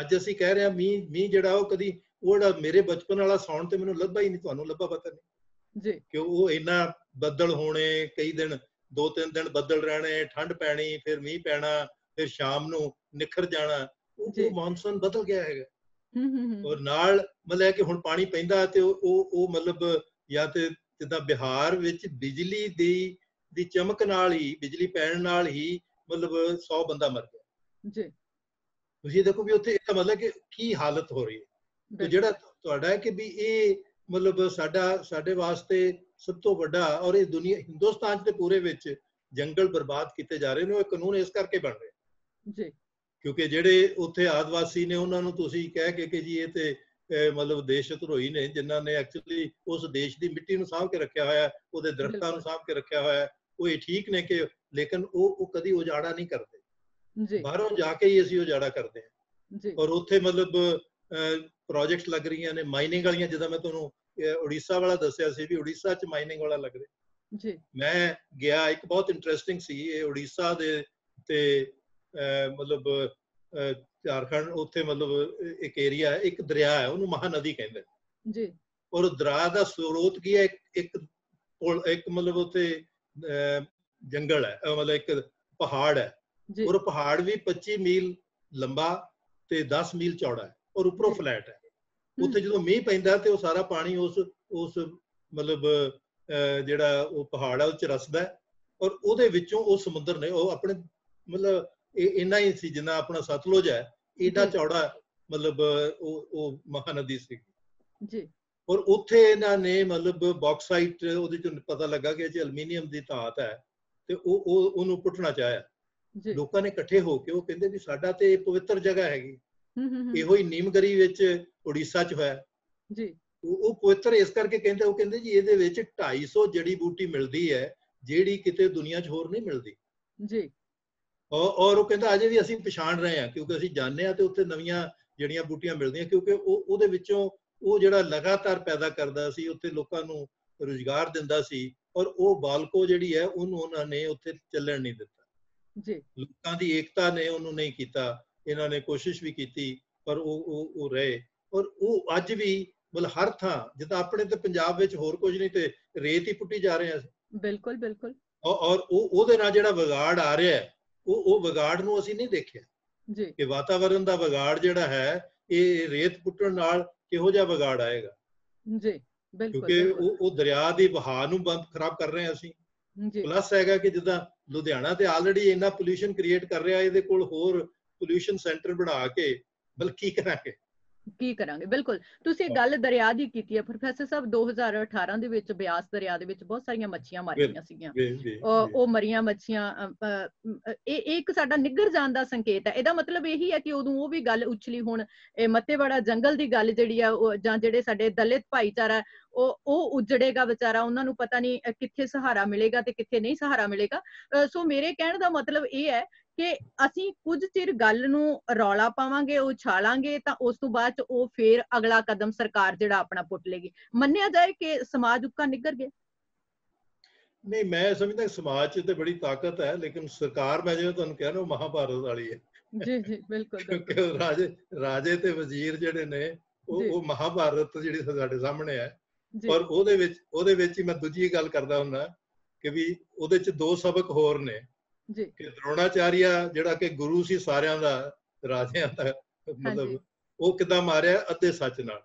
ਅੱਜ ਅਸੀਂ ਕਹਿ ਰਹੇ ਹਾਂ ਮੀਂਹ ਜਿਹੜਾ ਉਹ ਕਦੀ ਉਹ ਜਿਹੜਾ ਮੇਰੇ ਬਚਪਨ ਵਾਲਾ ਸੌਣ ਤੇ ਮੈਨੂੰ ਲੱਭਾ ਹੀ ਨਹੀਂ, ਤੁਹਾਨੂੰ ਲੱਭਾ ਪਤਾ ਨਹੀਂ ਜੀ, ਕਿ ਉਹ ਇੰਨਾ ਬੱਦਲ ਹੋਣੇ, ਕਈ ਦਿਨ 2-3 ਦਿਨ ਬੱਦਲ ਰਹਿਣੇ, ਠੰਡ ਪੈਣੀ, ਫਿਰ ਮੀਂਹ ਪੈਣਾ, ਫਿਰ ਸ਼ਾਮ ਨੂੰ ਨਿਖਰ ਜਾਣਾ। ਉਹ ਮੌਨਸੂਨ ਬਦਲ ਗਿਆ ਹੈਗਾ। ਔਰ ਨਾਲ ਮਤਲਬ ਕਿ ਹੁਣ ਪਾਣੀ ਪੈਂਦਾ ਤੇ ਉਹ ਮਤਲਬ ਜਾਂ ਤੇ ਜਿੱਦਾਂ ਬਿਹਾਰ ਵਿੱਚ ਬਿਜਲੀ ਦੀ ਚਮਕ ਨਾਲ ਹੀ, ਬਿਜਲੀ ਪੈਣ ਨਾਲ ਹੀ ਮਤਲਬ 100 ਬੰਦਾ ਮਰ ਗਿਆ ਜੀ। ਤੁਸੀਂ ਦੇਖੋ ਵੀ ਉੱਥੇ ਇਹਦਾ ਮਤਲਬ ਕਿ ਕੀ ਹਾਲਤ ਹੋ ਰਹੀ ਹੈ। ਤੇ ਜਿਹੜਾ ਤੁਹਾਡਾ ਹੈ ਕਿ ਵੀ ਇਹ ਮਤਲਬ ਸਾਡੇ ਵਾਸਤੇ ਸਭ ਤੋਂ ਵੱਡਾ, ਔਰ ਇਹ ਦੁਨੀਆ ਹਿੰਦੁਸਤਾਨ 'ਚ ਤੇ ਪੂਰੇ ਵਿੱਚ ਜੰਗਲ ਬਰਬਾਦ ਕੀਤੇ ਜਾ ਰਹੇ ਨੇ। ਉਹ ਕਾਨੂੰਨ ਇਸ ਕਰਕੇ ਬਣ ਰਹੇ ਜੀ ਕਿਉਂਕਿ ਜਿਹੜੇ ਉੱਥੇ ਆਦਿਵਾਸੀ ਨੇ ਉਹਨਾਂ ਨੂੰ ਤੁਸੀਂ ਕਹਿ ਕੇ ਕਿ ਜੀ ਇਹ ਤੇ ਮਤਲਬ ਦੇਸ਼ ਧਰੋਹੀ ਨੇ ਜਿਨ੍ਹਾਂ ਨੇ ਐਕਚੁਅਲੀ ਉਸ ਦੇਸ਼ ਦੀ ਮਿੱਟੀ ਨੂੰ ਸਾਂਭ ਕੇ ਰੱਖਿਆ ਹੋਇਆ, ਉਹਦੇ ਦਰਖਤਾਂ ਨੂੰ ਸਾਂਭ ਕੇ ਰੱਖਿਆ ਹੋਇਆ। ਉਹ ਇਹ ਠੀਕ ਨੇ ਕਿ ਲੇਕਿਨ ਉਹ ਕਦੀ ਉਜਾੜਾ ਨਹੀਂ ਕਰਦੇ ਜੀ। ਬਾਹਰੋਂ ਜਾ ਕੇ ਹੀ ਅਸੀਂ ਉਜਾੜਾ ਕਰਦੇ ਹਾਂ ਜੀ। ਔਰ ਉੱਥੇ ਮਤਲਬ ਪ੍ਰੋਜੈਕਟਸ ਲੱਗ ਰਹੀਆਂ ਨੇ ਮਾਈਨਿੰਗ ਵਾਲੀਆਂ, ਜਿੱਦਾਂ ਮੈਂ ਤੁਹਾਨੂੰ ਉੜੀਸਾ ਵਾਲਾ ਦੱਸਿਆ ਸੀ ਵੀ ਉੜੀਸਾ 'ਚ ਮਾਈਨਿੰਗ ਵਾਲਾ ਲੱਗ ਰਿਹਾ ਜੀ। ਮੈਂ ਗਿਆ, ਇੱਕ ਬਹੁਤ ਇੰਟਰਸਟਿੰਗ ਸੀ ਇਹ ਉੜੀਸਾ ਦੇ ਤੇ ਮਤਲਬ ਝਾਰਖੰਡ, ਉੱਥੇ ਮਤਲਬ ਇੱਕ ਏਰੀਆ ਹੈ, ਇੱਕ ਦਰਿਆ ਹੈ, ਉਹਨੂੰ ਮਹਾਨਦੀ ਕਹਿੰਦੇ ਜੀ। ਔਰ ਦਰਿਆ ਦਾ ਸਰੋਤ ਕੀ ਹੈ? ਇੱਕ ਮਤਲਬ ਉੱਥੇ ਜੰਗਲ ਹੈ, ਮਤਲਬ ਇੱਕ ਪਹਾੜ ਹੈ। ਔਰ ਪਹਾੜ ਵੀ 25 ਮੀਲ ਲੰਬਾ ਤੇ 10 ਮੀਲ ਚੌੜਾ ਹੈ ਔਰ ਉੱਪਰੋਂ ਫਲੈਟ ਹੈ। ਉੱਥੇ ਜਦੋਂ ਮੀਂਹ ਪੈਂਦਾ ਤੇ ਉਹ ਸਾਰਾ ਪਾਣੀ ਉਸ ਮਤਲਬ ਜਿਹੜਾ ਉਹ ਪਹਾੜ ਹੈ ਉਹ 'ਚ ਰਸਦਾ ਹੈ। ਔਰ ਉਹਦੇ ਵਿੱਚੋਂ ਉਹ ਸਮੁੰਦਰ ਨੇ ਉਹ ਆਪਣੇ ਮਤਲਬ ਇੰਨਾ ਹੀ ਸੀ ਜਿੰਨਾ ਆਪਣਾ ਸਤਲੁਜ ਹੈ, ਏਡਾ ਚੌੜਾ ਮਤਲਬ ਉਹ ਮਹਾਨਦੀ ਸੀ ਜੀ। ਔਰ ਉੱਥੇ ਇਹਨਾਂ ਨੇ ਮਤਲਬ ਬਾਕਸਾਈਟ, ਉਹਦੇ ਚੋਂ ਪਤਾ ਲੱਗਾ ਕਿ ਇਹ 'ਚ ਐਲੂਮੀਨੀਅਮ ਦੀ ਧਾਤ ਹੈ ਤੇ ਉਹਨੂੰ ਪੁੱਟਣਾ ਚਾਹਿਆ। ਲੋਕਾਂ ਨੇ ਇਕੱਠੇ ਹੋ ਕੇ ਉਹ ਕਹਿੰਦੇ ਵੀ ਸਾਡਾ ਤੇ ਪਵਿੱਤਰ ਜਗ੍ਹਾ ਹੈਗੀ। ਇਹੋ ਹੀ ਨੀਮਗਰੀ ਵਿੱਚ ਉੜੀਸਾ 'ਚ ਹੋਇਆ ਜੀ। ਉਹ ਪਵਿੱਤਰ ਇਸ ਕਰਕੇ ਕਹਿੰਦੇ, ਉਹ ਕਹਿੰਦੇ ਜੀ ਇਹਦੇ ਵਿੱਚ 250 ਜੜੀ ਬੂਟੀ ਮਿਲਦੀ ਹੈ ਜਿਹੜੀ ਕਿਤੇ ਦੁਨੀਆ 'ਚ ਹੋਰ ਨਹੀਂ ਮਿਲਦੀ ਜੀ। ਔਰ ਉਹ ਕਹਿੰਦਾ ਅਜੇ ਵੀ ਅਸੀਂ ਪਛਾਣ ਰਹੇ ਹਾਂ ਕਿਉਂਕਿ ਅਸੀਂ ਜਾਣਦੇ ਹਾਂ ਤੇ ਉੱਥੇ ਨਵੀਆਂ ਜੜੀਆਂ ਬੂਟੀਆਂ ਮਿਲਦੀਆਂ ਕਿਉਂਕਿ ਉਹਦੇ ਵਿੱਚੋਂ ਉਹ ਜਿਹੜਾ ਲਗਾਤਾਰ ਪੈਦਾ ਕਰਦਾ ਸੀ, ਉੱਥੇ ਲੋਕਾਂ ਨੂੰ ਰੁਜ਼ਗਾਰ ਦਿੰਦਾ ਸੀ। ਔਰ ਉਹ ਬਾਲਕੋ ਜਿਹੜੀ ਹੈ ਉਹਨੂੰ ਉਹਨਾਂ ਨੇ ਉੱਥੇ ਚੱਲਣ ਨਹੀਂ ਦਿੱਤਾ ਜੀ। ਲੋਕਾਂ ਦੀ ਏਕਤਾ ਨੇ ਉਹਨੂੰ ਨਹੀਂ ਕੀਤਾ। ਇਹਨਾਂ ਨੇ ਕੋਸ਼ਿਸ਼ ਵੀ ਕੀਤੀ ਪਰ ਉਹ ਰਹੇ। ਔਰ ਉਹ ਅੱਜ ਵੀ ਮਤਲਬ ਹਰ ਥਾਂ, ਜਿੱਦਾਂ ਆਪਣੇ ਤੇ ਪੰਜਾਬ ਵਿੱਚ ਹੋਰ ਕੁਝ ਨਹੀਂ ਤੇ ਰੇਤ ਹੀ ਪੁੱਟੀ ਜਾ ਰਹੇ ਆ। ਬਿਲਕੁਲ ਬਿਲਕੁਲ। ਔਰ ਉਹਦੇ ਨਾਲ ਜਿਹੜਾ ਵਿਗਾੜ ਆ ਰਿਹਾ ਹੈ ਉਹ ਵਿਗਾੜ ਨੂੰ ਅਸੀਂ ਨਹੀਂ ਦੇਖਿਆ ਜੀ ਕਿ ਵਾਤਾਵਰਨ ਦਾ ਵਿਗਾੜ ਜਿਹੜਾ ਹੈ ਇਹ ਰੇਤ ਪੁੱਟਣ ਨਾਲ ਕਿਹੋ ਜਿਹਾ ਵਿਗਾੜ ਆਏਗਾ ਜੀ। ਬਿਲਕੁਲ। ਕਿਉਂਕਿ ਉਹ ਦਰਿਆ ਦੀ ਵਹਾਅ ਨੂੰ ਖਰਾਬ ਕਰ ਰਹੇ ਹਾਂ ਅਸੀਂ। ਪਲੱਸ ਹੈਗਾ ਕਿ ਜਿੱਦਾਂ ਲੁਧਿਆਣਾ ਤੇ ਆਲਰੇਡੀ ਇੰਨਾ ਪੋਲਿਊਸ਼ਨ ਕ੍ਰੀਏਟ ਕਰ ਰਿਹਾ, ਇਹਦੇ ਕੋਲ ਹੋਰ ਪੋਲਿਊਸ਼ਨ ਸੈਂਟਰ ਬਣਾ ਕੇ ਬਲਕਿ ਕੀ ਕਰਾਂਗੇ। ਬਿਲਕੁਲ। ਤੁਸੀਂ ਗੱਲ ਦਰਿਆ ਦੀ ਕੀਤੀ ਹੈ ਪ੍ਰੋਫੈਸਰ ਸਾਹਿਬ। 2018 ਦੇ ਵਿੱਚ ਬਿਆਸ ਦਰਿਆ ਦੇ ਵਿੱਚ ਬਹੁਤ ਸਾਰੀਆਂ ਮੱਛੀਆਂ ਮਾਰੀਆਂ ਸੀਗੀਆਂ। ਉਹ ਮਰੀਆਂ ਮੱਛੀਆਂ ਇਹ ਇੱਕ ਸਾਡਾ ਨਿੱਘਰ ਜਾਣ ਦਾ ਸੰਕੇਤ ਹੈ। ਇਹਦਾ ਮਤਲਬ ਇਹੀ ਹੈ ਕਿ ਉਦੋਂ ਉਹ ਵੀ ਗੱਲ ਉਛਲੀ। ਹੁਣ ਇਹ ਮੱਤੇਵਾੜਾ ਜੰਗਲ ਦੀ ਗੱਲ ਜਿਹੜੀ ਆ ਜਾਂ ਜਿਹੜੇ ਸਾਡੇ ਦਲਿਤ ਭਾਈਚਾਰਾ ਉਹ ਉਜੜੇਗਾ ਵਿਚਾਰਾ, ਉਹਨਾਂ ਨੂੰ ਪਤਾ ਨਹੀਂ ਕਿੱਥੇ ਸਹਾਰਾ ਮਿਲੇਗਾ ਤੇ ਕਿੱਥੇ ਨਹੀਂ ਸਹਾਰਾ ਮਿਲੇਗਾ। ਸੋ ਮੇਰੇ ਕਹਿਣ ਦਾ ਮਤਲਬ ਇਹ ਹੈ ਕਿ ਅਸੀਂ ਕੁਝ ਚਿਰ ਗੱਲ ਨੂੰ ਰੌਲਾ ਪਾਵਾਂਗੇ, ਉਛਾਲਾਂਗੇ ਤਾਂ ਉਸ ਤੋਂ ਬਾਅਦ ਉਹ ਫੇਰ ਅਗਲਾ ਕਦਮ ਸਰਕਾਰ ਜਿਹੜਾ ਆਪਣਾ ਪੁੱਟ ਲੇਗੀ। ਮੰਨਿਆ ਜਾਏ ਕਿ ਸਮਾਜ ਉੱਕਾ ਨਿੱਘਰ ਗਿਆ? ਨਹੀਂ, ਮੈਂ ਸਮਝਦਾ ਸਮਾਜ 'ਚ ਤੇ ਬੜੀ ਤਾਕਤ ਹੈ ਲੇਕਿਨ ਸਰਕਾਰ, ਮੈਂ ਜਿਵੇਂ ਤੁਹਾਨੂੰ ਕਿਹਾ ਨਾ, ਉਹ ਮਹਾਭਾਰਤ ਵਾਲੀ ਹੈ ਜੀ ਜੀ। ਬਿਲਕੁਲ। ਕਿਉਂਕਿ ਰਾਜੇ ਤੇ ਵਜ਼ੀਰ ਜਿਹੜੇ ਨੇ ਉਹ ਮਹਾਭਾਰਤ ਜਿਹੜੀ ਸਾਡੇ ਸਾਹਮਣੇ ਹੈ, ਪਰ ਉਹਦੇ ਵਿੱਚ ਹੀ ਮੈਂ ਦੂਜੀ ਗੱਲ ਕਰਦਾ ਹੁੰਦਾ ਕਿ ਵੀ ਉਹਦੇ ਚ ਦੋ ਸਬਕ ਹੋਰ ਨੇ ਕਿ ਦ੍ਰੋਣਾਚਾਰੀਆ ਜਿਹੜਾ ਕਿ ਗੁਰੂ ਸੀ ਸਾਰਿਆਂ ਦਾ, ਰਾਜਿਆਂ ਦਾ, ਮਤਲਬ ਉਹ ਕਿੱਦਾਂ ਮਾਰਿਆ? ਅੱਧੇ ਸੱਚ ਨਾਲ,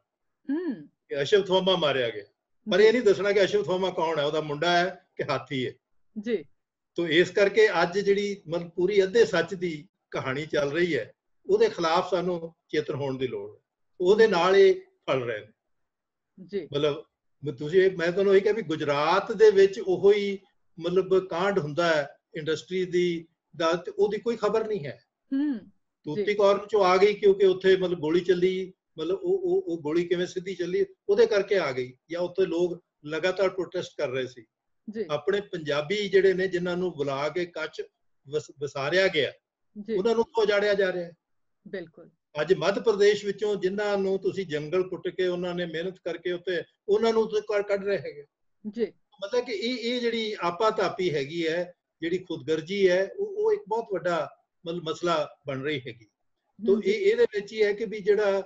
ਕਿ ਅਸ਼ਵਥਾਮਾ ਮਾਰਿਆ ਗਿਆ, ਪਰ ਇਹ ਨਹੀਂ ਦੱਸਣਾ ਕਿ ਅਸ਼ਵਥਾਮਾ ਕੌਣ ਹੈ, ਉਹਦਾ ਮੁੰਡਾ ਹੈ ਕਿ ਹਾਥੀ ਹੈ ਜੀ। ਤੋ ਇਸ ਕਰਕੇ ਅੱਜ ਜਿਹੜੀ ਮਤਲਬ ਪੂਰੀ ਅੱਧੇ ਸੱਚ ਦੀ ਕਹਾਣੀ ਚੱਲ ਰਹੀ ਹੈ, ਉਹਦੇ ਖਿਲਾਫ ਸਾਨੂੰ ਚੇਤਨ ਹੋਣ ਦੀ ਲੋੜ ਹੈ। ਉਹਦੇ ਨਾਲ ਇਹ ਫਲ ਰਹੇ ਨੇ ਜੀ। ਮਤਲਬ ਤੁਸੀਂ, ਮੈਂ ਤੁਹਾਨੂੰ ਇਹ ਕਿਹਾ ਵੀ ਗੁਜਰਾਤ ਦੇ ਵਿੱਚ ਉਹੋ ਹੀ ਮਤਲਬ ਕਾਂਡ ਹੁੰਦਾ ਹੈ ਇੰਡਸਟਰੀ ਦੀ ਦਾ, ਤੇ ਉਹਦੀ ਕੋਈ ਖਬਰ ਨਹੀਂ ਹੈ। ਤੂਤੀਕੌਰਨ ਚੋਂ ਆ ਗਈ ਕਿਉਂਕਿ ਉੱਥੇ ਮਤਲਬ ਗੋਲੀ ਚੱਲੀ, ਮਤਲਬ ਉਹ ਗੋਲੀ ਕਿਵੇਂ ਸਿੱਧੀ ਚੱਲੀ ਉਹਦੇ ਕਰਕੇ ਆ ਗਈ, ਜਾਂ ਉੱਥੇ ਲੋਕ ਲਗਾਤਾਰ ਪ੍ਰੋਟੈਸਟ ਕਰ ਰਹੇ ਸੀ। ਆਪਣੇ ਪੰਜਾਬੀ ਜਿਹੜੇ ਨੇ ਜਿਨ੍ਹਾਂ ਨੂੰ ਬੁਲਾ ਕੇ ਕੱਚ ਵਸਾਰਿਆ ਗਿਆ, ਉਹਨਾਂ ਨੂੰ ਉਜਾੜਿਆ ਜਾ ਰਿਹਾ ਹੈ। ਬਿਲਕੁਲ। ਅੱਜ ਮੱਧ ਪ੍ਰਦੇਸ਼ ਵਿੱਚੋਂ ਜਿਨ੍ਹਾਂ ਨੂੰ ਤੁਸੀਂ ਜੰਗਲ ਪੁੱਟ ਕੇ ਉਹਨਾਂ ਨੇ ਮਿਹਨਤ ਕਰਕੇ ਉੱਤੇ, ਉਹਨਾਂ ਨੂੰ ਕੱਢ ਰਹੇ ਹੈਗੇ ਜੀ। ਮਤਲਬ ਕਿ ਇਹ ਜਿਹੜੀ ਆਪਾਤਾਪੀ ਹੈਗੀ ਹੈ, ਜਿਹੜੀ ਖੁਦਗਰਜੀ ਹੈ, ਉਹ ਇੱਕ ਬਹੁਤ ਵੱਡਾ ਮਤਲਬ ਮਸਲਾ ਬਣ ਰਹੀ ਹੈਗੀ। ਤੋ ਇਹਦੇ ਵਿੱਚ ਹੀ ਹੈ ਕਿ ਵੀ ਜਿਹੜਾ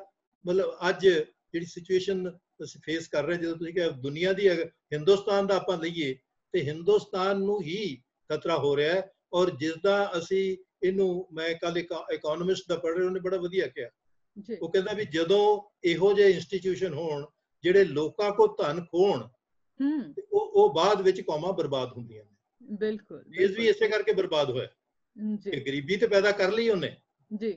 ਮਤਲਬ ਅੱਜ ਜਿਹੜੀ ਸਿਚੁਏਸ਼ਨ ਅਸੀਂ ਫੇਸ ਕਰ ਰਹੇ, ਜਦੋਂ ਤੁਸੀਂ ਕਿਹਾ ਦੁਨੀਆ ਦੀ, ਹਿੰਦੁਸਤਾਨ ਦਾ ਆਪਾਂ ਲਈਏ ਤੇ ਹਿੰਦੁਸਤਾਨ ਨੂੰ ਹੀ ਖਤਰਾ ਹੋ ਰਿਹਾ ਹੈ। ਔਰ ਜਿਸਦਾ ਅਸੀਂ ਇਹਨੂੰ, ਮੈਂ ਕੱਲ ਇੱਕ ਇਕਨੋਮਿਸਟ ਦਾ ਪੜ੍ਹ ਰਿਹਾ, ਉਹਨੇ ਬੜਾ ਵਧੀਆ ਕਿਹਾ, ਉਹ ਕਹਿੰਦਾ ਵੀ ਜਦੋਂ ਇਹੋ ਜਿਹੇ ਇੰਸਟੀਟਿਊਸ਼ਨ ਹੋਣ ਜਿਹੜੇ ਲੋਕਾਂ ਕੋ ਧਨ ਖੋਣ, ਉਹ ਬਾਅਦ ਵਿੱਚ ਕੌਮਾਂ ਬਰਬਾਦ ਹੁੰਦੀਆਂ ਨੇ। ਬਿਲਕੁਲ। ਦੇਸ਼ ਵੀ ਇਸੇ ਕਰਕੇ ਬਰਬਾਦ ਹੋਇਆ ਕਿ ਗਰੀਬੀ ਤੇ ਪੈਦਾ ਕਰ ਲਈ ਉਹਨੇ ਜੀ,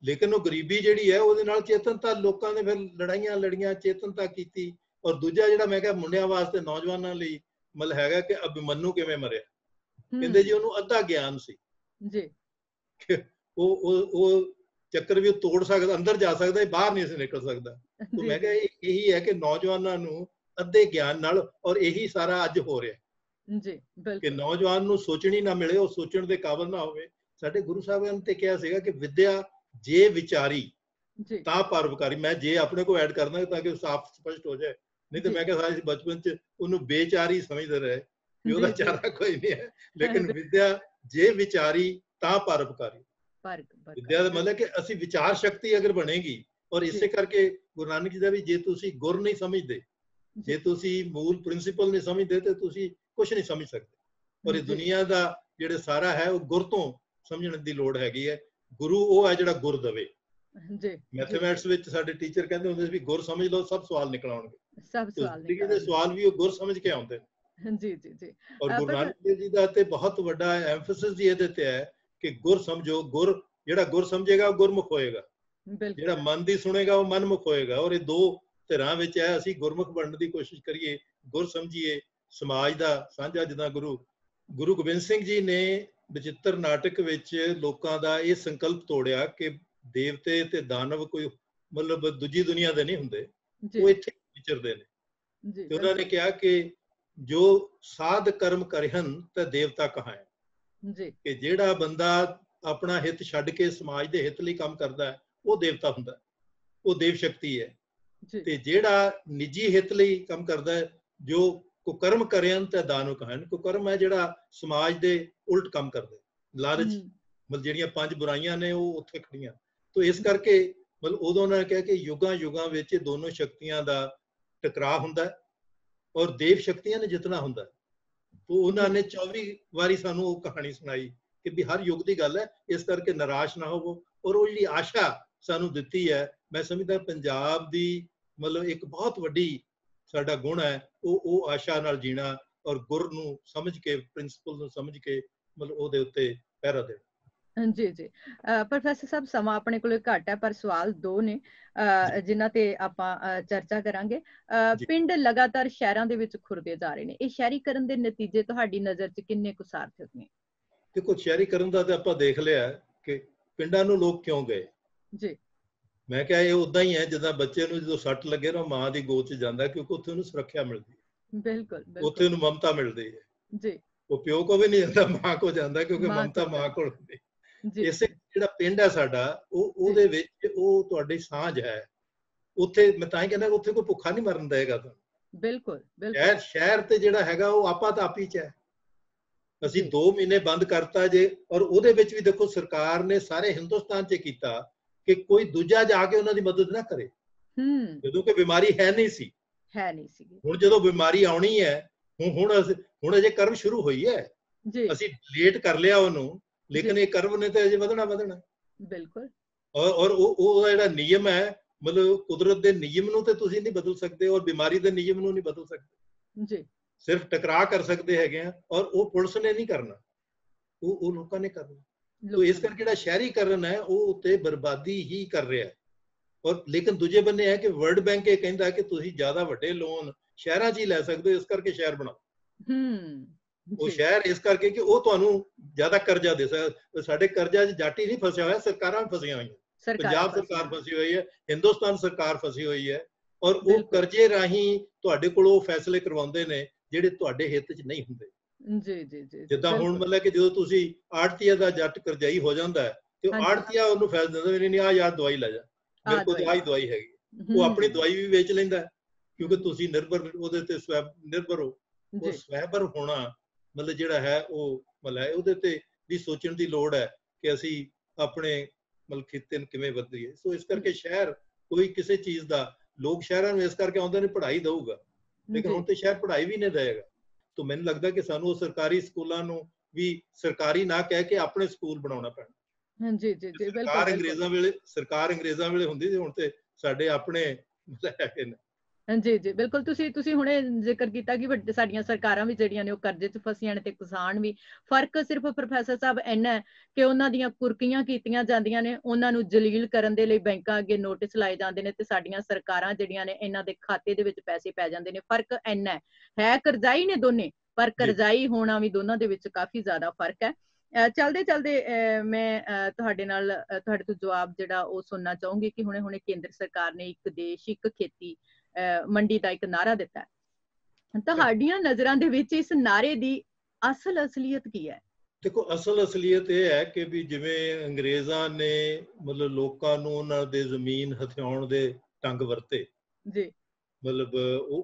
ਲੇਕਿਨ ਉਹ ਗਰੀਬੀ ਜਿਹੜੀ ਹੈ ਉਹਦੇ ਨਾਲ ਚੇਤਨਤਾ, ਲੋਕਾਂ ਨੇ ਫਿਰ ਲੜਾਈਆਂ ਲੜੀਆਂ, ਚੇਤਨਤਾ ਕੀਤੀ। ਔਰ ਦੂਜਾ ਜਿਹੜਾ ਮੈਂ ਕਿਹਾ ਮੁੰਡਿਆਂ ਵਾਸਤੇ, ਨੌਜਵਾਨਾਂ ਲਈ ਮਤਲਬ ਹੈਗਾ ਕਿ ਅਭਿਮਨੂ ਕਿਵੇਂ ਮਰਿਆ, ਕਹਿੰਦੇ ਜੀ ਉਹਨੂੰ ਅੱਧਾ ਗਿਆਨ ਸੀ ਜੀ, ਉਹ ਚੱਕਰ ਵੀ ਉਹ ਤੋੜ ਸਕਦਾ, ਅੰਦਰ ਜਾ ਸਕਦਾ, ਬਾਹਰ ਨਹੀਂ ਸੀ ਨਿਕਲ ਸਕਦਾ। ਤਾਂ ਮੈਂ ਕਿਹਾ ਇਹੀ ਹੈ ਕਿ ਨੌਜਵਾਨਾਂ ਨੂੰ ਅੱਧੇ ਗਿਆਨ ਨਾਲ, ਔਰ ਇਹੀ ਸਾਰਾ ਅੱਜ ਹੋ ਰਿਹਾ ਜੀ ਕਿ ਨੌਜਵਾਨ ਨੂੰ ਸੋਚਣੀ ਨਾ ਮਿਲੇ, ਉਹ ਸੋਚਣ ਦੇ ਕਾਬਿਲ ਨਾ ਹੋਵੇ। ਸਾਡੇ ਗੁਰੂ ਸਾਹਿਬਾਨ ਨੇ ਤੇ ਕਿਹਾ ਸੀਗਾ ਕਿ ਵਿਦਿਆ ਜੇ ਵਿਚਾਰੀ ਤਾਂ ਪਰਉਪਕਾਰੀ। ਮੈਂ ਜੇ ਆਪਣੇ ਕੋ ਐਡ ਕਰਨਾ ਤਾਂ ਕਿ ਸਾਫ਼ ਸਪਸ਼ਟ ਹੋ ਜਾਏ, ਨਹੀਂ ਤਾਂ ਮੈਂ ਕਿਹਾ ਸਾਰੇ ਬਚਪਨ ਚ ਉਹਨੂੰ ਬੇਚਾਰੀ ਸਮਝਦੇ ਰਹੇ ਕਿ ਉਹਦਾ ਚਾਰਾ ਕੋਈ ਨਹੀਂ ਹੈ। ਲੇਕਿਨ ਵਿਦਿਆ ਜੇ ਵਿਚਾਰੀ ਤਾਂ ਪਰਉਪਕਾਰੀ। ਵਿਦਿਆ ਦਾ ਮਤਲਬ ਕਿ ਅਸੀਂ ਵਿਚਾਰ ਸ਼ਕਤੀ ਅਗਰ ਬਣੇਗੀ, ਔਰ ਇਸੇ ਕਰਕੇ ਗੁਰੂ ਨਾਨਕ ਜੀ ਦਾ ਵੀ, ਜੇ ਤੁਸੀਂ ਗੁਰ ਨਹੀਂ ਸਮਝਦੇ, ਜੇ ਤੁਸੀਂ ਮੂਲ ਪ੍ਰਿੰਸੀਪਲ ਨਹੀਂ ਸਮਝਦੇ, ਤੇ ਤੁਸੀਂ ਕੁਝ ਨਹੀਂ ਸਮਝ ਸਕਦੇ। ਔਰ ਇਹ ਦੁਨੀਆ ਦਾ ਜਿਹੜਾ ਸਾਰਾ ਹੈ ਉਹ ਗੁਰ ਤੋਂ ਸਮਝਣ ਦੀ ਲੋੜ ਹੈਗੀ ਹੈ। ਗੁਰੂ ਉਹ ਹੈ ਜਿਹੜਾ ਗੁਰ ਦਵੇ ਜੀ। ਮੈਥਮੈਟਿਕਸ ਵਿੱਚ ਸਾਡੇ ਟੀਚਰ ਕਹਿੰਦੇ ਹੁੰਦੇ ਸੀ ਵੀ ਗੁਰ ਸਮਝ ਲਓ ਸਭ ਸਵਾਲ ਨਿਕਲ ਆਉਣਗੇ, ਸਭ ਸਵਾਲ ਵੀ ਉਹ ਗੁਰ ਸਮਝ ਕੇ ਆਉਂਦੇ ਜੀ ਜੀ ਜੀ। ਔਰ ਗੁਰੂ ਨਾਨਕ ਦੇਵ ਜੀ ਦਾ ਤੇ ਬਹੁਤ ਵੱਡਾ ਐਮਫੈਸਿਸ ਜੀ ਇਹਦੇ ਤੇ ਹੈ ਕਿ ਗੁਰ ਸਮਝੋ। ਗੁਰ ਜਿਹੜਾ ਗੁਰ ਸਮਝੇਗਾ ਉਹ ਗੁਰਮੁਖ ਹੋਏਗਾ, ਜਿਹੜਾ ਮਨ ਦੀ ਸੁਣੇਗਾ ਉਹ ਮਨਮੁਖ ਹੋਏਗਾ। ਔਰ ਇਹ ਦੋ ਧਿਰਾਂ ਵਿੱਚ ਹੈ। ਅਸੀਂ ਗੁਰਮੁਖ ਬਣਨ ਦੀ ਕੋਸ਼ਿਸ਼ ਕਰੀਏ, ਗੁਰ ਸਮਝੀਏ, ਸਮਾਜ ਦਾ ਸਾਂਝਾ। ਜਿੱਦਾਂ ਗੁਰੂ ਗੋਬਿੰਦ ਸਿੰਘ ਜੀ ਨੇ ਬਚਿੱਤਰ ਨਾਟਕ ਵਿੱਚ ਲੋਕਾਂ ਦਾ ਇਹ ਸੰਕਲਪ ਤੋੜਿਆ ਕਿ ਦੇਵਤੇ ਤੇ ਦਾਨਵ ਕੋਈ ਮਤਲਬ ਦੂਜੀ ਦੁਨੀਆ ਦੇ ਨਹੀਂ ਹੁੰਦੇ, ਉਹ ਇੱਥੇ ਵਿਚਰਦੇ ਨੇ। ਤੇ ਉਹਨਾਂ ਨੇ ਕਿਹਾ ਕਿ ਜੋ ਸਾਧ ਕਰਮ ਕਰਿਹਨ ਤਾਂ ਦੇਵਤਾ ਕਹਾਏ, ਕਿ ਜਿਹੜਾ ਬੰਦਾ ਆਪਣਾ ਹਿੱਤ ਛੱਡ ਕੇ ਸਮਾਜ ਦੇ ਹਿੱਤ ਲਈ ਕੰਮ ਕਰਦਾ ਹੈ ਉਹ ਦੇਵਤਾ ਹੁੰਦਾ, ਉਹ ਦੇਵ ਸ਼ਕਤੀ ਹੈ। ਤੇ ਜਿਹੜਾ ਨਿੱਜੀ ਹਿੱਤ ਲਈ ਕੰਮ ਕਰਦਾ ਹੈ, ਜੋ ਕੁਕਰਮ ਕਰਿਹਨ ਤਾਂ ਦਾਨਵ ਕਹਾਣ। ਕੁਕਰਮ ਹੈ ਜਿਹੜਾ ਸਮਾਜ ਦੇ ਉਲਟ ਕੰਮ ਕਰਦੇ, ਲਾਲਚ, ਮਤਲਬ ਜਿਹੜੀਆਂ 5 ਬੁਰਾਈਆਂ ਨੇ ਉਹ ਉੱਥੇ ਖੜੀਆਂ। ਤੋ ਇਸ ਕਰਕੇ ਮਤਲਬ ਉਦੋਂ ਉਹਨਾਂ ਨੇ ਕਿਹਾ ਕਿ ਯੁਗਾਂ ਵਿੱਚ ਦੋਨੋਂ ਸ਼ਕਤੀਆਂ ਦਾ ਟਕਰਾਅ ਹੁੰਦਾ ਔਰ ਦੇਵ ਸ਼ਕਤੀਆਂ ਨੇ ਜਿੱਤਣਾ ਹੁੰਦਾ। ਤੋ ਉਹਨਾਂ ਨੇ 24 ਵਾਰੀ ਸਾਨੂੰ ਉਹ ਕਹਾਣੀ ਸੁਣਾਈ ਕਿ ਵੀ ਹਰ ਯੁੱਗ ਦੀ ਗੱਲ ਹੈ, ਇਸ ਕਰਕੇ ਨਿਰਾਸ਼ ਨਾ ਹੋਵੋ। ਔਰ ਉਹ ਜਿਹੜੀ ਆਸ਼ਾ ਸਾਨੂੰ ਦਿੱਤੀ ਹੈ, ਮੈਂ ਸਮਝਦਾ ਪੰਜਾਬ ਦੀ ਮਤਲਬ ਇੱਕ ਬਹੁਤ ਵੱਡੀ ਸਾਡਾ ਗੁਣ ਹੈ, ਉਹ ਆਸ਼ਾ ਨਾਲ ਜੀਣਾ ਔਰ ਗੁਰ ਨੂੰ ਸਮਝ ਕੇ, ਪ੍ਰਿੰਸੀਪਲ ਨੂੰ ਸਮਝ ਕੇ ਮਤਲਬ ਉਹਦੇ ਉੱਤੇ ਪਹਿਰਾ ਦੇਣਾ। ਜੀ ਜੀ। ਪ੍ਰੋਫੈਸਰ ਸਾਹਿਬ ਸਮਾਂ ਆਪਣੇ ਕੋਲ ਘੱਟ ਹੈ, ਪਰ ਸਵਾਲ 2 ਨੇ ਜਿਨ੍ਹਾਂ ਤੇ ਆਪਾਂ ਚਰਚਾ ਕਰਾਂਗੇ। ਪਿੰਡ ਲਗਾਤਾਰ ਸ਼ਹਿਰਾਂ ਦੇ ਵਿੱਚ ਖੁਰਦੇ ਜਾ ਰਹੇ ਨੇ, ਇਹ ਸ਼ਹਿਰੀਕਰਨ ਦੇ ਨਤੀਜੇ ਤੁਹਾਡੀ ਨਜ਼ਰ 'ਚ ਕਿੰਨੇ ਕੁ ਸਾਰਥਕ ਨੇ? ਦੇਖੋ, ਸ਼ਹਿਰੀਕਰਨ ਦਾ ਤੇ ਆਪਾਂ ਦੇਖ ਲਿਆ ਕਿ ਪਿੰਡਾਂ ਨੂੰ ਲੋਕ ਕਿਉਂ ਗਏ ਜੀ। ਮੈਂ ਕਿਹਾ ਇਹ ਉਦਾਂ ਹੀ ਹੈ ਜਿੱਦਾਂ ਬੱਚੇ ਨੂੰ ਜਦੋਂ ਸੱਟ ਲੱਗੇ ਨਾ ਮਾਂ ਦੀ ਗੋਦ 'ਚ ਜਾਂਦਾ, ਕਿਉਂਕਿ ਉੱਥੇ ਉਹਨੂੰ ਸੁਰੱਖਿਆ ਮਿਲਦੀ ਹੈ। ਬਿਲਕੁਲ, ਉੱਥੇ ਉਹਨੂੰ ਮਮਤਾ ਮਿਲਦੀ ਹੈ ਜੀ। ਉਹ ਪਿਓ ਕੋ ਵੀ ਨਹੀਂ ਜਾਂਦਾ, ਮਾਂ ਕੋ ਜਾਂਦਾ, ਕਿਉਂਕਿ ਮਮਤਾ ਮਾਂ ਕੋਲ ਹੁੰਦੀ। ਇਸੇ ਜਿਹੜਾ ਪਿੰਡ ਹੈ ਸਾਡਾ, ਉਹਦੇ ਵਿੱਚ ਉਹ ਤੁਹਾਡੀ ਸਾਂਝ ਹੈ। ਉੱਥੇ ਮੈਂ ਤਾਂ ਹੀ ਕਹਿੰਦਾ ਉੱਥੇ ਕੋਈ ਭੁੱਖਾ ਨਹੀਂ ਮਰਨ ਦੇਗਾ ਤੁਹਾਨੂੰ। ਬਿਲਕੁਲ। ਸ਼ਹਿਰ ਤੇ ਜਿਹੜਾ ਹੈਗਾ ਉਹ ਆਪਾਤਾਪੀ 'ਚ ਹੈ। ਅਸੀਂ 2 ਮਹੀਨੇ ਬੰਦ ਕਰਤਾ ਜੇ, ਔਰ ਉਹਦੇ ਵਿੱਚ ਵੀ ਦੇਖੋ ਸਰਕਾਰ ਨੇ ਸਾਰੇ ਹਿੰਦੁਸਤਾਨ 'ਚ ਕੀਤਾ ਕਿ ਕੋਈ ਦੂਜਾ ਜਾ ਕੇ ਉਹਨਾਂ ਦੀ ਮਦਦ ਨਾ ਕਰੇ। ਜਦੋਂ ਕਿ ਬਿਮਾਰੀ ਹੈ ਨਹੀਂ ਸੀ ਹੁਣ ਜਦੋਂ ਬਿਮਾਰੀ ਆਉਣੀ ਹੈ ਹੁਣ ਅਜੇ ਕਰਵ ਸ਼ੁਰੂ ਹੋਈ ਹੈ ਅਸੀਂ ਲੇਟ ਕਰ ਲਿਆ ਉਹਨੂੰ ਲੇਕਿਨ ਇਹ ਕਰਵ ਨੇ ਤਾਂ ਅਜੇ ਵਧਣਾ ਬਿਲਕੁਲ ਔਰ ਉਹ ਜਿਹੜਾ ਨਿਯਮ ਹੈ ਮਤਲਬ ਕੁਦਰਤ ਦੇ ਨਿਯਮ ਨੂੰ ਤੇ ਤੁਸੀਂ ਨਹੀਂ ਬਦਲ ਸਕਦੇ ਔਰ ਬਿਮਾਰੀ ਦੇ ਨਿਯਮ ਨੂੰ ਨਹੀਂ ਬਦਲ ਸਕਦੇ ਜੀ ਸਿਰਫ ਟਕਰਾਅ ਕਰ ਸਕਦੇ ਹੈਗੇ ਆ ਔਰ ਉਹ ਪੁਲਿਸ ਨੇ ਨਹੀਂ ਕਰਨਾ ਉਹ ਲੋਕਾਂ ਨੇ ਕਰਨਾ ਤੋ ਇਸ ਕਰਕੇ ਜਿਹੜਾ ਸ਼ਹਿਰੀਕਰਨ ਹੈ ਉਹ ਉੱਤੇ ਬਰਬਾਦੀ ਹੀ ਕਰ ਰਿਹਾ ਹੈ ਔਰ ਲੇਕਿਨ ਦੂਜੇ ਬੰਨੇ ਹੈ ਕਿ ਵਰਲਡ ਬੈਂਕ ਇਹ ਕਹਿੰਦਾ ਕਿ ਤੁਸੀਂ ਜ਼ਿਆਦਾ ਵੱਡੇ ਲੋਨ ਸ਼ਹਿਰਾਂ 'ਚ ਹੀ ਲੈ ਸਕਦੇ ਹੋ ਇਸ ਕਰਕੇ ਸ਼ਹਿਰ ਬਣਾਓ ਉਹ ਸ਼ਹਿਰ ਇਸ ਕਰਕੇ ਕਿ ਉਹ ਤੁਹਾਨੂੰ ਜ਼ਿਆਦਾ ਕਰਜ਼ਾ ਦੇ ਸਕਦਾ ਸਾਡੇ ਕਰਜ਼ਾ 'ਚ ਜੱਟ ਹੀ ਨਹੀਂ ਫਸਿਆ ਹੋਇਆ ਸਰਕਾਰਾਂ ਫਸੀਆਂ ਹੋਈਆਂ ਪੰਜਾਬ ਸਰਕਾਰ ਫਸੀ ਹੋਈ ਹੈ ਹਿੰਦੁਸਤਾਨ ਸਰਕਾਰ ਫਸੀ ਹੋਈ ਹੈ ਔਰ ਉਹ ਕਰਜ਼ੇ ਰਾਹੀਂ ਤੁਹਾਡੇ ਕੋਲ ਉਹ ਫੈਸਲੇ ਕਰਵਾਉਂਦੇ ਨੇ ਜਿਹੜੇ ਤੁਹਾਡੇ ਹਿੱਤ 'ਚ ਨਹੀਂ ਹੁੰਦੇ ਜਿੱਦਾਂ ਹੁਣ ਮਤਲਬ ਕਿ ਜਦੋਂ ਤੁਸੀਂ ਆੜਤੀਆ ਦਾ ਜੱਟ ਕਰਜ਼ਾਈ ਹੋ ਜਾਂਦਾ ਹੈ ਤੇ ਆੜਤੀਆ ਉਹਨੂੰ ਫੈਸਲਾ ਦਿੰਦਾ ਨਹੀਂ ਆ ਯਾਰ ਦਵਾਈ ਲੈ ਜਾ ਮੇਰੇ ਕੋਲ ਆਹੀ ਦਵਾਈ ਹੈਗੀ ਉਹ ਆਪਣੀ ਦਵਾਈ ਵੀ ਵੇਚ ਲੈਂਦਾ ਕਿਉਂਕਿ ਤੁਸੀਂ ਨਿਰਭਰ ਉਹਦੇ ਤੇ ਸਵੈ ਨਿਰਭਰ ਹੋ ਉਹ ਸਵੈਭਰ ਹੋਣਾ ਮਤਲਬ ਜਿਹੜਾ ਹੈ ਉਹ ਮਤਲਬ ਉਹਦੇ ਤੇ ਵੀ ਸੋਚਣ ਦੀ ਲੋੜ ਹੈ ਕਿ ਅਸੀਂ ਆਪਣੇ ਮਤਲਬ ਖਿੱਤੇ ਨੂੰ ਕਿਵੇਂ ਵਧੀਏ ਸੋ ਇਸ ਕਰਕੇ ਸ਼ਹਿਰ ਕੋਈ ਕਿਸੇ ਚੀਜ਼ ਦਾ ਲੋਕ ਸ਼ਹਿਰਾਂ ਨੂੰ ਇਸ ਕਰਕੇ ਆਉਂਦੇ ਨੇ ਪੜ੍ਹਾਈ ਦਊਗਾ ਲੇਕਿਨ ਹੁਣ ਤੇ ਸ਼ਹਿਰ ਪੜ੍ਹਾਈ ਵੀ ਨਹੀਂ ਦੇਗਾ ਤਾਂ ਮੈਨੂੰ ਲੱਗਦਾ ਕਿ ਸਾਨੂੰ ਉਹ ਸਰਕਾਰੀ ਸਕੂਲਾਂ ਨੂੰ ਵੀ ਸਰਕਾਰੀ ਨਾ ਕਹਿ ਕੇ ਆਪਣੇ ਸਕੂਲ ਬਣਾਉਣਾ ਪੈਣਾ ਸਰਕਾਰ ਅੰਗਰੇਜ਼ਾਂ ਵੇਲੇ ਹੁੰਦੀ ਸੀ ਹੁਣ ਤੇ ਸਾਡੇ ਆਪਣੇ ਹੈਗੇ ਨੇ ਜੀ ਬਿਲਕੁਲ ਤੁਸੀਂ ਹੁਣੇ ਜ਼ਿਕਰ ਕੀਤਾ ਕਿ ਸਾਡੀਆਂ ਸਰਕਾਰਾਂ ਵੀ ਜਿਹੜੀਆਂ ਨੇ ਉਹ ਕਰਜ਼ੇ 'ਚ ਫਸੀਆਂ ਨੇ ਤੇ ਕਿਸਾਨ ਵੀ ਫਰਕ ਸਿਰਫ ਪ੍ਰੋਫੈਸਰ ਸਾਹਿਬ ਇੰਨਾ ਕਿ ਉਹਨਾਂ ਦੀਆਂ ਕੁਰਕੀਆਂ ਕੀਤੀਆਂ ਜਾਂਦੀਆਂ ਨੇ ਉਹਨਾਂ ਨੂੰ ਜਲੀਲ ਕਰਨ ਦੇ ਲਈ ਬੈਂਕਾਂ ਅੱਗੇ ਨੋਟਿਸ ਲਾਏ ਜਾਂਦੇ ਨੇ ਤੇ ਸਾਡੀਆਂ ਸਰਕਾਰਾਂ ਜਿਹੜੀਆਂ ਨੇ ਇਹਨਾਂ ਦੇ ਖਾਤੇ ਦੇ ਵਿੱਚ ਪੈਸੇ ਪੈ ਜਾਂਦੇ ਨੇ ਫਰਕ ਇੰਨਾ ਹੈ ਕਰਜ਼ਾਈ ਨੇ ਦੋਨੇ ਪਰ ਕਰਜ਼ਾਈ ਹੋਣਾ ਵੀ ਦੋਨਾਂ ਦੇ ਵਿੱਚ ਕਾਫੀ ਜ਼ਿਆਦਾ ਫਰਕ ਹੈ ਚਲਦੇ ਮੈਂ ਤੁਹਾਡੇ ਤੋਂ ਜਵਾਬ ਜਿਹੜਾ ਉਹ ਸੁਣਨਾ ਚਾਹੂੰਗੀ ਕਿ ਹੁਣੇ ਕੇਂਦਰ ਸਰਕਾਰ ਨੇ ਇੱਕ ਦੇਸ਼ ਇੱਕ ਖੇਤੀ ਮੰਡੀ ਦਾ ਇੱਕ ਨਾਰਾ ਦਿੱਤਾ ਹੈ ਤੁਹਾਡੀਆਂ ਨਜ਼ਰਾਂ ਦੇ ਵਿੱਚ ਇਸ ਨਾਰੇ ਦੀ ਅਸਲ ਅਸਲੀਅਤ ਕੀ ਹੈ ਦੇਖੋ ਅਸਲ ਅਸਲੀਅਤ ਇਹ ਹੈ ਕਿ ਵੀ ਜਿਵੇਂ ਅੰਗਰੇਜ਼ਾਂ ਨੇ ਮਤਲਬ ਲੋਕਾਂ ਨੂੰ ਉਹਨਾਂ ਦੇ ਜ਼ਮੀਨ ਹਥਿਆਉਣ ਦੇ ਢੰਗ ਵਰਤੇ ਜੀ ਮਤਲਬ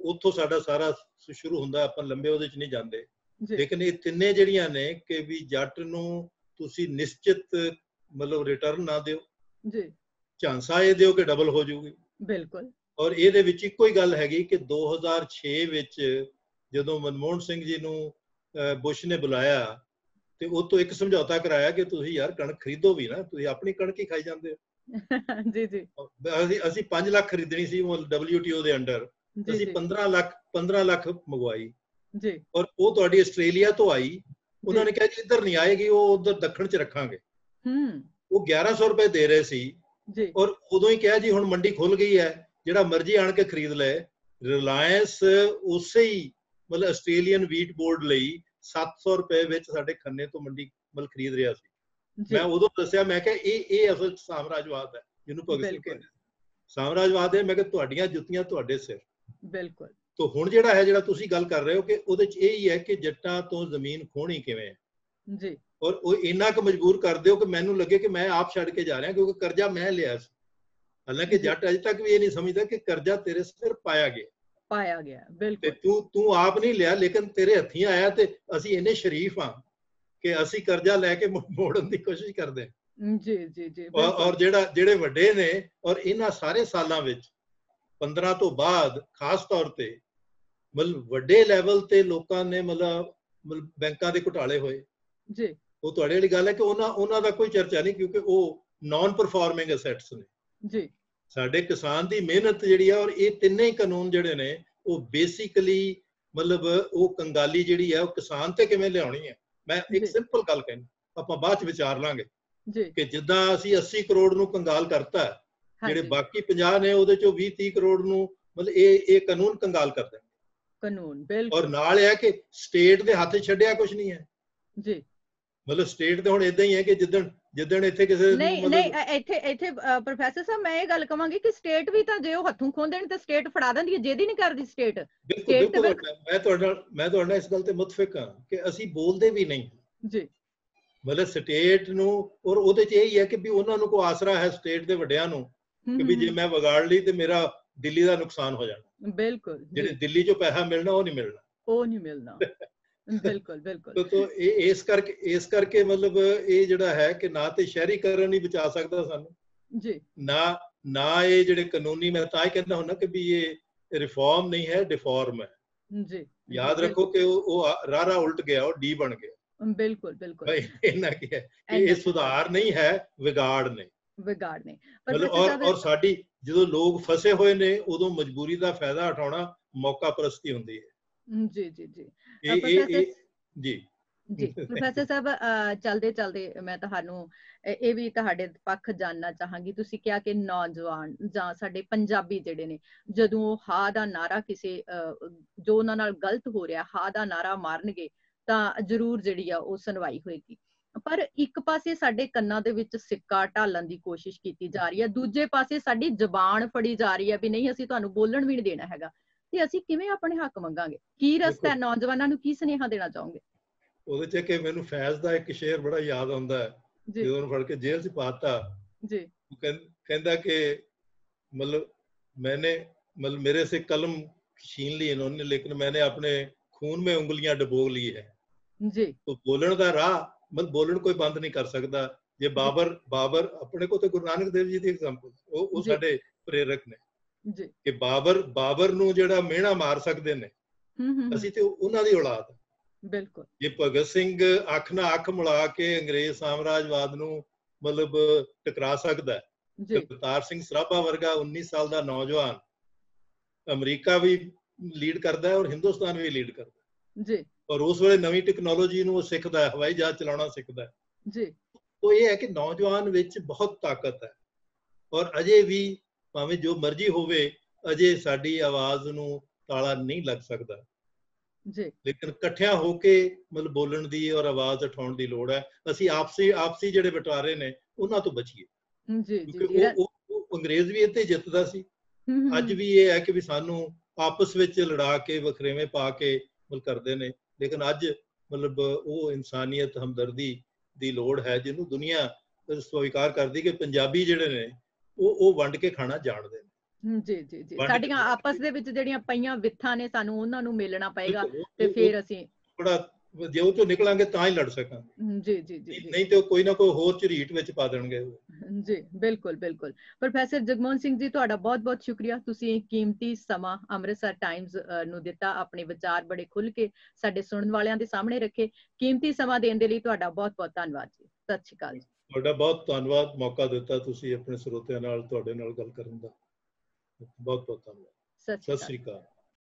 ਉੱਥੋਂ ਸਾਡਾ ਸਾਰਾ ਸ਼ੁਰੂ ਹੁੰਦਾ ਆਪਾਂ ਲੰਬੇ ਉਹਦੇ 'ਚ ਨਹੀਂ ਜਾਂਦੇ ਲੇਕਿਨ ਇਹ ਤਿੰਨੇ ਜਿਹੜੀਆਂ ਨੇ ਕਿ ਵੀ ਜੱਟ ਨੂੰ ਤੁਸੀਂ ਨਿਸ਼ਚਿਤ ਮਤਲਬ ਰਿਟਰਨ ਨਾ ਦਿਓ ਜੀ ਝਾਂਸਾ ਇਹ ਦਿਓ ਕਿ ਡਬਲ ਹੋ ਜਾਊਗੀ ਬਿਲਕੁਲ ਔਰ ਇਹਦੇ ਵਿੱਚ ਇੱਕੋ ਹੀ ਗੱਲ ਹੈਗੀ ਕਿ 2006 ਵਿੱਚ ਜਦੋਂ ਮਨਮੋਹਨ ਸਿੰਘ ਜੀ ਨੂੰ ਬੁਸ਼ ਨੇ ਬੁਲਾਇਆ ਤੇ ਉਹ ਤੋਂ ਇੱਕ ਸਮਝੌਤਾ ਕਰਾਇਆ ਕਿ ਤੁਸੀਂ ਯਾਰ ਕਣਕ ਖਰੀਦੋ ਵੀ ਨਾ ਤੁਸੀਂ ਆਪਣੀ ਕਣਕ ਹੀ ਖਾਈ ਜਾਂਦੇ ਹੋ ਜੀ ਅਸੀਂ 5 ਲੱਖ ਖਰੀਦਣੀ ਸੀ WTO ਦੇ ਅੰਡਰ ਅਸੀਂ 15 ਲੱਖ ਮੰਗਵਾਈ ਜੀ ਔਰ ਉਹ ਤੁਹਾਡੀ ਆਸਟ੍ਰੇਲੀਆ ਤੋਂ ਆਈ ਉਹਨਾਂ ਨੇ ਕਿਹਾ ਜੀ ਇੱਧਰ ਨਹੀਂ ਆਏਗੀ ਉਹ ਉਧਰ ਦੱਖਣ 'ਚ ਰੱਖਾਂਗੇ ਉਹ 1100 ਰੁਪਏ ਦੇ ਰਹੇ ਸੀ ਜੀ ਔਰ ਉਦੋਂ ਹੀ ਕਿਹਾ ਜੀ ਹੁਣ ਮੰਡੀ ਖੁੱਲ ਗਈ ਹੈ ਜਿਹੜਾ ਮਰਜ਼ੀ ਆਣ ਕੇ ਖਰੀਦ ਲਏ ਰਿਲਾਇੰਸ ਉਸੇ ਹੀ ਮਤਲਬ ਆਸਟ੍ਰੇਲੀਅਨ ਵੀਟ ਬੋਰਡ ਲਈ 700 ਰੁਪਏ ਵਿੱਚ ਸਾਡੇ ਖੰਨੇ ਤੋਂ ਮੰਡੀ ਮਤਲਬ ਖਰੀਦ ਰਿਹਾ ਸੀ ਮੈਂ ਉਦੋਂ ਦੱਸਿਆ ਮੈਂ ਕਿਹਾ ਇਹ ਅਸਲ ਸਾਮਰਾਜਵਾਦ ਹੈ ਜਿਹਨੂੰ ਭਗਤ ਸਿੰਘ ਕਹਿੰਦੇ ਸਾਮਰਾਜਵਾਦ ਹੈ ਮੈਂ ਕਿਹਾ ਤੁਹਾਡੀਆਂ ਜੁੱਤੀਆਂ ਤੁਹਾਡੇ ਸਿਰ ਬਿਲਕੁਲ ਤਾਂ ਹੁਣ ਜਿਹੜਾ ਤੁਸੀਂ ਗੱਲ ਕਰ ਰਹੇ ਹੋ ਕਿ ਉਹਦੇ 'ਚ ਇਹ ਹੀ ਹੈ ਕਿ ਜੱਟਾਂ ਤੋਂ ਜ਼ਮੀਨ ਖੋਹਣੀ ਕਿਵੇਂ ਹੈ ਜੀ ਔਰ ਉਹ ਇੰਨਾ ਕੁ ਮਜਬੂਰ ਕਰ ਦਿਓ ਕਿ ਮੈਨੂੰ ਲੱਗੇ ਕਿ ਮੈਂ ਆਪ ਛੱਡ ਕੇ ਜਾ ਰਿਹਾ ਕਿਉਂਕਿ ਕਰਜ਼ਾ ਮੈਂ ਲਿਆ ਸੀ ਹਾਲਾਂਕਿ ਜੱਟ ਅਜੇ ਤੱਕ ਵੀ ਇਹ ਨਹੀਂ ਸਮਝਦਾ ਕਿ ਕਰਜ਼ਾ ਤੇਰੇ ਸਿਰ ਪਾਇਆ ਗਿਆ ਬਿਲਕੁਲ ਤੇ ਤੂੰ ਆਪ ਨਹੀਂ ਲਿਆ ਲੇਕਿਨ ਤੇਰੇ ਹੱਥੀਂ ਆਇਆ ਤੇ ਅਸੀਂ ਇੰਨੇ ਸ਼ਰੀਫ ਹਾਂ ਕਿ ਅਸੀਂ ਕਰਜ਼ਾ ਲੈ ਕੇ ਮੋੜਨ ਦੀ ਕੋਸ਼ਿਸ਼ ਕਰਦੇ ਹਾਂ ਜੀ ਔਰ ਜਿਹੜੇ ਵੱਡੇ ਨੇ ਔਰ ਇਹਨਾਂ ਸਾਰੇ ਸਾਲਾਂ ਵਿੱਚ 15 ਤੋਂ ਬਾਅਦ ਖਾਸ ਤੌਰ ਤੇ ਮਤਲਬ ਵੱਡੇ ਲੈਵਲ ਤੇ ਲੋਕਾਂ ਨੇ ਮਤਲਬ ਬੈਂਕਾਂ ਦੇ ਘੁਟਾਲੇ ਹੋਏ ਜੀ ਉਹ ਤੁਹਾਡੇ ਵਾਲੀ ਗੱਲ ਹੈ ਕਿ ਉਹਨਾਂ ਦਾ ਕੋਈ ਚਰਚਾ ਨਹੀਂ ਕਿਉਂਕਿ ਉਹ ਨਾਨ ਪਰਫਾਰਮਿੰਗ ਅਸੈਟਸ ਨੇ ਜੀ ਸਾਡੇ ਕਿਸਾਨ ਦੀ ਮਿਹਨਤ ਜਿਹੜੀ ਆ ਔਰ ਇਹ ਤਿੰਨੇ ਹੀ ਕਾਨੂੰਨ ਜਿਹੜੇ ਨੇ ਉਹ ਬੇਸਿਕਲੀ ਮਤਲਬ ਉਹ ਕੰਗਾਲੀ ਜਿਹੜੀ ਹੈ ਉਹ ਕਿਸਾਨ ਤੇ ਕਿਵੇਂ ਲਿਆਉਣੀ ਹੈ ਮੈਂ ਇੱਕ ਸਿੰਪਲ ਗੱਲ ਕਹਿੰਦਾ ਆਪਾਂ ਬਾਅਦ ਚ ਵਿਚਾਰ ਲਾਂਗੇ ਕਿ ਜਿੱਦਾਂ ਅਸੀਂ 80 ਕਰੋੜ ਨੂੰ ਕੰਗਾਲ ਕਰਤਾ ਜਿਹੜੇ ਬਾਕੀ 50 ਨੇ ਉਹਦੇ ਚੋਂ 20-30 ਕਰੋੜ ਨੂੰ ਮਤਲਬ ਇਹ ਕਾਨੂੰਨ ਕੰਗਾਲ ਕਰਦੇ ਨੇ ਕਾਨੂੰਨ ਬਿਲਕੁਲ ਔਰ ਨਾਲ ਇਹ ਹੈ ਕਿ ਸਟੇਟ ਦੇ ਹੱਥ ਛੱਡਿਆ ਕੁਝ ਨਹੀਂ ਹੈ ਜੀ ਮਤਲਬ ਸਟੇਟ ਤੇ ਹੁਣ ਇਦਾਂ ਹੀ ਹੈ ਕਿ ਜਿੱਦਣ ਇੱਥੇ ਕਿਸੇ ਨਹੀਂ ਇੱਥੇ ਪ੍ਰੋਫੈਸਰ ਸਾਹਿਬ ਮੈਂ ਇਹ ਗੱਲ ਕਵਾਂਗੀ ਕਿ ਸਟੇਟ ਵੀ ਤਾਂ ਜੇ ਉਹ ਹੱਥੋਂ ਖੋਹਦੇ ਨੇ ਤਾਂ ਸਟੇਟ ਫੜਾ ਦਿੰਦੀ ਹੈ ਜਿਹਦੀ ਨਹੀਂ ਕਰਦੀ ਸਟੇਟ ਮੈਂ ਤੁਹਾਡੇ ਨਾਲ ਇਸ ਗੱਲ ਤੇ ਮੁਤਫਿਕ ਹਾਂ ਕਿ ਅਸੀਂ ਬੋਲਦੇ ਵੀ ਨਹੀਂ ਜੀ ਮਤਲਬ ਸਟੇਟ ਨੂੰ ਔਰ ਉਹਦੇ ਚ ਇਹ ਹੀ ਹੈ ਕਿ ਵੀ ਉਹਨਾਂ ਨੂੰ ਕੋਈ ਆਸਰਾ ਹੈ ਸਟੇਟ ਦੇ ਵੱਡਿਆਂ ਨੂੰ ਕਿ ਵੀ ਜੇ ਮੈਂ ਵਿਗਾੜ ਲਈ ਤੇ ਮੇਰਾ ਦਿੱਲੀ ਦਾ ਨੁਕਸਾਨ ਹੋ ਜਾਣਾ ਬਿਲਕੁਲ ਜਿਹੜੇ ਦਿੱਲੀ ਚੋਂ ਪੈਸਾ ਮਿਲਣਾ ਉਹ ਨਹੀਂ ਮਿਲਣਾ ਬਿਲਕੁਲ ਤਾਂ ਇਸ ਕਰਕੇ ਮਤਲਬ ਇਹ ਜਿਹੜਾ ਹੈ ਕਿ ਨਾ ਤੇ ਸ਼ਹਿਰੀਕਰਨ ਨਹੀਂ ਬਚਾ ਸਕਦਾ ਸਾਨੂੰ ਜੀ ਨਾ ना ये ਜਿਹੜੇ ਕਾਨੂੰਨੀ, ਮੈਂ ਤਾਂ ਹੀ ਕਹਿੰਦਾ ਹੁੰਦਾ ਕਿ ਵੀ ਇਹ ਰਿਫਾਰਮ ਨਹੀਂ ਹੈ, ਡਿਫਾਰਮ ਹੈ ਜੀ। याद रखो कि वो रारा उल्ट गया और डी बन गया। बिल्कुल बिल्कुल भाई इन्ना की है कि ये सुधार नहीं है, विगाड़ ने मतलब। और साडी ਜਦੋਂ ਲੋਕ ਫਸੇ ਹੋਏ ਨੇ ਉਦੋਂ ਮਜਬੂਰੀ ਦਾ ਫਾਇਦਾ ਉਠਾਉਣਾ ਮੌਕਾ ਪ੍ਰਸਤੀ ਹੁੰਦੀ ਹੈ ਜੀ ਜੀ ਜੀ ਜੀ ਜੀ। ਪ੍ਰੋਫੈਸਰ ਸਾਹਿਬ, ਚਲਦੇ ਚਲਦੇ ਮੈਂ ਤੁਹਾਨੂੰ ਇਹ ਵੀ ਤੁਹਾਡੇ ਪੱਖ ਜਾਨਣਾ ਚਾਹਾਂਗੀ। ਤੁਸੀਂ ਕਿਹਾ ਕਿ ਨੌਜਵਾਨ ਜਾਂ ਸਾਡੇ ਪੰਜਾਬੀ ਜਿਹੜੇ ਨੇ, ਜਦੋਂ ਉਹ ਹਾਂ ਦਾ ਨਾਰਾ ਕਿਸੇ ਜੋ ਉਹਨਾਂ ਨਾਲ ਗਲਤ ਹੋ ਰਿਹਾ ਹਾਂ ਦਾ ਨਾਰਾ ਮਾਰਨਗੇ ਤਾਂ ਜ਼ਰੂਰ ਜਿਹੜੀ ਆ ਉਹ ਸੁਣਵਾਈ ਹੋਏਗੀ। ਪਰ ਇੱਕ ਪਾਸੇ ਸਾਡੇ ਕੰਨਾਂ ਦੇ ਵਿੱਚ ਸਿੱਕਾ ਢਾਲਣ ਦੀ ਕੋਸ਼ਿਸ਼ ਕੀਤੀ ਜਾ ਰਹੀ ਹੈ, ਦੂਜੇ ਪਾਸੇ ਸਾਡੀ ਜ਼ਬਾਨ ਫੜੀ ਜਾ ਰਹੀ ਹੈ ਵੀ ਨਹੀਂ ਅਸੀਂ ਤੁਹਾਨੂੰ ਬੋਲਣ ਵੀ ਨਹੀਂ ਦੇਣਾ ਹੈਗਾ, ਤੇ ਅਸੀਂ ਕਿਵੇਂ ਆਪਣੇ ਹੱਕ ਮੰਗਾਂਗੇ? ਕੀ ਰਸਤਾ ਹੈ? ਨੌਜਵਾਨਾਂ ਨੂੰ ਕੀ ਸੁਨੇਹਾ ਦੇਣਾ ਚਾਹੋਗੇ? ਉਹਦੇ ਚ ਕਿ ਮੈਨੂੰ ਫੈਜ਼ ਦਾ ਇੱਕ ਸ਼ੇਰ ਬੜਾ ਯਾਦ ਆਉਂਦਾ ਹੈ, ਜਦੋਂ ਉਹਨੂੰ ਫੜ ਕੇ ਜੇਲ੍ਹ ਚ ਪਾਤਾ ਜੀ, ਕਹਿੰਦਾ ਕਿ मतलब मैंने मतलब मेरे से कलम छीन ली इन्होंने, लेकिन मैंने अपने खून में उंगलियां डुबो ली है जी। तो बोलण ਦਾ ਰਾਹ मतलब बोलण कोई बंद नहीं कर सकता। ਜੇ ਬਾਬਰ ਆਪਣੇ ਕੋ ਤੇ ਗੁਰੂ ਨਾਨਕ ਦੇਵ ਜੀ ਦੀ ਐਗਜ਼ਾਮਪਲ, ਉਹ ਸਾਡੇ ਪ੍ਰੇਰਕ ਨੇ ਜੀ ਕਿ ਬਾਬਰ ਨੂੰ ਜਿਹੜਾ ਮਿਹਣਾ ਮਾਰ ਸਕਦੇ ਨੇ, ਅਸੀਂ ਤੇ ਉਹਨਾਂ ਦੀ ਔਲਾਦ। ਬਿਲਕੁਲ। ਜੇ ਭਗਤ ਸਿੰਘ ਅੱਖ ਨਾਲ ਅੱਖ ਮਿਲਾ ਕੇ ਅੰਗਰੇਜ਼ ਸਾਮਰਾਜਵਾਦ ਨੂੰ ਮਤਲਬ ਟਕਰਾ ਸਕਦਾ ਹੈ, ਕਰਤਾਰ ਸਿੰਘ ਸਰਾਭਾ ਵਰਗਾ 19 ਸਾਲ ਦਾ ਨੌਜਵਾਨ ਅਮਰੀਕਾ ਵੀ ਲੀਡ ਕਰਦਾ ਹੈ ਔਰ ਹਿੰਦੁਸਤਾਨ ਵੀ ਲੀਡ ਕਰਦਾ ਜੀ, ਔਰ ਉਸ ਵੇਲੇ ਨਵੀਂ ਟੈਕਨੋਲੋਜੀ ਨੂੰ ਉਹ ਸਿੱਖਦਾ ਹੈ, ਹਵਾਈ ਜਹਾਜ਼ ਚਲਾਉਣਾ ਸਿੱਖਦਾ ਹੈ ਜੀ। ਉਹ ਇਹ ਹੈ ਕਿ ਨੌਜਵਾਨ ਵਿੱਚ ਬਹੁਤ ਤਾਕਤ ਹੈ ਔਰ ਅਜੇ ਵੀ ਭਾਵੇਂ ਜੋ ਮਰਜ਼ੀ ਹੋਵੇ, ਅਜੇ ਸਾਡੀ ਆਵਾਜ਼ ਨੂੰ ਤਾਲਾ ਨਹੀਂ ਲੱਗ ਸਕਦਾ ਜੀ। ਲੇਕਿਨ ਇਕੱਠਿਆਂ ਹੋ ਕੇ ਮਤਲਬ ਬੋਲਣ ਦੀ ਔਰ ਆਵਾਜ਼ ਉਠਾਉਣ ਦੀ ਲੋੜ ਹੈ। ਅਸੀਂ ਆਪਸੀ ਜਿਹੜੇ ਬਟਵਾਰੇ ਨੇ ਉਹਨਾਂ ਤੋਂ ਬਚੀਏ ਜੀ ਜੀ। ਉਹ ਅੰਗਰੇਜ਼ ਵੀ ਇੱਥੇ ਜਿੱਤਦਾ ਸੀ, ਅੱਜ ਵੀ ਇਹ ਹੈ ਕਿ ਵੀ ਸਾਨੂੰ ਆਪਸ ਵਿੱਚ ਲੜਾ ਕੇ ਵਖਰੇਵੇਂ ਪਾ ਕੇ ਮਤਲਬ ਕਰਦੇ ਨੇ, ਲੇਕਿਨ ਅੱਜ ਮਤਲਬ ਉਹ ਇਨਸਾਨੀਅਤ ਹਮਦਰਦੀ ਦੀ ਲੋੜ ਹੈ ਜਿਹਨੂੰ ਦੁਨੀਆ ਸਵੀਕਾਰ ਕਰਦੀ ਕਿ ਪੰਜਾਬੀ ਜਿਹੜੇ ਨੇ ਉਹ ਵੰਡ ਕੇ ਖਾਣਾ ਜਾਣਦੇ ਨੇ। ਜੀ ਜੀ ਜੀ। ਸਾਡੀਆਂ ਆਪਸ ਦੇ ਵਿੱਚ ਜਿਹੜੀਆਂ ਪਈਆਂ ਵਿਥਾਂ ਨੇ, ਸਾਨੂੰ ਉਹਨਾਂ ਨੂੰ ਮੇਲਣਾ ਪਏਗਾ ਤੇ ਫਿਰ ਅਸੀਂ ਥੋੜਾ ਜੇ ਉਹ ਤੋਂ ਨਿਕਲਾਂਗੇ ਤਾਂ ਹੀ ਲੜ ਸਕਾਂਗੇ। ਜੀ ਜੀ ਜੀ। ਨਹੀਂ ਤੇ ਕੋਈ ਨਾ ਕੋਈ ਹੋਰ ਝਰੀਟ ਵਿੱਚ ਪਾ ਦੇਣਗੇ। ਜੀ ਬਿਲਕੁਲ ਬਿਲकुल। ਪ੍ਰੋਫੈਸਰ ਜਗਮੋਹਨ ਸਿੰਘ ਜੀ, ਤੁਹਾਡਾ ਬਹੁਤ ਬਹੁਤ ਸ਼ੁਕਰੀਆ। ਤੁਸੀਂ ਕੀਮਤੀ ਸਮਾਂ ਅੰਮ੍ਰਿਤਸਰ ਟਾਈਮਜ਼ ਨੂੰ ਦਿੱਤਾ, ਆਪਣੇ ਵਿਚਾਰ ਬੜੇ ਖੁੱਲ ਕੇ ਸਾਡੇ ਸੁਣਨ ਵਾਲਿਆਂ ਦੇ ਸਾਹਮਣੇ ਰੱਖੇ। ਕੀਮਤੀ ਸਮਾਂ ਦੇਣ ਦੇ ਲਈ ਤੁਹਾਡਾ ਬਹੁਤ ਬਹੁਤ ਧੰਨਵਾਦ ਜੀ। ਸਤਿ ਸ਼੍ਰੀ ਅਕਾਲ ਜੀ। ਤੁਹਾਡਾ ਬਹੁਤ ਧੰਨਵਾਦ, ਮੌਕਾ ਦਿੱਤਾ ਤੁਸੀਂ ਆਪਣੇ ਸਰੋਤਿਆਂ ਨਾਲ ਤੁਹਾਡੇ ਨਾਲ ਗੱਲ ਕਰਨ ਦਾ। ਬਹੁਤ ਬਹੁਤ ਧੰਨਵਾਦ। ਸਤਿ ਸ਼੍ਰੀ ਅਕਾਲ।